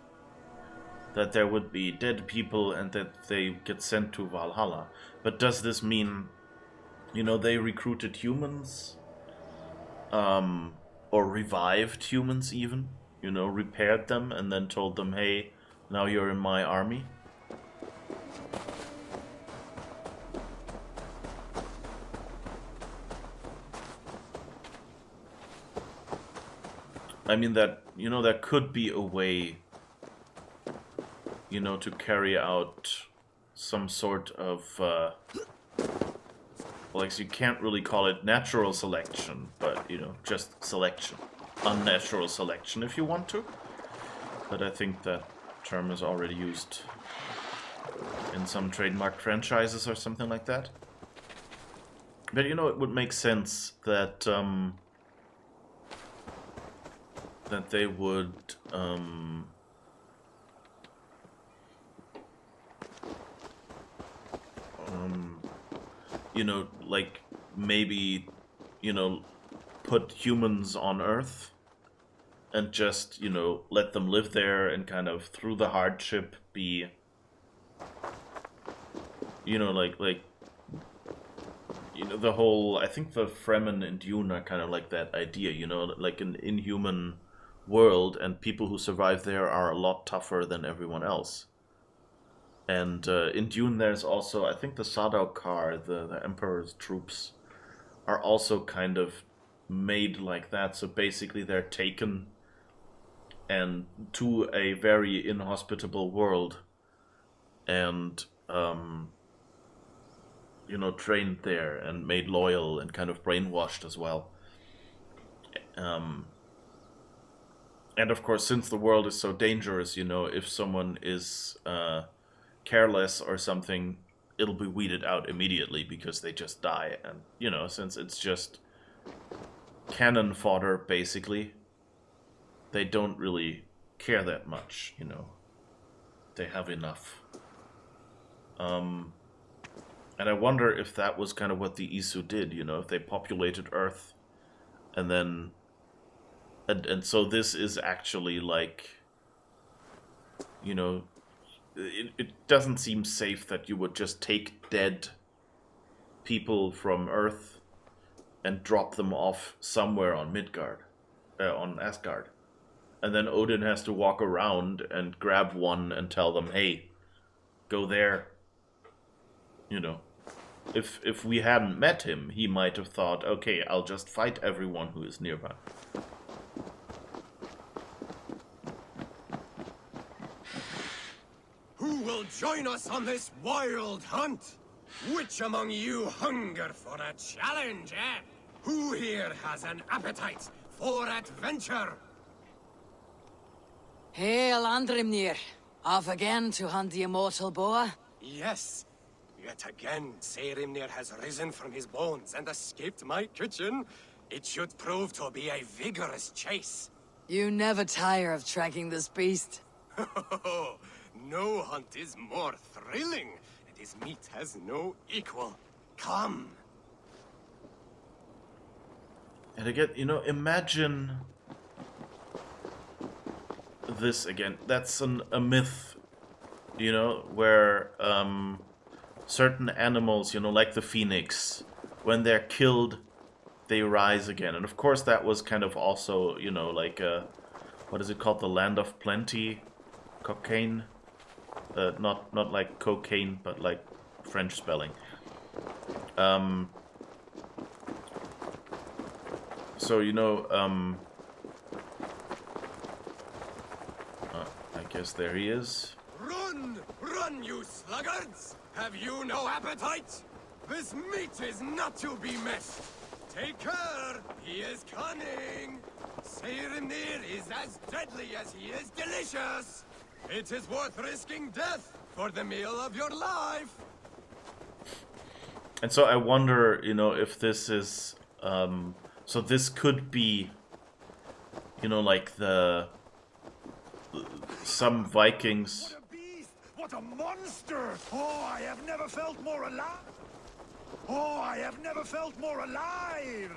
That there would be dead people and that they get sent to Valhalla. But does this mean, you know, they recruited humans? Or revived humans even? You know, repaired them and then told them, hey, now you're in my army? I mean, that, you know, there could be a way, you know, to carry out some sort of, like, you can't really call it natural selection, but, you know, just selection. Unnatural selection, if you want to. But I think that term is already used in some trademark franchises or something like that. But you know, it would make sense that that they would you know, like maybe, you know, put humans on Earth and just, you know, let them live there and kind of through the hardship be, you know, like you know, the whole, I think the Fremen and Dune are kind of like that idea, you know, like an inhuman world, and people who survive there are a lot tougher than everyone else. And in Dune there's also, I think the Sardaukar, the Emperor's troops, are also kind of made like that. So basically they're taken and to a very inhospitable world and you know, trained there and made loyal and kind of brainwashed as well. And of course, since the world is so dangerous, you know, if someone is careless or something, it'll be weeded out immediately because they just die. And, you know, since it's just cannon fodder, basically, they don't really care that much, you know. They have enough. And I wonder if that was kind of what the Isu did, you know, if they populated Earth and then... And so this is actually like, you know, it doesn't seem safe that you would just take dead people from Earth and drop them off somewhere on Midgard, on Asgard. And then Odin has to walk around and grab one and tell them, hey, go there. You know, if we hadn't met him, he might have thought, okay, I'll just fight everyone who is nearby. Who will join us on this wild hunt? Which among you hunger for a challenge, eh? Who here has an appetite for adventure? Hail, Andrimnir. Off again to hunt the immortal boar? Yes. Yet again, Saerimnir has risen from his bones and escaped my kitchen. It should prove to be a vigorous chase. You never tire of tracking this beast. No hunt is more thrilling, and his meat has no equal. Come. And again, you know, imagine this again. That's a myth, you know, where certain animals, you know, like the phoenix, when they're killed, they rise again. And of course that was kind of also, you know, like, what is it called? The land of plenty? Cocaine? Not like cocaine, but like French spelling. So, you know, I guess there he is. Run! Run, you sluggards! Have you no appetite? This meat is not to be missed. Take care! He is cunning! Saerimnir is as deadly as he is delicious! It is worth risking death for the meal of your life! And so I wonder, you know, if this is... so this could be, you know, like the... Some Vikings... What a monster! Oh, I have never felt more alive! Oh, I have never felt more alive!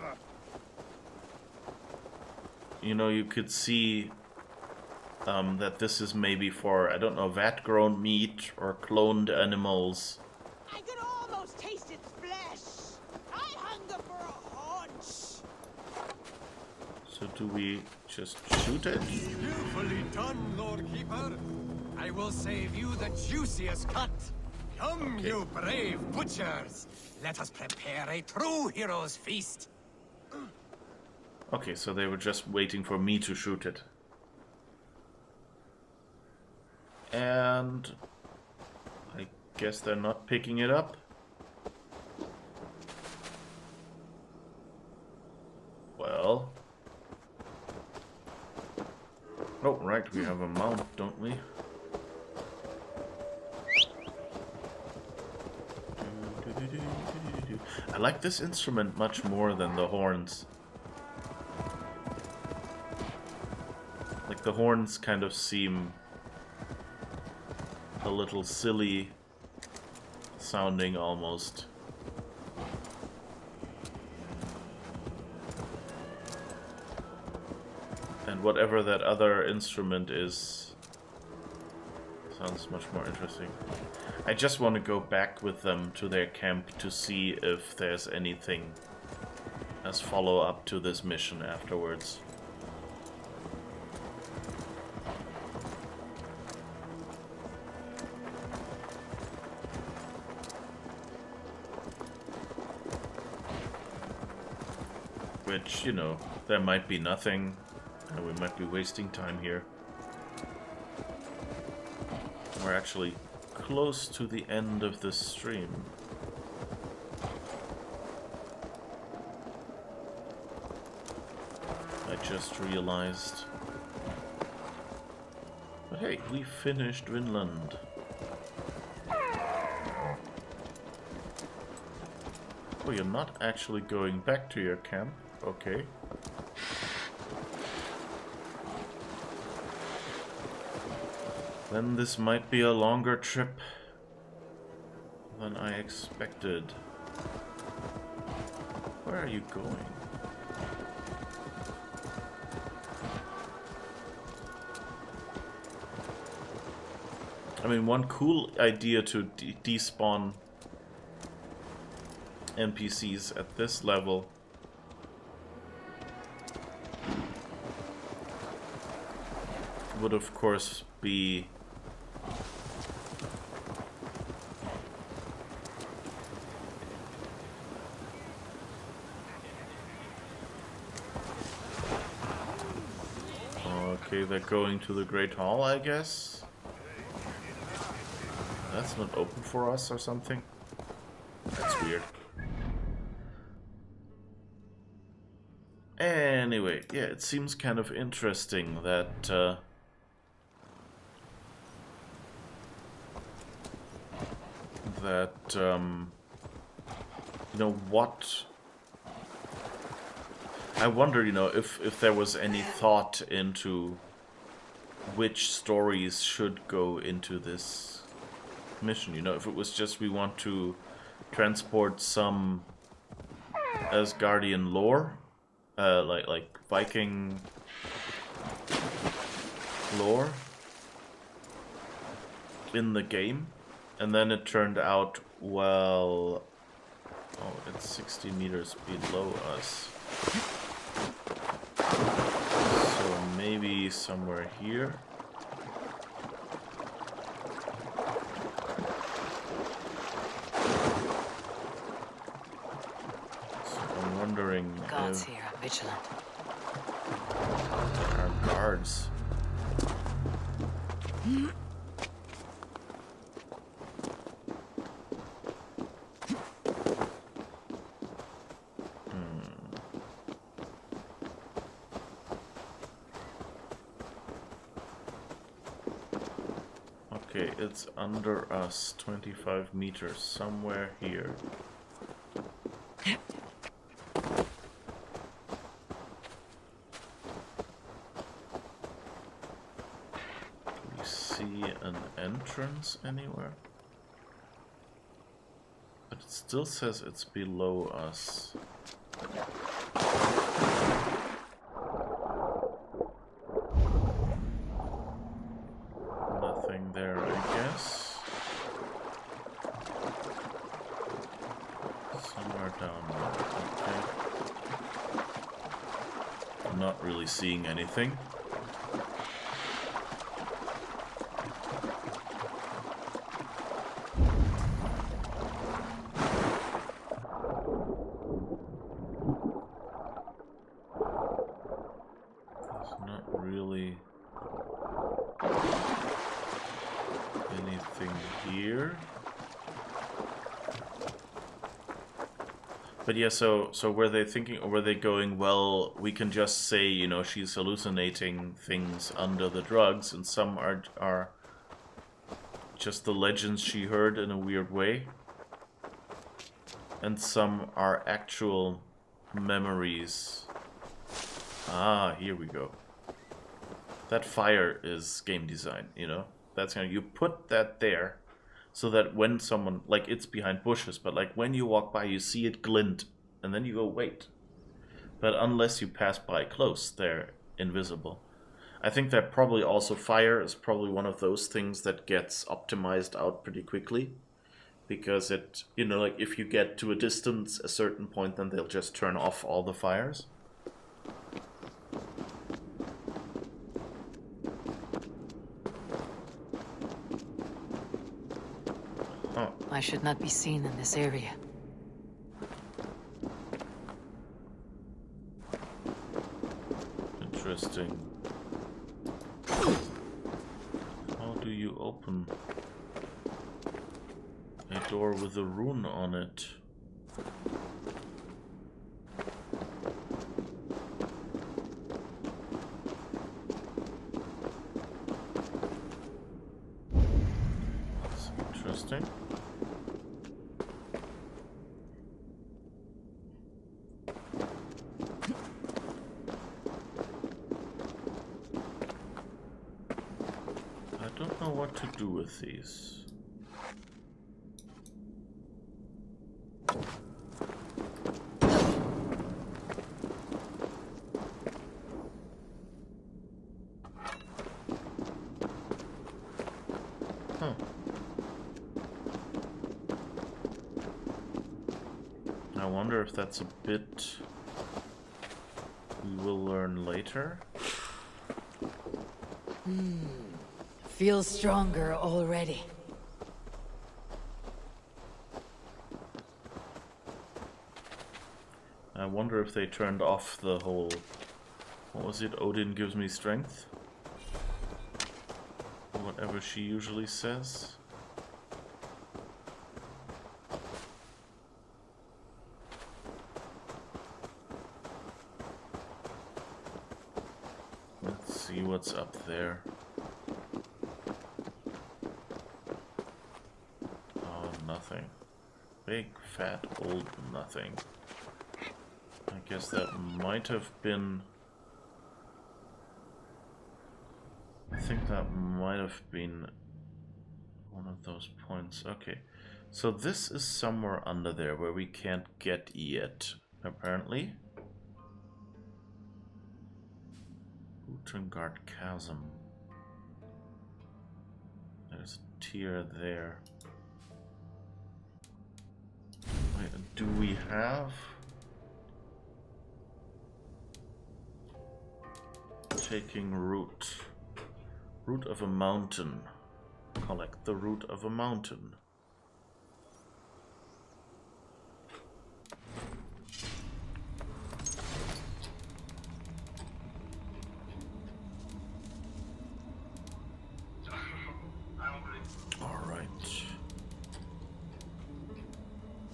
You know, you could see that this is maybe for, I don't know, vat-grown meat or cloned animals. I could almost taste its flesh. I hunger for a haunch. So do we just shoot it? Skillfully done, Lord Keeper. I will save you the juiciest cut. Come, Okay. you brave butchers. Let us prepare a true hero's feast. Okay, so they were just waiting for me to shoot it. And I guess they're not picking it up. Well. Oh, right, we have a mount, don't we? I like this instrument much more than the horns. Like, the horns kind of seem a little silly sounding almost. And whatever that other instrument is sounds much more interesting. I just want to go back with them to their camp to see if there's anything as follow-up to this mission afterwards. Which, you know, there might be nothing, and we might be wasting time here. We're actually close to the end of the stream. I just realized. But hey, we finished Vinland. Oh, you're not actually going back to your camp? Okay. Then this might be a longer trip than I expected. Where are you going? I mean, one cool idea to despawn NPCs at this level would of course be okay, they're going to the Great Hall, I guess. That's not open for us or something. That's weird. Anyway, yeah, it seems kind of interesting that you know, what I wonder, you know, if there was any thought into which stories should go into this mission, you know, if it was just we want to transport some Asgardian lore, like Viking lore in the game, and then it turned out, well, oh, it's 60 meters below us. So maybe somewhere here. So I'm wondering Guards if here, I'm vigilant. there are guards. Okay, it's under us, 25 meters, somewhere here. Do we see an entrance anywhere? But it still says it's below us. Nothing there, I guess. Somewhere down there, okay. I'm not really seeing anything. There's not really anything here. But yeah, so were they thinking, or were they going, well, we can just say, you know, she's hallucinating things under the drugs, and some are just the legends she heard in a weird way? and some are actual memories. Ah, here we go. That fire is game design, you know? That's kind of, you put that there so that when someone, like it's behind bushes, but like when you walk by you see it glint and then you go wait. But unless you pass by close, they're invisible. I think that probably also fire is probably one of those things that gets optimized out pretty quickly. Because it, you know, like if you get to a distance, a certain point, then they'll just turn off all the fires. Oh. I should not be seen in this area. Interesting. How do you open a door with a rune on it? That's interesting. I don't know what to do with these. I wonder if that's a bit we will learn later. Feel stronger already. I wonder if they turned off the whole, what was it, Odin gives me strength? Whatever she usually says. Let's see what's up there. Oh, nothing. Big, fat, old nothing. I guess that might have been... I think that might have been one of those points. Okay, so this is somewhere under there where we can't get yet, apparently. Utengard Chasm. There's a tier there. Wait, do we have... Taking root. Root of a mountain. Collect the root of a mountain. Alright.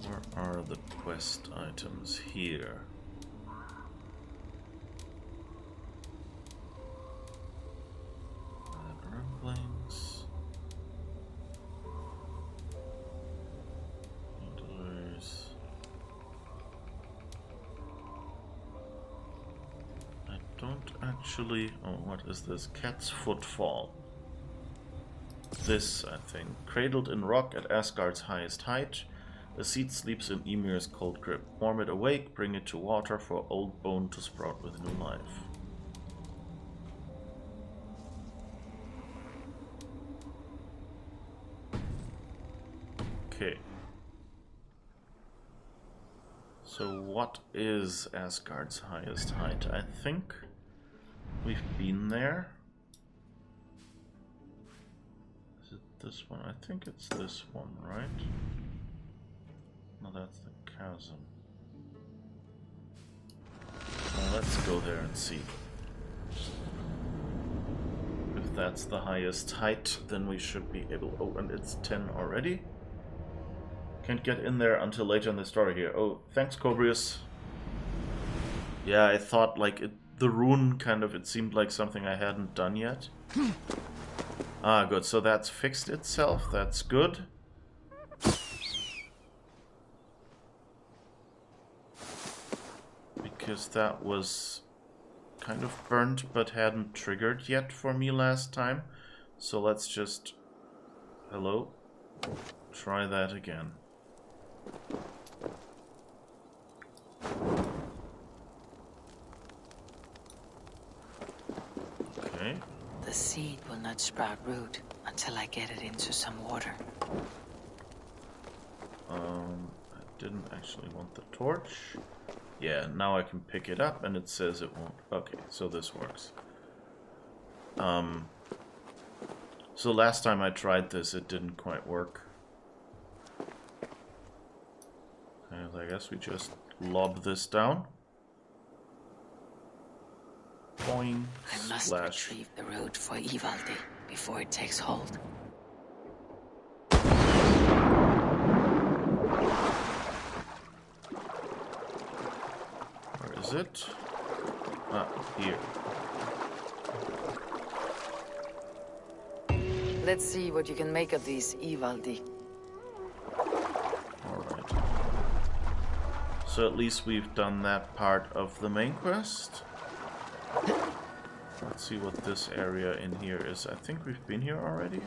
Where are the quest items here? Ramblings. I don't actually... Oh, what is this? Cat's Footfall. This, I think. Cradled in rock at Asgard's highest height, a seed sleeps in Ymir's cold grip. Warm it awake, bring it to water for old bone to sprout with new life. Okay. So what is Asgard's highest height? I think we've been there. Is it this one? I think it's this one, right? No, that's the chasm. Well, let's go there and see. If that's the highest height, then we should be able... Oh, and it's 10 already? Can't get in there until later in the story here. Oh, thanks, Cobrius. Yeah, I thought, like, the rune kind of, it seemed like something I hadn't done yet. Ah, good. So that's fixed itself. That's good. because that was kind of burnt but hadn't triggered yet for me last time. So let's just... Hello? Try that again. Okay. The seed will not sprout root until I get it into some water. I didn't actually want the torch. Yeah, now I can pick it up and it says it won't. Okay, so this works. So last time I tried this, it didn't quite work. And I guess we just lob this down. Boing. I must Splash. retrieve the root for Ivaldi before it takes hold. Where is it? Ah, here. Let's see what you can make of these, Ivaldi. Alright. So at least we've done that part of the main quest. Let's see what this area in here is. I think we've been here already.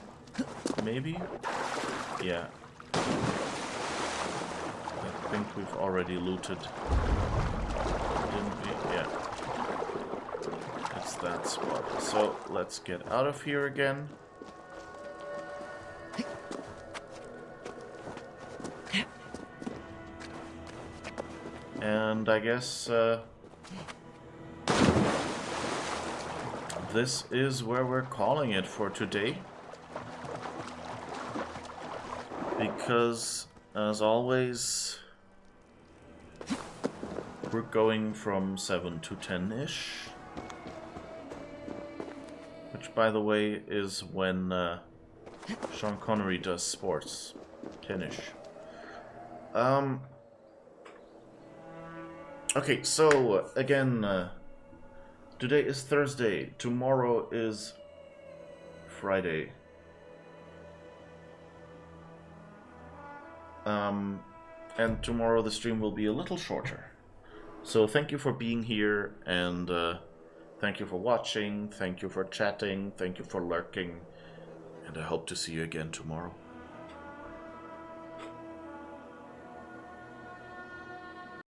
Maybe? Yeah. I think we've already looted. Didn't we? Yeah. It's that spot. So let's get out of here again. And I guess this is where we're calling it for today. Because, as always, we're going from 7 to 10-ish. Which, by the way, is when Sean Connery does sports. 10-ish. Okay, so, again, today is Thursday, tomorrow is Friday. And tomorrow the stream will be a little shorter. So thank you for being here, and thank you for watching, thank you for chatting, thank you for lurking, and I hope to see you again tomorrow.